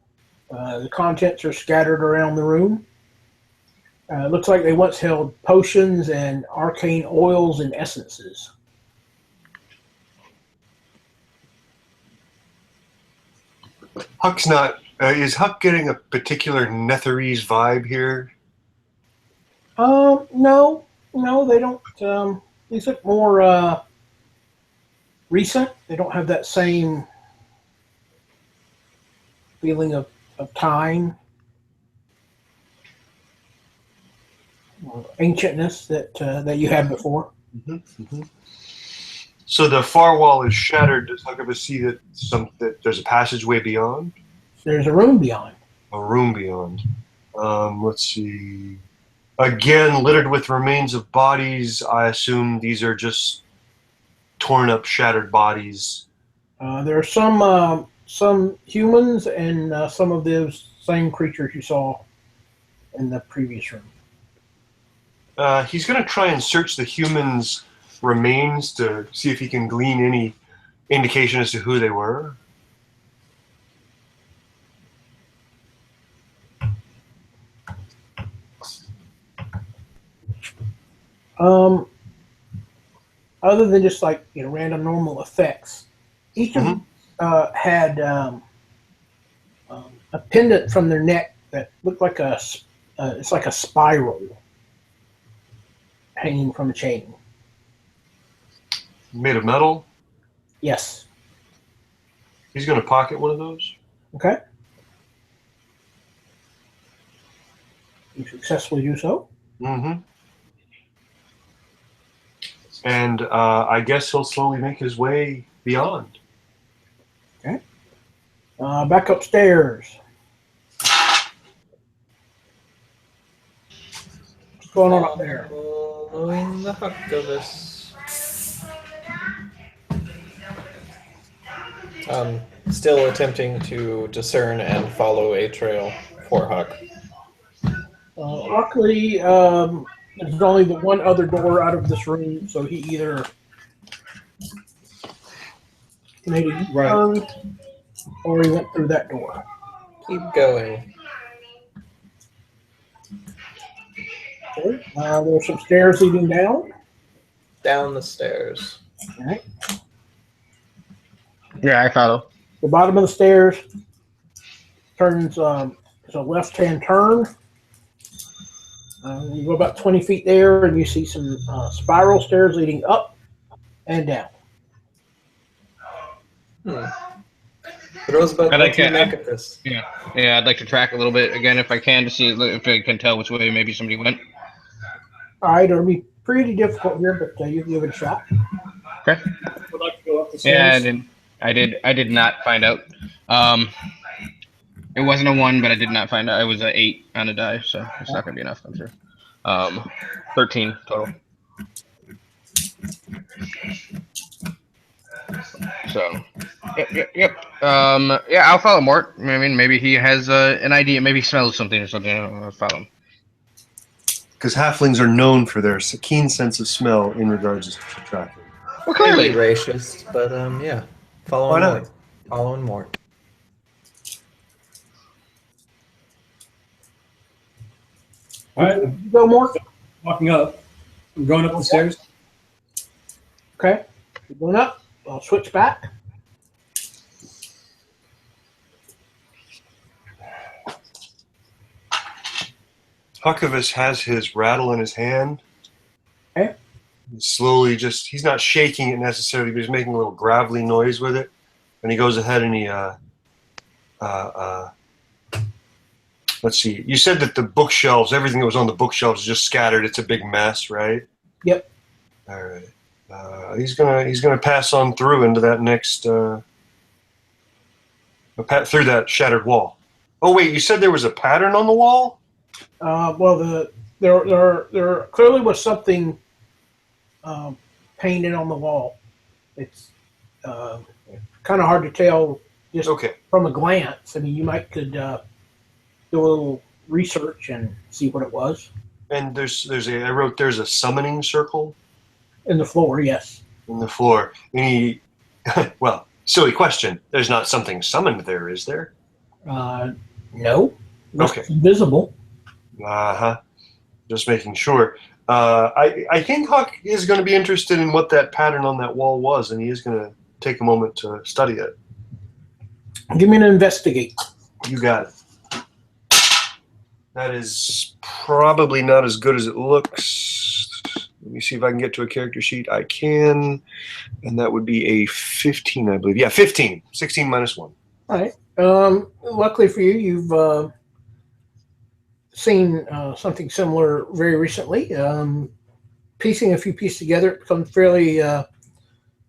S1: The contents are scattered around the room. It looks like they once held potions and arcane oils and essences.
S2: Huck's not. Is Huck getting a particular Netherese vibe here?
S1: No, they don't. These look more recent. They don't have that same feeling of time, or ancientness that you had before.
S2: So the far wall is shattered. Does Huckabus see that there's a passageway beyond?
S1: There's a room beyond.
S2: A room beyond. Let's see. Again, littered with remains of bodies. I assume these are just torn up, shattered bodies.
S1: There are some humans and some of those same creatures you saw in the previous room.
S2: He's going to try and search the humans' remains to see if he can glean any indication as to who they were.
S1: Other than just like random normal effects, each of them had a pendant from their neck that looked like it's like a spiral hanging from a chain.
S2: Made of metal.
S1: Yes.
S2: He's going to pocket one of those.
S1: Okay. You successfully do so.
S2: Mm-hmm. And I guess he'll slowly make his way beyond.
S1: Okay. Back upstairs. What's going on up there?
S7: Following the Huckabus. Still attempting to discern and follow a trail for Huck.
S1: Luckily, there's only the one other door out of this room, so he either made a U-turn or he went through that door.
S7: Keep going.
S1: Okay. There's some stairs leading down.
S7: Down the stairs.
S1: All right.
S9: Yeah, I follow.
S1: The bottom of the stairs turns is a left-hand turn. You go about 20 feet there, and you see some spiral stairs leading up and down.
S7: Rosebud,
S9: I like
S7: what do you
S9: that.
S7: make of this?
S9: Yeah, I'd like to track a little bit again if I can to see if I can tell which way maybe somebody went.
S1: All right, it'll be pretty difficult here, but you can give it a shot.
S9: Okay.
S4: Would like to go up the
S9: Yeah,
S4: stairs.
S9: I did not find out. It wasn't a 1, but I did not find out. It was an 8 on a die, so it's not gonna be enough, I'm sure. 13 total. So, yep. Yeah, I'll follow Mort. I mean, maybe he has an idea. Maybe he smells something or something. I'll follow him.
S2: Because halflings are known for their keen sense of smell in regards to tracking.
S9: Well,
S7: Clearly
S9: clearly.
S7: racist, but yeah.
S2: Why
S7: Following
S2: not?
S7: Mort. Following Mort.
S4: All right,
S1: Go more.
S4: walking up. I'm going up the stairs.
S1: Okay. You're going up. I'll switch back.
S2: Huckavus has his rattle in his hand.
S1: Okay.
S2: Slowly, he's not shaking it necessarily, but he's making a little gravelly noise with it. And he goes ahead and he, let's see. You said that the bookshelves, everything that was on the bookshelves is just scattered. It's a big mess, right?
S1: Yep.
S2: All right. He's gonna pass on through into that next, through that shattered wall. Oh wait, you said there was a pattern on the wall?
S1: Well, there clearly was something painted on the wall. It's kind of hard to tell just
S2: Okay.
S1: from a glance. I mean, you could do a little research and see what it was.
S2: And I wrote there's a summoning circle
S1: In the floor, yes.
S2: in the floor. Any, well, silly question. There's not something summoned there, is there?
S1: No.
S2: Okay.
S1: It's invisible.
S2: Uh-huh. Just making sure. I think Huck is going to be interested in what that pattern on that wall was, and he is going to take a moment to study it.
S1: Give me an investigate.
S2: You got it. That is probably not as good as it looks. Let me see if I can get to a character sheet. I can. And that would be a 15, I believe. Yeah, 15. 16 minus 1.
S1: All right. Luckily for you, you've seen something similar very recently. Piecing a few pieces together, it becomes fairly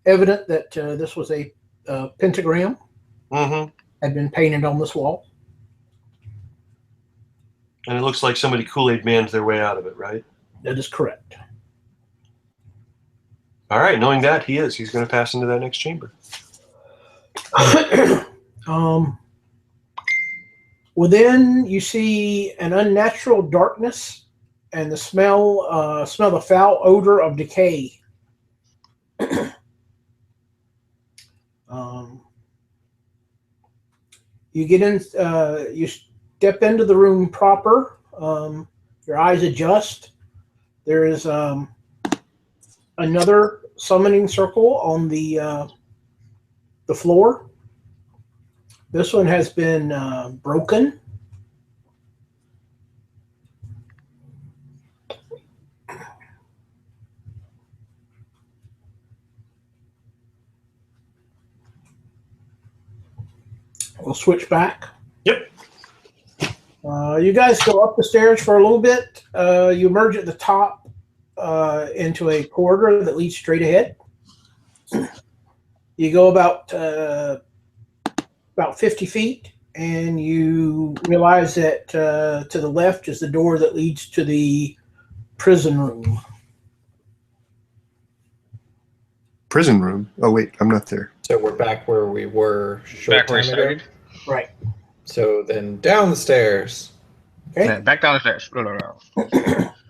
S1: evident that this was a pentagram
S2: Mm-hmm.
S1: had been painted on this wall.
S2: And it looks like somebody Kool-Aid manned their way out of it, right?
S1: That is correct.
S2: All right, knowing that, he's going to pass into that next chamber.
S1: Within, you see an unnatural darkness and the smell the foul odor of decay. You get in, you step into the room proper. Your eyes adjust. There is another summoning circle on the floor. This one has been broken. We'll switch back.
S2: Yep.
S1: You guys go up the stairs for a little bit. You emerge at the top into a corridor that leads straight ahead. You go about 50 feet, and you realize that to the left is the door that leads to the prison room.
S2: Prison room? Oh, wait, I'm not there.
S7: So we're back where we were short
S9: Back where
S7: time
S9: we
S7: ago.
S9: started.
S1: Right.
S7: So then down the stairs.
S1: Okay.
S9: Yeah, back down the stairs.
S1: All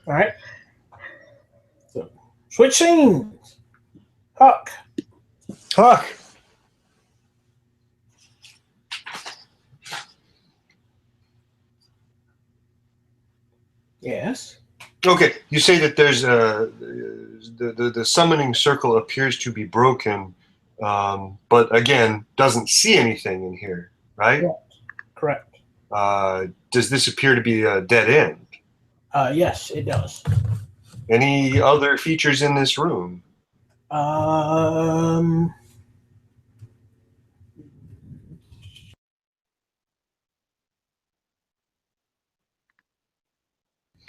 S1: right. So, switch scenes. Huck.
S2: Huck!
S1: Yes.
S2: Okay, you say that there's the summoning circle appears to be broken, but again, doesn't see anything in here, right?
S1: Yeah. Correct.
S2: Does this appear to be a dead end?
S1: Yes, it does.
S2: Any other features in this room?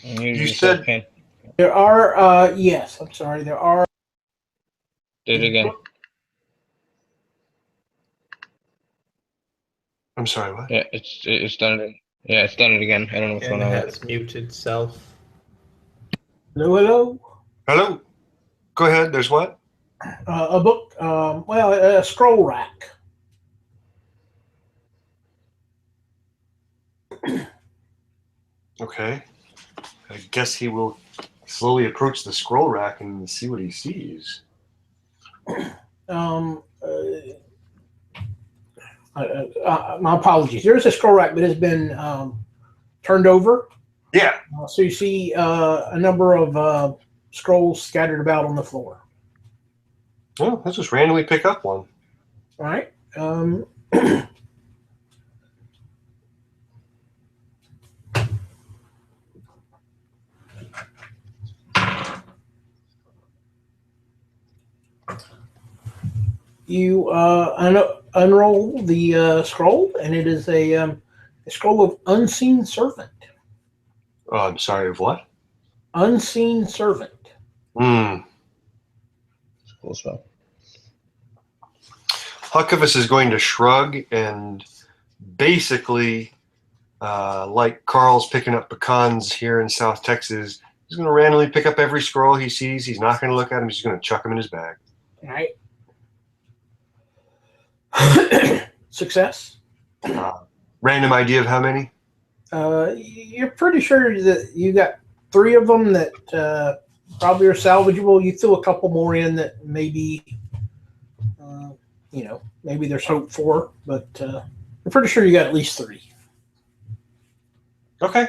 S2: You said
S1: There are, yes, I'm sorry, there are.
S9: Do it again.
S2: I'm sorry, what?
S9: Yeah, it's done it. Yeah, it's done it again. I don't know what's
S7: And
S9: going on.
S7: has muted self.
S1: Hello, hello.
S2: Hello? Go ahead, there's what?
S1: A book, well, a scroll rack.
S2: Okay. I guess he will slowly approach the scroll rack and see what he sees.
S1: My apologies. There is a scroll rack, but it's been turned over.
S2: Yeah.
S1: So you see a number of scrolls scattered about on the floor.
S2: Oh, let's just randomly pick up one.
S1: All right. You unroll the scroll, and it is a scroll of Unseen Servant.
S2: Oh, I'm sorry, of what?
S1: Unseen Servant.
S2: Hmm.
S3: Cool spell.
S2: Huckabus is going to shrug and basically, like Carl's picking up pecans here in South Texas, he's going to randomly pick up every scroll he sees. He's not going to look at him. He's going to chuck him in his bag.
S1: All right. Success.
S2: Random idea of how many?
S1: You're pretty sure that you got 3 of them that probably are salvageable. You threw a couple more in that maybe, maybe there's hope for, but I'm pretty sure you got at least 3.
S2: Okay.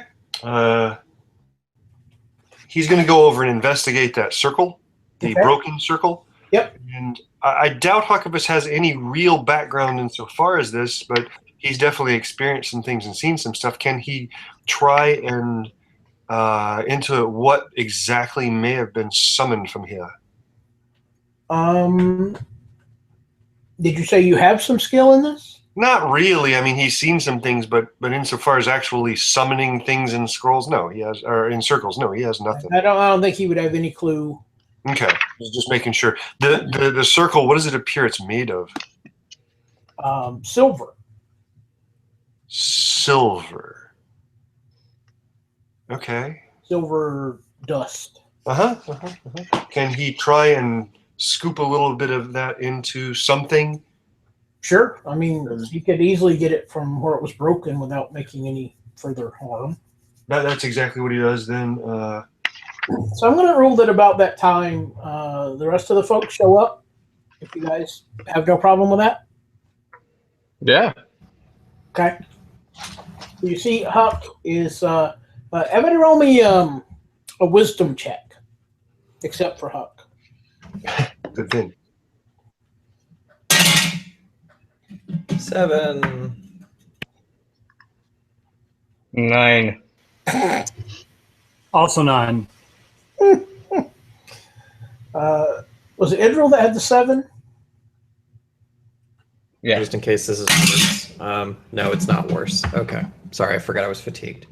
S2: He's going to go over and investigate that circle, the broken circle.
S1: Yep.
S2: And I doubt Huckabus has any real background insofar as this, but he's definitely experienced some things and seen some stuff. Can he try and into what exactly may have been summoned from here?
S1: Did you say you have some skill in this?
S2: Not really. I mean, he's seen some things, but insofar as actually summoning things in scrolls, no, he has, or in circles, no, he has nothing.
S1: I don't think he would have any clue.
S2: Okay, just making sure. The circle, what does it appear it's made of?
S1: Silver.
S2: Silver. Okay.
S1: Silver dust.
S2: Can he try and scoop a little bit of that into something?
S1: Sure. I mean, you could easily get it from where it was broken without making any further harm.
S2: That's exactly what he does then.
S1: So I'm going to rule that about that time, the rest of the folks show up. If you guys have no problem with that.
S3: Yeah.
S1: Okay. You see, Huck is. Everybody roll me a wisdom check, except for Huck.
S2: Good thing.
S7: 7.
S3: 9.
S4: Also 9.
S1: Was it Idril that had the 7?
S3: Yeah.
S7: Just in case this is worse. No, it's not worse. Okay. Sorry, I forgot I was fatigued.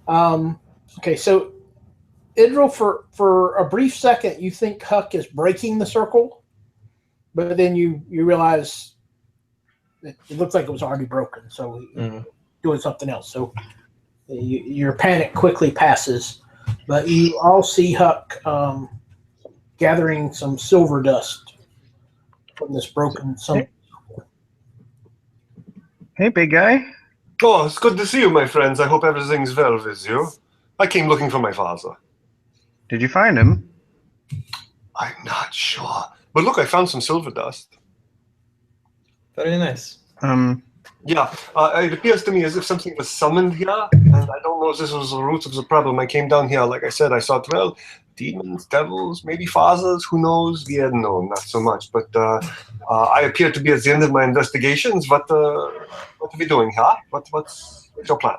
S1: Okay, so Idril, for a brief second, you think Huck is breaking the circle, but then you realize it looks like it was already broken, so doing something else. So your panic quickly passes, but you all see Huck gathering some silver dust from this broken circle.
S3: Hey, big guy.
S2: Oh, it's good to see you, my friends. I hope everything's well with you. I came looking for my father.
S3: Did you find him?
S2: I'm not sure. But look, I found some silver dust.
S7: Very nice.
S2: Yeah, it appears to me as if something was summoned here, and I don't know if this was the root of the problem. I came down here, like I said, I saw 12 demons, devils, maybe fathers, who knows? Yeah, no, not so much. But I appear to be at the end of my investigations. What are we doing here? What's your plan?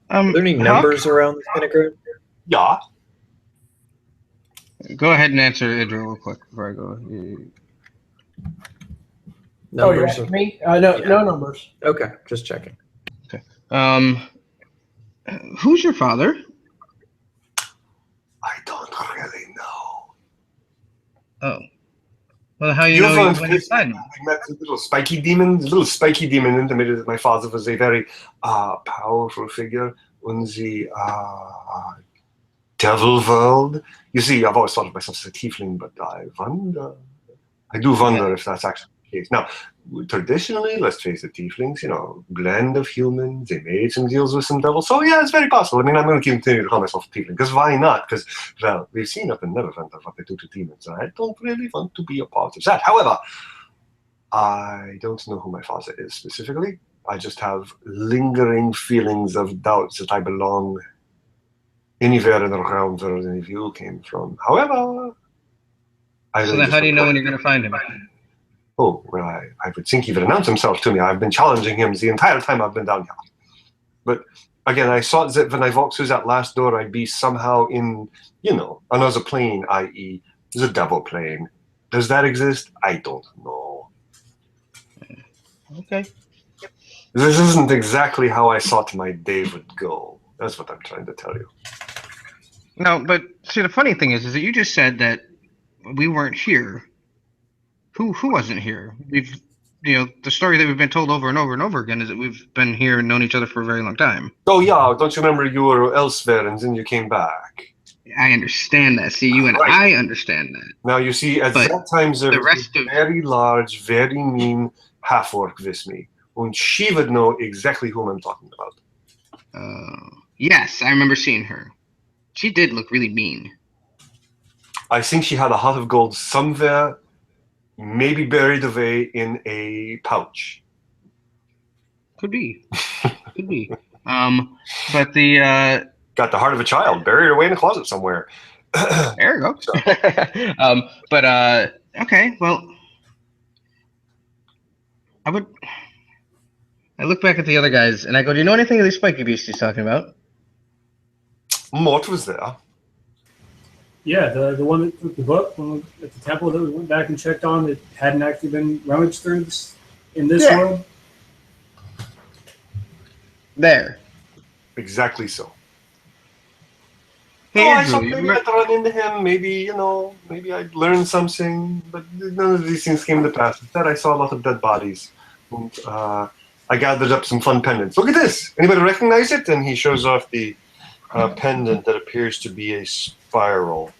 S7: Are there any numbers around this kind of group?
S2: Yeah.
S3: Go ahead and answer Idril real quick before I go.
S1: You're
S7: Numbers
S1: asking me? No numbers.
S7: Okay, just checking.
S3: Okay. Who's your father?
S2: I don't really know.
S3: Oh. Well, how you know when you find him?
S2: I met a little spiky demon. The little spiky demon intimated that my father was a very powerful figure in the devil world. You see, I've always thought of myself as a tiefling, but I do wonder if that's actually the case. Now, traditionally, let's face it, tieflings, blend of humans, they made some deals with some devils. So, yeah, it's very possible. I mean, I'm going to continue to call myself a tiefling, because why not? Because, well, we've seen up in Neverwinter what they do to demons, and I don't really want to be a part of that. However, I don't know who my father is specifically. I just have lingering feelings of doubt that I belong anywhere in around where the view came from. However, I
S9: So
S2: really
S9: then,
S2: just
S9: how do you
S2: don't
S9: know
S2: know.
S9: when you're going to find him?
S2: Oh, well, I would think he would announce himself to me. I've been challenging him the entire time I've been down here. But again, I thought that when I walked through that last door, I'd be somehow in, another plane, i.e., the double plane. Does that exist? I don't know.
S9: Okay.
S2: This isn't exactly how I thought my day would go. That's what I'm trying to tell you.
S9: No, but see, the funny thing is that you just said that we weren't here. Who wasn't here? The story that we've been told over and over and over again is that we've been here and known each other for a very long time.
S2: Oh, yeah, don't you remember you were elsewhere and then you came back?
S9: I understand that. See, you and
S2: Right.
S9: I understand that.
S2: Now, you see, at
S9: But
S2: that time, there
S9: the
S2: was
S9: rest
S2: a
S9: of-
S2: very large, very mean half-orc with me. And she would know exactly whom I'm talking about.
S9: Yes, I remember seeing her. She did look really mean.
S2: I think she had a heart of gold somewhere, maybe buried away in a pouch.
S9: Could be. Could be. But the
S2: Got the heart of a child buried away in a closet somewhere.
S9: there you go. Okay, well, I look back at the other guys and I go, do you know anything of these spiky beasts he's talking about?
S2: Mort was there.
S4: Yeah, the one that took the book at the temple that we went back and checked on that hadn't actually been rummaged through in this
S9: Yeah.
S4: world.
S9: There.
S2: Exactly so.
S9: Hey,
S2: Oh, I
S9: Andrew,
S2: thought
S9: you
S2: maybe
S9: remember-
S2: I'd run into him. Maybe I'd learn something. But none of these things came to pass. Instead, I saw a lot of dead bodies. And I gathered up some fun pendants. Look at this. Anybody recognize it? And he shows off the pendant that appears to be a spiral.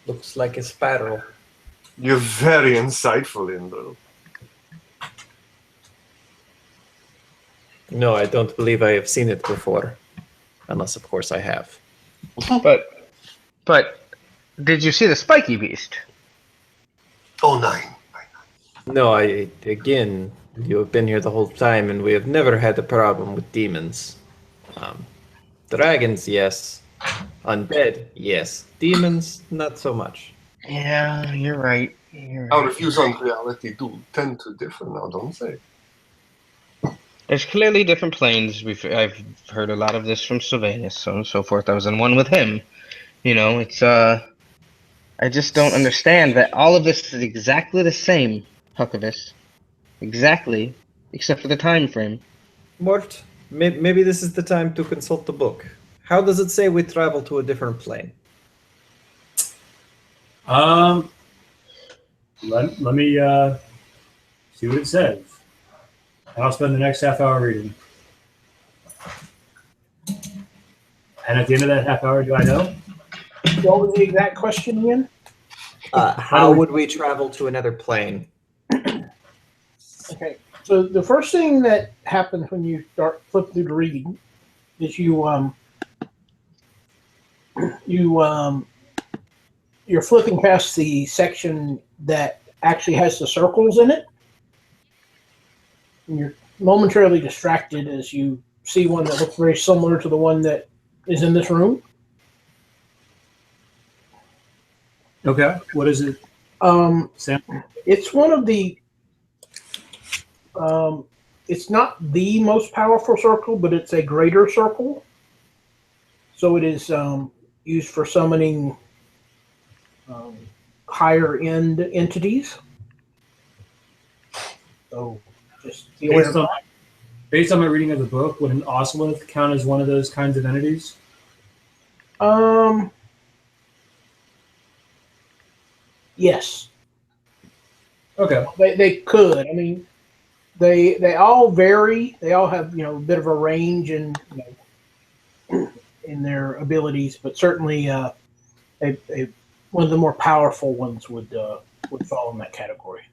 S7: Looks like a spiral.
S2: You're very insightful, Indra.
S7: No, I don't believe I have seen it before. Unless, of course, I have.
S9: But did you see the spiky beast?
S2: Oh, nine.
S7: No, again, you have been here the whole time, and we have never had a problem with demons. Dragons, yes. Undead, yes. Demons, not so much.
S9: Yeah, you're right.
S2: Our views on reality do tend to differ now, don't they?
S9: There's clearly different planes. I've heard a lot of this from Sylvanus, so on and so forth. I was in one with him. It's I just don't understand that all of this is exactly the same, Hucklevis. Exactly, except for the time frame.
S7: Mort, maybe this is the time to consult the book. How does it say we travel to a different plane?
S4: Let me see what it says. And I'll spend the next half hour reading. And at the end of that half hour, do I know?
S1: What was the exact question again?
S7: How would we travel to another plane?
S1: Okay, so the first thing that happens when you start flipping through the reading is you're flipping past the section that actually has the circles in it. And you're momentarily distracted as you see one that looks very similar to the one that is in this room.
S4: Okay. What is it, Sam?
S1: It's one of the. It's not the most powerful circle, but it's a greater circle. So it is used for summoning higher end entities. So just be aware of that.
S4: Based on my reading of the book, would an Oswald count as one of those kinds of entities?
S1: Yes,
S4: Okay.
S1: they could. I mean, they all vary. They all have a bit of a range in in their abilities, but certainly one of the more powerful ones would fall in that category.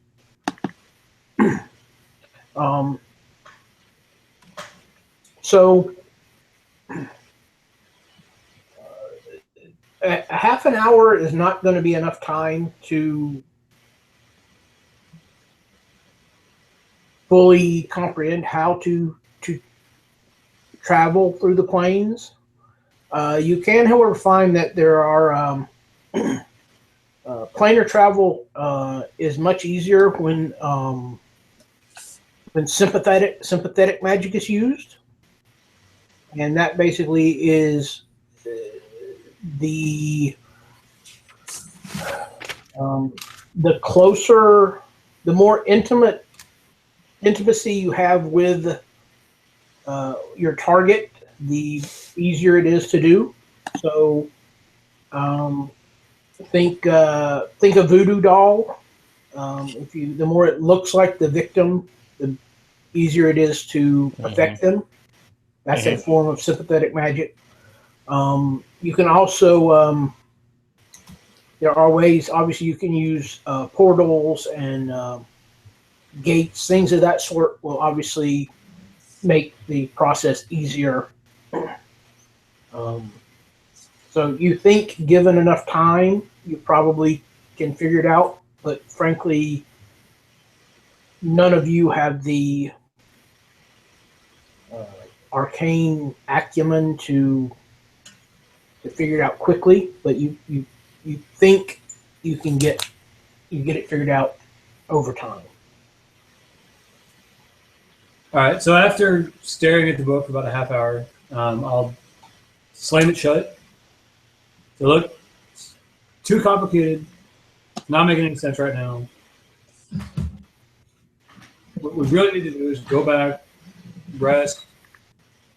S1: So a half an hour is not going to be enough time to fully comprehend how to travel through the plains. You can, however, find that there are planar travel is much easier when sympathetic magic is used, and that basically is the closer, the more intimacy you have with your target, the easier it is to do. So think a voodoo doll. The more it looks like the victim, the easier it is to affect them. That's a form of sympathetic magic. You can also there are ways. Obviously, you can use portals and gates, things of that sort. Will obviously make the process easier. So you think, given enough time, you probably can figure it out. But frankly, none of you have the arcane acumen to figure it out quickly. But you think you get it figured out over time.
S4: All right. So after staring at the book for about a half hour, I'll slam it shut. So look, it's too complicated. Not making any sense right now. What we really need to do is go back, rest.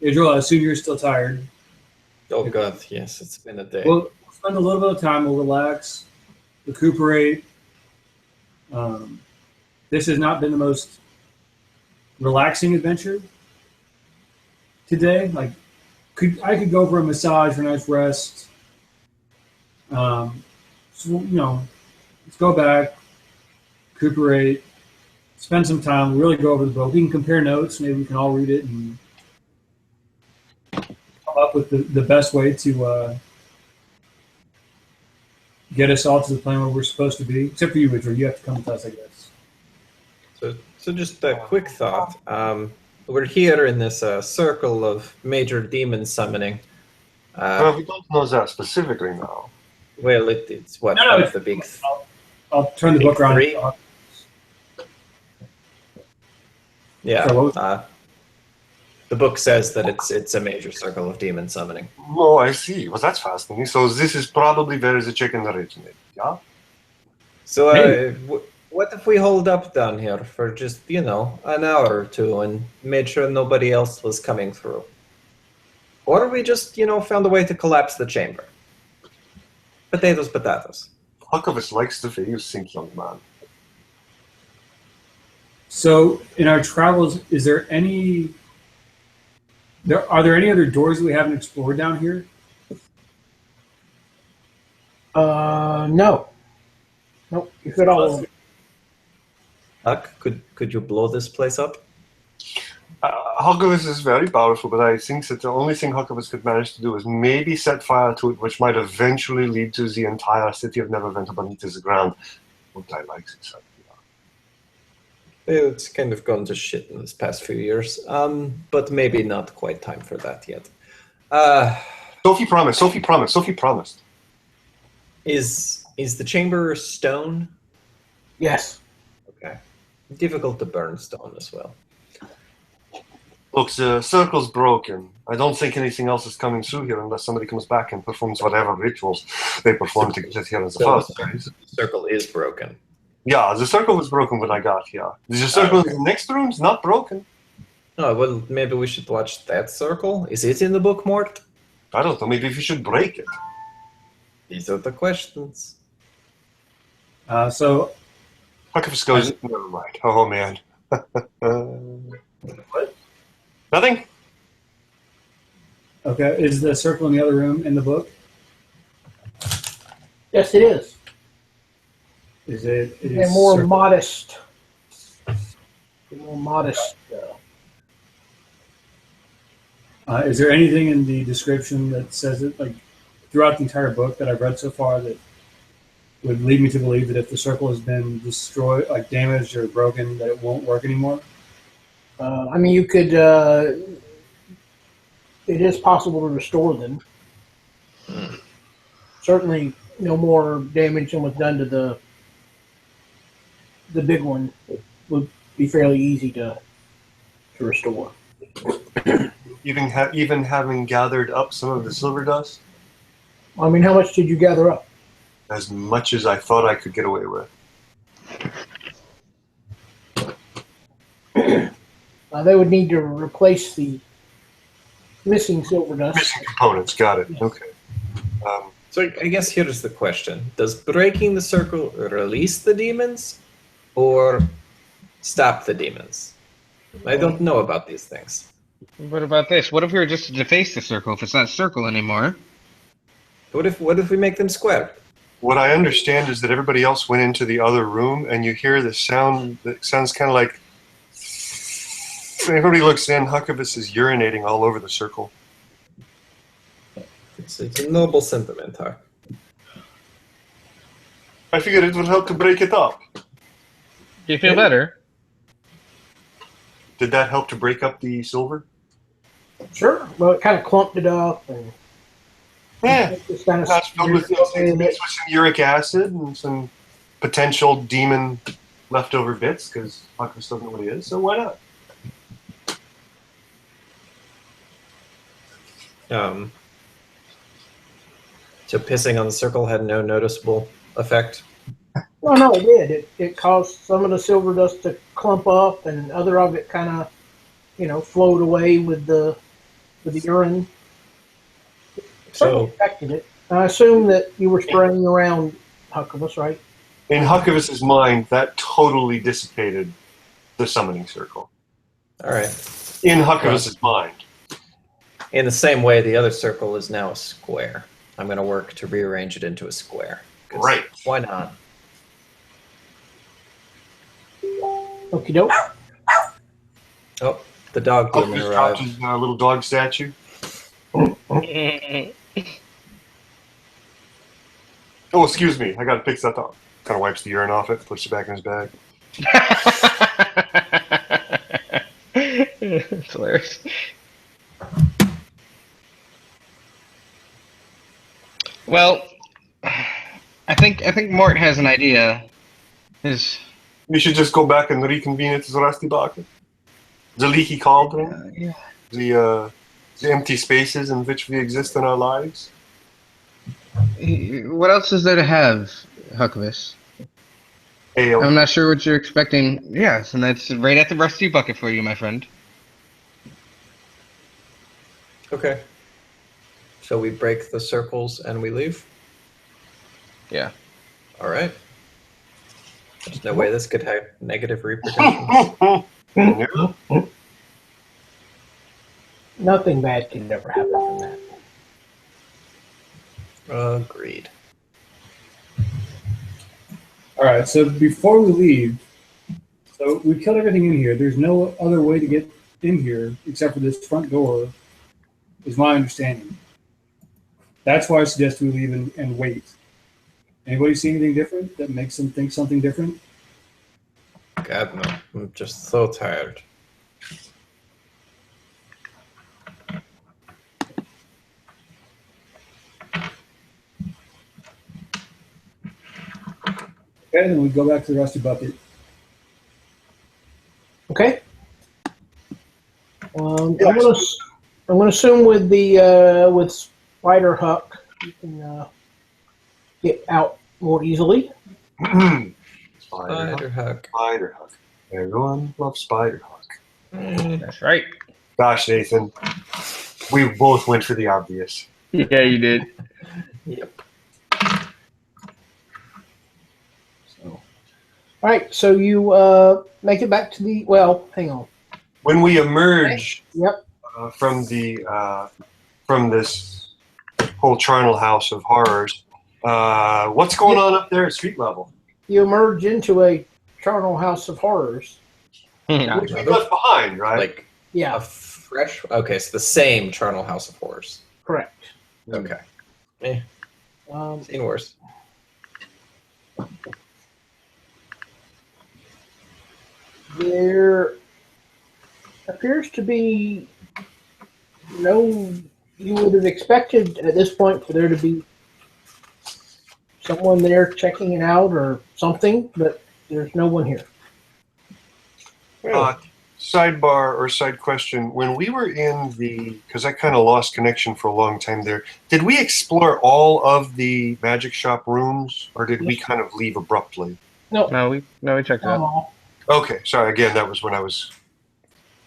S4: Idril, I assume you're still tired.
S7: Oh God, yes, it's been a day.
S4: We'll spend a little bit of time. We'll relax, recuperate. This has not been the most relaxing adventure today. Like, I could go for a massage for a nice rest. So let's go back, recuperate, spend some time, really go over the book. We can compare notes. Maybe we can all read it and come up with the best way to get us all to the plan where we're supposed to be. Except for you, Richard. You have to come with us, I guess.
S7: So just a quick thought. We're here in this circle of major demon summoning.
S2: Well, we don't know that specifically now.
S7: Well, it's what?
S4: No,
S7: the big...
S4: I'll turn the book around.
S7: Three? Yeah.
S4: So what
S7: the book says that it's a major circle of demon summoning.
S2: Oh, I see. Well, that's fascinating. So this is probably where the chicken originated, yeah?
S7: So what if we hold up down here for just, an hour or two and made sure nobody else was coming through? Or we just, found a way to collapse the chamber? Potatoes.
S2: Huckovus likes the way you think, young man.
S4: So in our travels, are there any other doors that we haven't explored down here?
S1: No. Nope. You could all.
S7: Huck, could you blow this place up?
S2: Huckovus is very powerful, but I think that the only thing Huckovus could manage to do is maybe set fire to it, which might eventually lead to the entire city of Neverwinter beneath the ground. What I like is that.
S7: It's kind of gone to shit in this past few years, but maybe not quite time for that yet.
S2: Sophie promised.
S7: Is the chamber stone?
S1: Yes.
S7: Okay. Difficult to burn stone as well.
S2: Look, the circle's broken. I don't think anything else is coming through here unless somebody comes back and performs whatever rituals they performed to get here in the first place.
S7: The circle is broken.
S2: Yeah, the circle was broken when I got here. The circle in the next room's not broken.
S7: Oh, well, maybe we should watch that circle. Is it in the book, Mort?
S2: I don't know, maybe we should break it.
S7: These are the questions.
S4: So
S2: Huckovus goes, never mind. Oh, man.
S4: What?
S2: Nothing?
S4: Okay, is the circle in the other room in the book?
S1: Yes, it is.
S4: Is it? It
S1: A
S4: is
S1: more
S4: circle.
S1: modest. A more modest.
S4: Is there anything in the description that says it, like throughout the entire book that I've read so far, that would lead me to believe that if the circle has been destroyed, like damaged or broken, that it won't work anymore?
S1: I mean, you could. It is possible to restore them. certainly no more damage than was done to the big one. It would be fairly easy to restore.
S2: Even having gathered up some of the silver dust,
S1: I mean, how much did you gather up?
S2: as much as I thought I could get away with.
S1: They would need to replace the missing silver dust.
S2: Missing components, got it. Okay.
S7: So I guess here's the question: does breaking the circle release the demons, or stop the demons? I don't know about these things.
S9: What about this? What if we were just to deface the circle if it's not circle anymore?
S7: What if we make them square?
S2: What I understand is that everybody else went into the other room, and you hear the sound that sounds kind of like. Everybody looks in. Huckabus is urinating all over the circle.
S7: It's a noble sentiment, huh?
S2: I figured it would help to break it up.
S9: Do you feel better?
S2: Did that help to break up the silver?
S1: Sure. Well, it kind of clumped it up and just kind of
S2: That's filled with some uric acid and some potential demon leftover bits because Huckabus doesn't know what he is. So why not?
S7: So pissing on the circle had no noticeable effect.
S1: Well, no, it did. It caused some of the silver dust to clump up, and other of it kind of, flowed away with the urine. It certainly affected it. I assume that you were spraying around Huckabus, right?
S2: In Huckabus's mind, that totally dissipated the summoning circle.
S7: All right.
S2: In Huckabus's mind.
S7: In the same way, the other circle is now a square. I'm going to work to rearrange it into a square.
S2: Right.
S7: Why not?
S1: Okie doke.
S7: Oh, the dog demon
S2: Huckabus
S7: arrived.
S2: dropped his little dog statue. Oh, excuse me. I got to fix that dog. Kind of wipes the urine off it, puts it back in his bag.
S9: It's hilarious. Well, I think Mort has an idea.
S2: We should just go back and reconvene at the Rusty Bucket. The leaky cauldron.
S9: Yeah.
S2: The empty spaces in which we exist in our lives.
S9: What else is there to have, Huckabus?
S2: Ale.
S9: I'm not sure what you're expecting. Yes, and that's right at the Rusty Bucket for you, my friend.
S7: Okay. So we break the circles and we leave?
S9: Yeah.
S7: All right. There's no way this could have negative repercussions.
S1: Nothing bad can ever happen from that.
S7: Agreed.
S4: All right, so before we leave, so we killed everything in here. There's no other way to get in here except for this front door, is my understanding. That's why I suggest we leave and wait. Anybody see anything different that makes them think something different?
S7: God, no. I'm just so tired.
S4: Okay, then we go back to the Rusty Bucket.
S1: Okay. I'm gonna assume with the with Spider Huck, you can get out more easily.
S7: Spider Huck.
S2: Spider Huck. Everyone loves Spider Huck.
S9: That's right.
S2: Gosh, Nathan, we both went for the obvious.
S9: Yeah, you did.
S7: Yep.
S1: All right, so you make it back to the hang on.
S2: When we emerge
S1: Yep.
S2: from this whole charnel house of horrors, what's going on up there at street level?
S1: You emerge into a charnel house of horrors.
S2: Which we left behind, right?
S7: Like
S1: Yeah,
S7: a fresh. Okay, so the same Charnel House of Horrors.
S1: correct.
S7: Okay. Seen worse.
S1: There appears to be you would have expected at this point for there to be someone there checking it out or something, but there's no one here.
S2: Sidebar or side question: when we were in because I kind of lost connection for a long time there, did we explore all of the magic shop rooms, or did we kind of leave abruptly?
S3: No, we checked it out.
S1: Oh,
S2: Okay, sorry. Again, that was when I was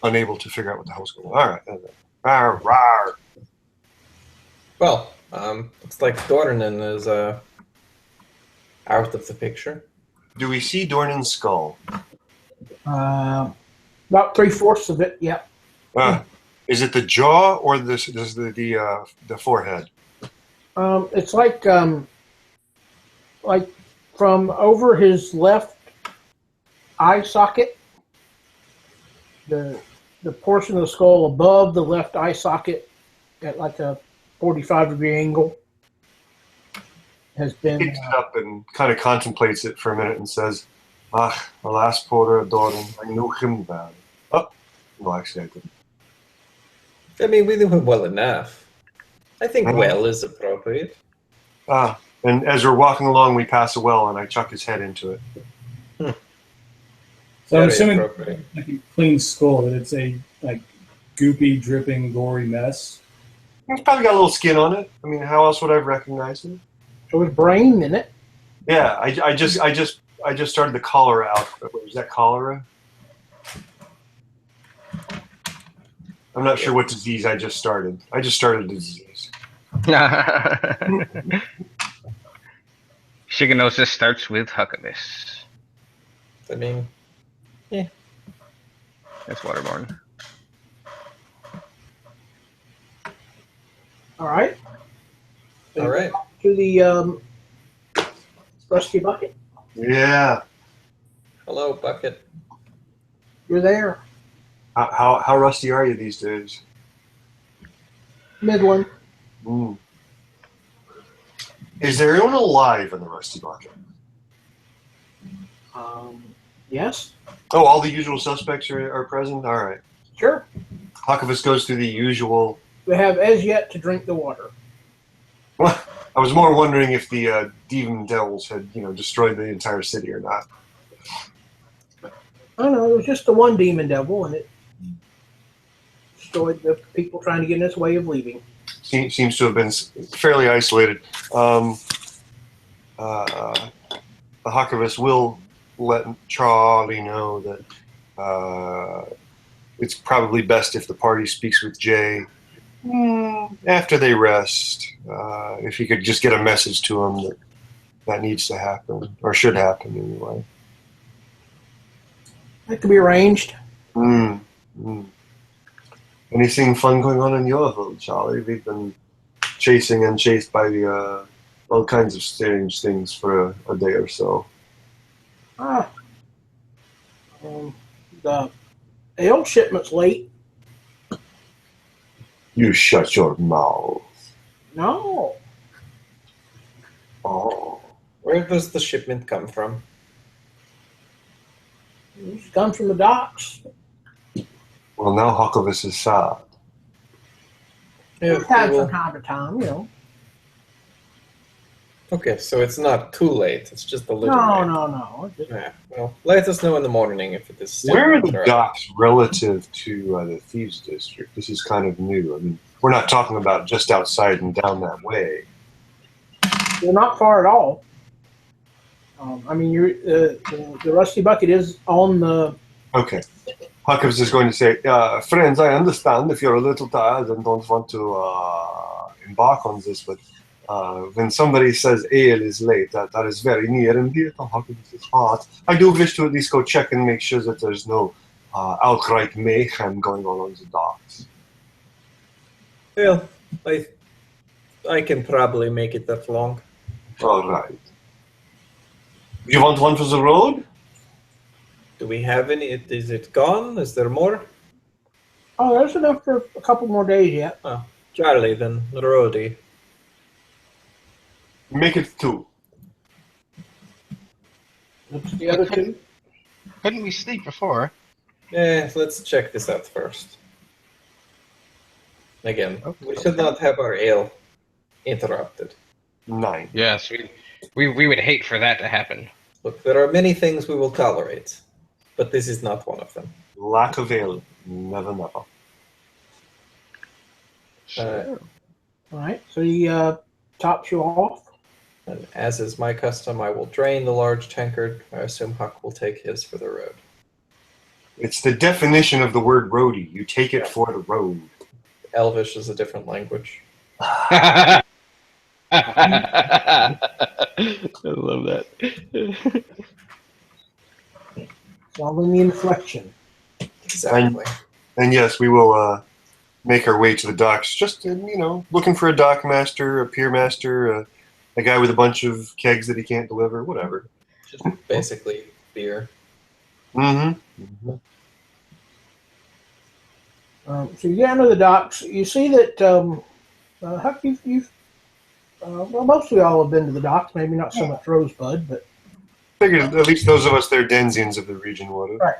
S2: unable to figure out what the hell's going on. All right. Rawr, rawr.
S7: Well, looks like Dornan is out of the picture.
S2: Do we see Dornan's skull?
S1: about 3/4 of it. Yep.
S2: Is it the jaw or the forehead?
S1: It's like from over his left eye socket, the portion of the skull above the left eye socket at like a 45-degree angle has been.
S2: Picks it up and kind of contemplates it for a minute and says, alas, poor Doran, I knew him well. Oh, no, actually I didn't.
S7: I mean, we knew him well enough. I think well is appropriate.
S2: And as we're walking along, we pass a well, and I chuck his head into it.
S4: So I'm
S7: Very
S4: assuming
S7: appropriate.
S4: like a clean skull, that it's a like goopy, dripping, gory mess.
S2: It's probably got a little skin on it. I mean, how else would I recognize it?
S1: There was brain in it.
S2: Yeah, I just started the cholera out. Was that cholera? I'm not sure what disease I just started. I just started a disease.
S3: Shiganosis starts with Huckabus.
S7: I mean,
S3: That's waterborne.
S1: All right.
S7: all right.
S1: To the Rusty Bucket.
S2: Yeah.
S7: Hello, Bucket.
S1: You're there.
S2: How rusty are you these days?
S1: Midland.
S2: Mm. Is there anyone alive in the Rusty Bucket?
S1: Yes.
S2: Oh, all the usual suspects are present? All right.
S1: Sure.
S2: Huckabus goes through the usual.
S1: We have as yet to drink the water.
S2: Well, I was more wondering if the Demon Devils had, destroyed the entire city or not.
S1: I don't know. It was just the one demon devil, and it destroyed the people trying to get in its way of leaving.
S2: Seems to have been fairly isolated. The Huckabus will let Charlie know that it's probably best if the party speaks with Jay after they rest. If he could just get a message to him that needs to happen, or should happen anyway.
S1: That could be arranged.
S2: Anything fun going on in your hood, Charlie? We've been chasing and chased by all kinds of strange things for a day or so.
S1: The ale shipment's late.
S2: You shut your mouth.
S1: No.
S2: Oh.
S7: Where does the shipment come from?
S1: It's come from the docks.
S2: Well, now Huckabus is sad.
S1: It's had from time to time,
S7: Okay, so it's not too late. It's just a little late.
S1: No. Just,
S7: Yeah, well, let us know in the morning if it is still
S2: Where are the
S7: correct.
S2: docks relative to the Thieves District? This is kind of new. I mean, we're not talking about just outside and down that way.
S1: they're not far at all. The Rusty Bucket is on the.
S2: Okay. Huckabus is going to say, friends, I understand if you're a little tired and don't want to embark on this, but when somebody says ale is late, that is very near and dear to Huckabus' heart. I do wish to at least go check and make sure that there's no outright mayhem going on the docks.
S7: Well, I can probably make it that long.
S2: All right. You want one for the road?
S7: Do we have any? Is it gone? Is there more?
S1: Oh, there's enough for a couple more days yet.
S7: Oh, Charlie, then roadie.
S2: Make it 2.
S1: What's the other two?
S3: Couldn't we sleep before?
S7: Let's check this out first. Again, we should not have our ale interrupted.
S2: 9.
S3: Yes,
S9: We would hate for that to happen.
S7: Look, there are many things we will tolerate, but this is not one of them.
S2: Lack of ale. Never, never.
S1: All right, so he tops you off.
S7: And as is my custom, I will drain the large tankard. I assume Huck will take his for the road.
S2: It's the definition of the word roadie. You take it for the road.
S7: Elvish is a different language.
S9: I love that.
S1: Following the inflection.
S7: Exactly.
S2: And yes, we will make our way to the docks. Just, looking for a dock master, a pier master, a guy with a bunch of kegs that he can't deliver, whatever.
S7: Just basically beer.
S2: Mm-hmm.
S1: So you get into the docks. You see that, Huck, well, most of y'all have been to the docks. Maybe not so much Rosebud, but
S2: Figured at least those of us that are Denzians of the region would have.
S1: Right.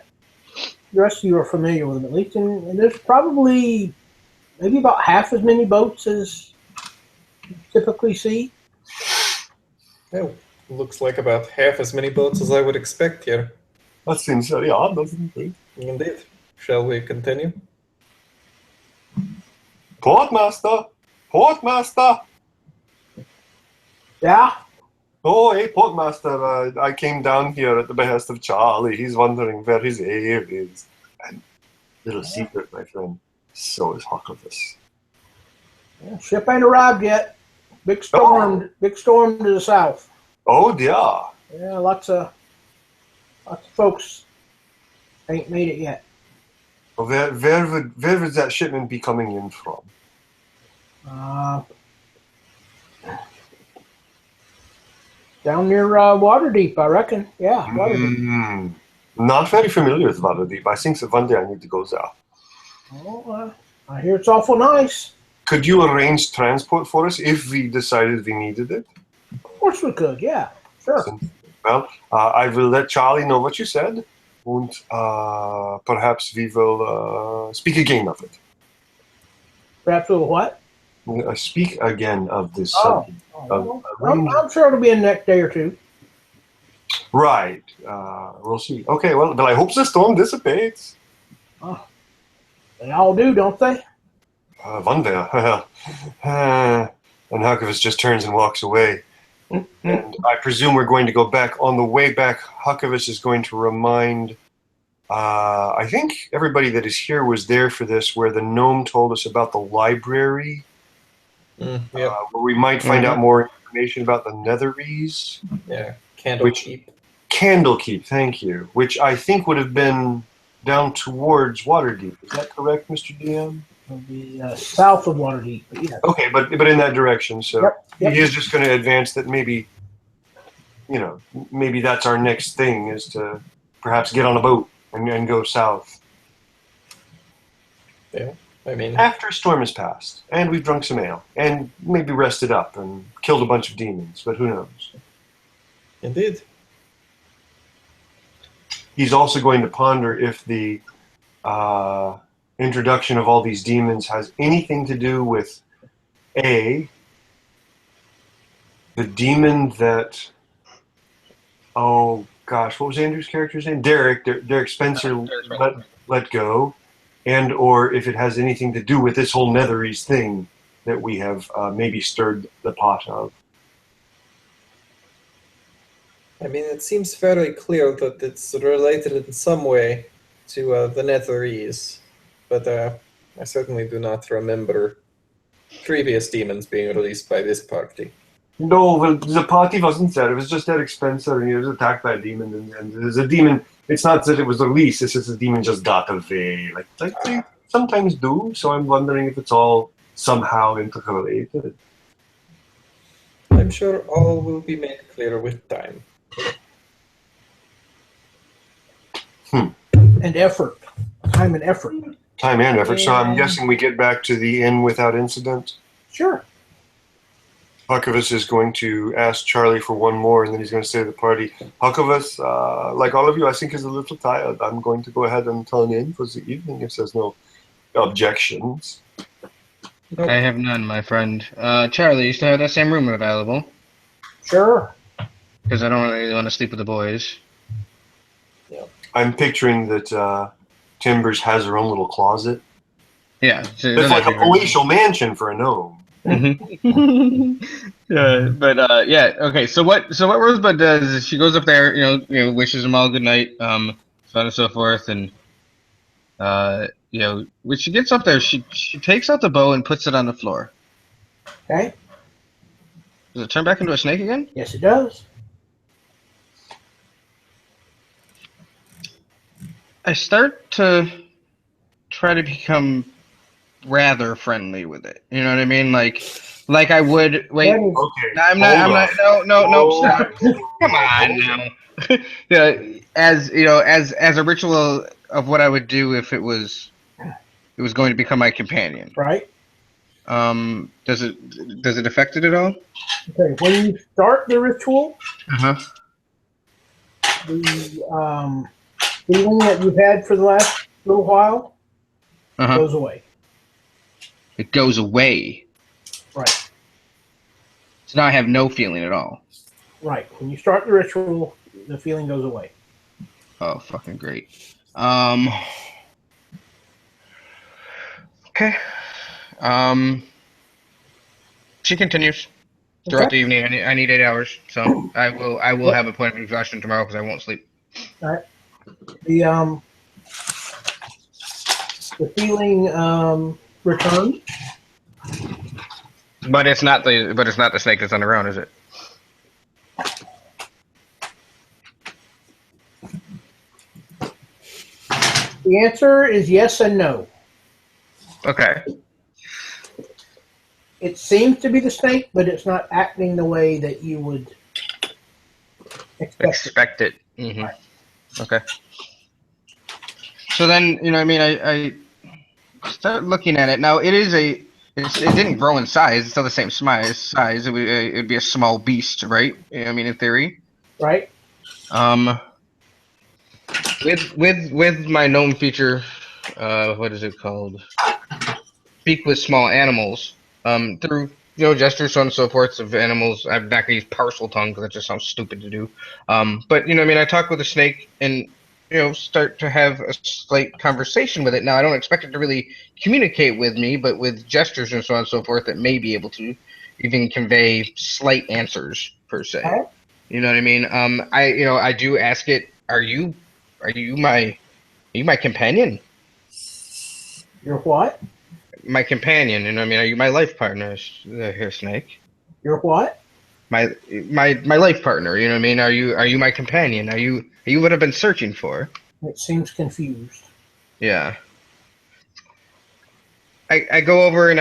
S1: The rest of you are familiar with them at least. And there's probably maybe about half as many boats as you typically see.
S7: Yeah, looks like about half as many boats as I would expect here.
S2: That seems very odd, doesn't it?
S7: Indeed. Shall we continue?
S2: Portmaster! Portmaster!
S1: Yeah?
S2: Oh, hey, Portmaster, I came down here at the behest of Charlie. He's wondering where his ale is. And little secret, my friend, so is Hucklevis.
S1: Yeah, ship ain't arrived yet. Big storm to the south.
S2: Oh, dear.
S1: Yeah, lots of folks ain't made it yet.
S2: Well, where would that shipment be coming in from?
S1: Down near Waterdeep, I reckon. Yeah, Waterdeep.
S2: Not very familiar with Waterdeep. I think that one day I need to go there.
S1: Oh, I hear it's awful nice.
S2: Could you arrange transport for us if we decided we needed it?
S1: Of course we could, yeah. Sure.
S2: Well, I will let Charlie know what you said, and perhaps we will speak again of it.
S1: Perhaps we'll what?
S2: Speak again of this
S1: Oh.
S2: subject.
S1: I'm sure it'll be in the next day or two.
S2: Right. We'll see. Okay, well, I hope the storm dissipates.
S1: Oh. They all do, don't they?
S2: One day. And Hucklevis just turns and walks away. And I presume we're going to go back. On the way back, Hucklevis is going to remind, I think everybody that is here was there for this, where the gnome told us about the library, where we might find out more information about the Netheries.
S7: Yeah, Candlekeep.
S2: Candlekeep, thank you. Which I think would have been down towards Waterdeep. Is that correct, Mr. DM?
S1: It'll be south of Waterdeep. But yeah.
S2: Okay, but in that direction. So
S1: Yep.
S2: he is just going to advance that maybe, maybe that's our next thing, is to perhaps get on a boat and go south.
S7: Yeah, I mean,
S2: After a storm has passed, and we've drunk some ale, and maybe rested up and killed a bunch of demons, but who knows?
S7: indeed.
S2: He's also going to ponder if the introduction of all these demons has anything to do with the demon that, oh gosh, what was Andrew's character's name? Derek Spencer let go, and or if it has anything to do with this whole Netheries thing that we have maybe stirred the pot of.
S7: I mean, it seems fairly clear that it's related in some way to the Netheries, but I certainly do not remember previous demons being released by this party.
S2: No, well, the party wasn't there. It was just Derek Spencer, and he was attacked by a demon. And there's a demon. It's not that it was released. It's just the demon just got away. Like they sometimes do. So I'm wondering if it's all somehow interrelated.
S7: I'm sure all will be made clear with time.
S1: And effort. Time and effort.
S2: Time and effort. So I'm guessing we get back to the inn without incident.
S1: Sure.
S2: Hucklevis is going to ask Charlie for one more, and then he's going to say to the party, Hucklevis, like all of you, I think is a little tired. I'm going to go ahead and turn in for the evening if there's no objections.
S9: I have none, my friend. Charlie, you still have that same room available?
S1: Sure.
S9: because I don't really want to sleep with the boys.
S2: I'm picturing that Timbers has her own little closet.
S9: Yeah, so it
S2: It's
S9: doesn't
S2: like
S9: have
S2: a
S9: to be-
S2: palatial mansion for a gnome.
S9: But yeah, okay. So what Rosebud does is she goes up there, wishes them all good night, so on and so forth, and when she gets up there, she takes out the bow and puts it on the floor.
S1: Okay.
S9: Does it turn back into a snake again?
S1: Yes, it does.
S9: I start to try to become rather friendly with it. You know what I mean? Like I would. Wait,
S1: That is-
S2: Okay.
S9: no, I'm not. I'm
S2: hold
S9: not.
S2: on.
S9: No.
S2: Hold
S9: Stop.
S2: on.
S9: Come on now. Yeah, as a ritual of what I would do if it was going to become my companion.
S1: right.
S9: Does it affect it at all?
S1: Okay. When you start the ritual,
S9: Uh huh.
S1: the feeling that you've had for the last little while
S9: Uh huh.
S1: goes away.
S9: It goes away.
S1: Right.
S9: So now I have no feeling at all.
S1: Right. When you start the ritual, the feeling goes away.
S9: Oh, fucking great. Okay. She continues throughout the evening. I need 8 hours, so I will have a point of exhaustion tomorrow because I won't sleep.
S1: The feeling returns.
S9: But it's not the snake that's on the ground, is it?
S1: The answer is yes and no.
S9: Okay.
S1: It seems to be the snake, but it's not acting the way that you would expect it.
S9: Mm-hmm. Okay. So then, I start looking at it. Now, it didn't grow in size. It's still the same size. It'd be a small beast, right? In theory.
S1: Right?
S9: With my gnome feature, what is it called? Speak with small animals. Through gestures, so on and so forth of animals. I'm not gonna use parcel tongue because that just sounds stupid to do. But I talk with a snake and start to have a slight conversation with it. Now I don't expect it to really communicate with me, but with gestures and so on and so forth, it may be able to even convey slight answers per se.
S1: Okay.
S9: You know what I mean? I do ask it, are you my companion?
S1: You're what?
S9: My companion, are you my life partner, here, Snake?
S1: You're what?
S9: My life partner, you know what I mean? Are you my companion? Are you what I've been searching for?
S1: It seems confused.
S9: Yeah. I go over and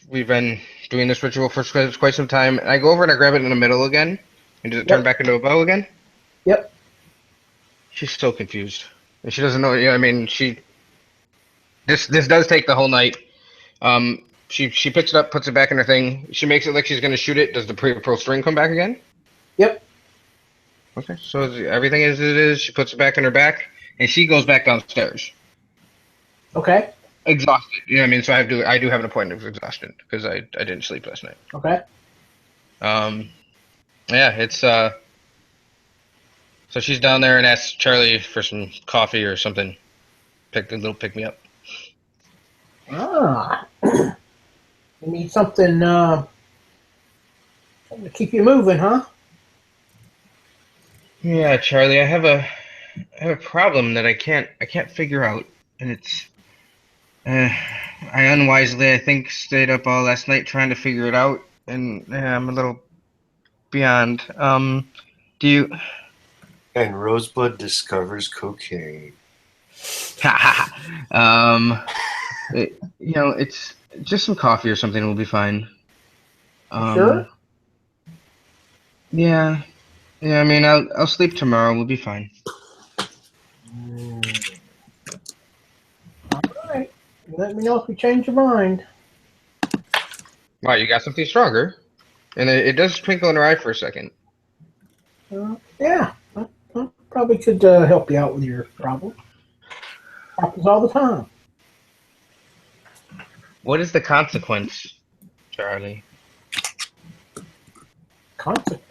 S9: we've been doing this ritual for quite some time. And I go over and I grab it in the middle again. And does it turn back into a bow again?
S1: Yep.
S9: She's so confused. And she doesn't know, This does take the whole night. She picks it up, puts it back in her thing. She makes it like she's gonna shoot it. Does the pearl string come back again?
S1: Yep.
S9: Okay, so everything as it is. She puts it back in her back, and she goes back downstairs.
S1: Okay.
S9: Exhausted. So I do have an appointment of exhaustion because I didn't sleep last night.
S1: Okay.
S9: Yeah, it's So she's down there and asks Charlie for some coffee or something. Pick me up.
S1: Ah. You need something to keep you moving, huh?
S9: Yeah, Charlie, I have a problem that I can't figure out, and it's I unwisely I think stayed up all last night trying to figure it out, and I'm a little beyond. Do you?
S2: And Rosebud discovers cocaine.
S9: It's just some coffee or something will be fine.
S1: Sure.
S9: Yeah. I'll sleep tomorrow. We'll be fine.
S1: All right. Let me know if you change your mind.
S9: Wow, you got something stronger, and it does twinkle in her eye for a second.
S1: Yeah. I probably could help you out with your problem. Happens all the time.
S9: What is the consequence, Charlie?
S1: Consequence.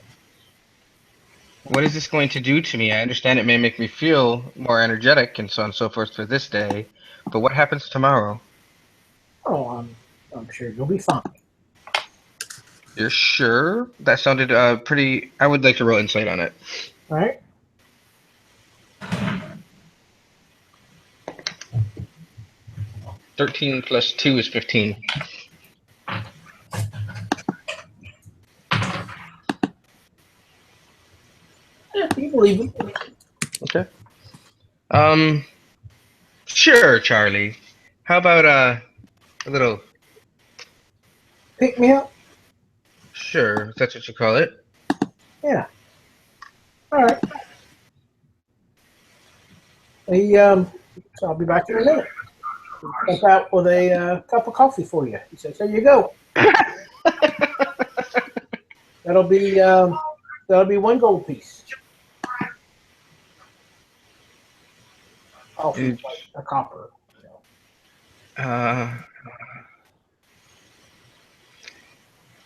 S9: what is this going to do to me? I understand it may make me feel more energetic and so on and so forth for this day, but what happens tomorrow?
S1: Oh, I'm sure you'll be fine.
S9: You're sure? That sounded pretty. I would like to roll insight on it.
S1: All right.
S9: (13 plus 2 is 15).
S1: Yeah, you believe him.
S9: Okay. Sure, Charlie. How about a little?
S1: Pick me up.
S9: Sure, if that's what you call it.
S1: Yeah. All right. So I'll be back in a minute. Step out with a cup of coffee for you. He says, "There you go." That'll be 1 gold piece. Oh, a copper.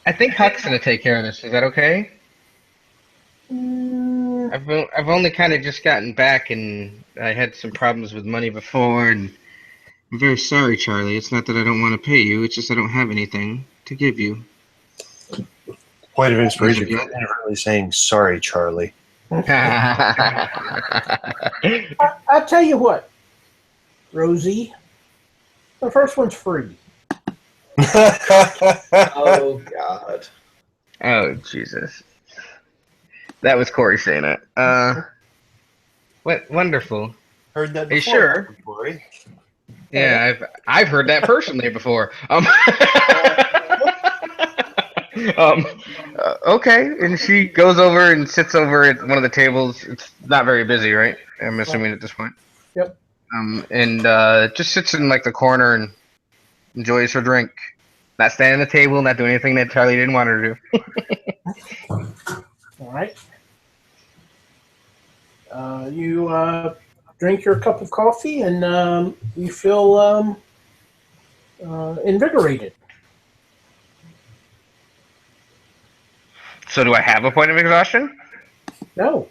S9: I think Huck's gonna take care of this. Is that okay? I've only kind of just gotten back, and I had some problems with money before, and I'm very sorry, Charlie. It's not that I don't want to pay you. It's just I don't have anything to give you.
S2: Point of inspiration. You're never really saying sorry, Charlie.
S1: I tell you what, Rosie, the first one's free.
S7: Oh God.
S9: Oh Jesus. That was Corey saying it. What wonderful.
S2: Heard that
S9: Are you
S2: before.
S9: sure?
S2: Corey.
S9: Yeah, I've heard that personally before. Okay, and she goes over and sits over at one of the tables. It's not very busy, right? I'm assuming at this point.
S1: Yep.
S9: And just sits in like the corner and enjoys her drink. Not standing at the table, not doing anything that Charlie didn't want her to do.
S1: All right. You drink your cup of coffee and you feel invigorated.
S9: So do I have a point of exhaustion?
S1: No.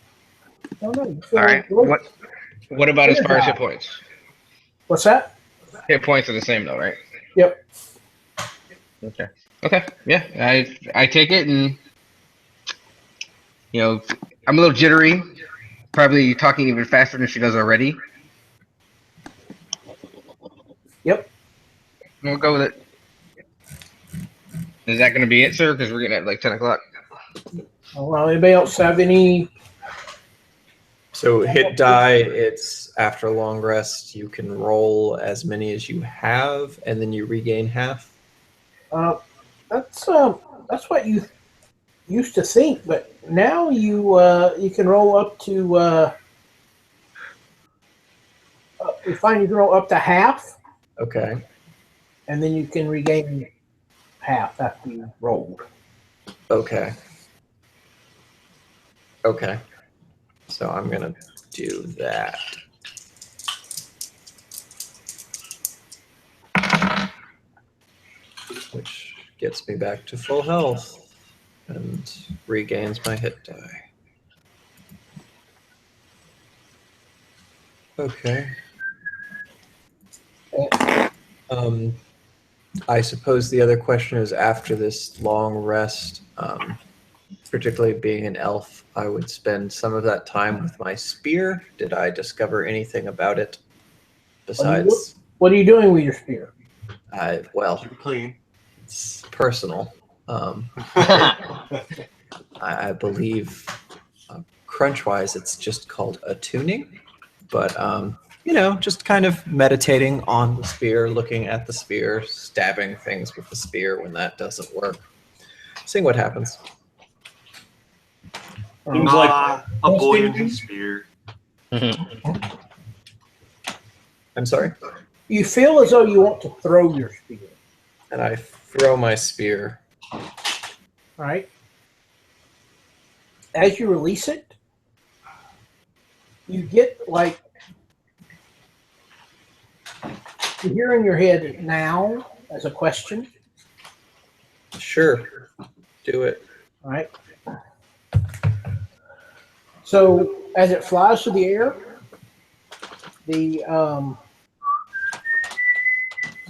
S1: You feel
S9: All right.
S1: good.
S9: What about as far as hit points?
S1: What's that?
S9: Hit points are the same though, right?
S1: Yep.
S9: Okay. Okay. Yeah. I take it, and I'm a little jittery. Probably talking even faster than she does already.
S1: Yep.
S9: We'll go with it. Is that going to be it, sir? Because we're getting at like 10 o'clock.
S1: Well, anybody else have any?
S7: So hit die, it's after a long rest. You can roll as many as you have, and then you regain half.
S1: That's what you used to think, but now you can roll up to. You find you can roll up to half,
S7: Okay.
S1: and then you can regain half after you rolled.
S7: Okay. Okay. So I'm gonna do that. Which gets me back to full health and regains my hit die. Okay. I suppose the other question is, after this long rest, particularly being an elf, I would spend some of that time with my spear. Did I discover anything about it besides?
S1: What are you doing with your spear?
S7: Well,
S2: Keep it clean.
S7: it's personal. I believe, crunch-wise, it's just called attuning. But just kind of meditating on the spear, looking at the spear, stabbing things with the spear when that doesn't work, seeing what happens.
S8: Seems like
S2: a boy in his spear.
S7: I'm sorry?
S1: You feel as though you want to throw your spear.
S7: And I throw my spear.
S1: All right. As you release it, you get like you hear in your head now as a question.
S7: Sure. Do it.
S1: All right. So as it flies through the air, the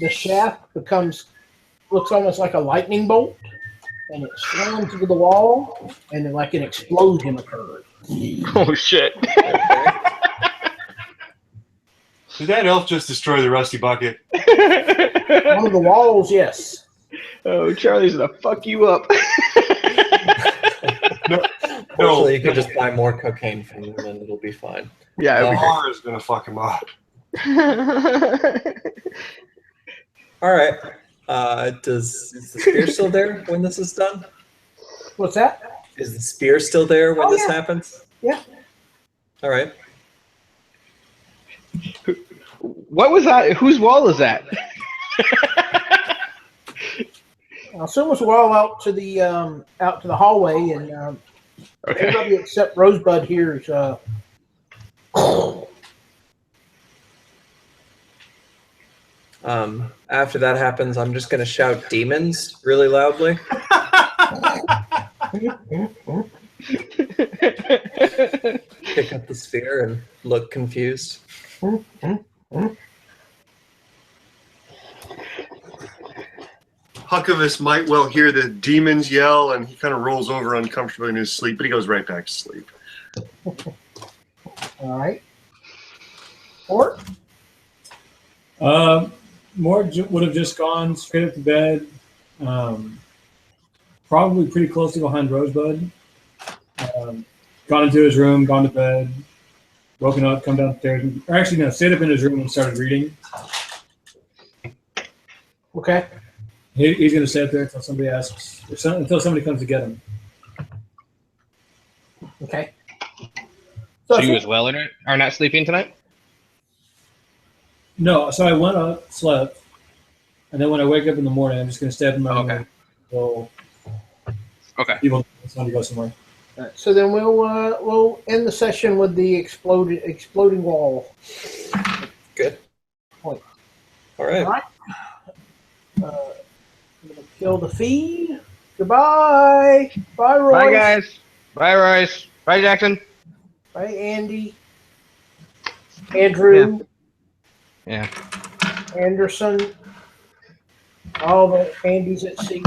S1: shaft looks almost like a lightning bolt, and it slams into the wall, and then like an explosion occurs.
S9: Oh shit!
S2: Did that elf just destroy the rusty bucket?
S1: One of the walls, yes.
S9: Oh, Charlie's gonna fuck you up.
S2: No,
S7: Hopefully, you can just buy more cocaine from them and it'll be fine.
S9: Yeah.
S2: the bar is gonna fuck him up.
S7: All right. Is the spear still there when this is done?
S1: What's that?
S7: Is the spear still there when
S1: Oh,
S7: this
S1: yeah.
S7: happens?
S1: Yeah.
S7: All right.
S9: What was that? Whose wall is that?
S1: I assume we're all out to the hallway, and
S9: Okay.
S1: everybody except Rosebud here is.
S7: After that happens, I'm just gonna shout demons really loudly. Pick up the sphere and look confused.
S2: Huckavus might well hear the demons yell, and he kind of rolls over uncomfortably in his sleep, but he goes right back to sleep.
S1: All right. Fort?
S4: Mort would have just gone straight up to bed, probably pretty closely behind Rosebud. Gone into his room, gone to bed, woken up, come downstairs, or actually no, stayed up in his room and started reading.
S1: Okay.
S4: He's going to stay up there until somebody asks, until somebody comes to get him.
S1: Okay.
S9: So you as well are not sleeping tonight?
S4: No, so I went up, slept, and then when I wake up in the morning, I'm just going to stay up in my room until people want to go somewhere.
S1: All right, so then we'll end the session with the exploding wall.
S7: Good.
S1: Point.
S7: All right.
S1: All right. I'm gonna kill the feed. Goodbye. Bye, Roy.
S9: Bye, guys. Bye, Royce. Bye, Jackson.
S1: Bye, Andy. Andrew.
S9: Yeah.
S1: Anderson. All the Andys at sea.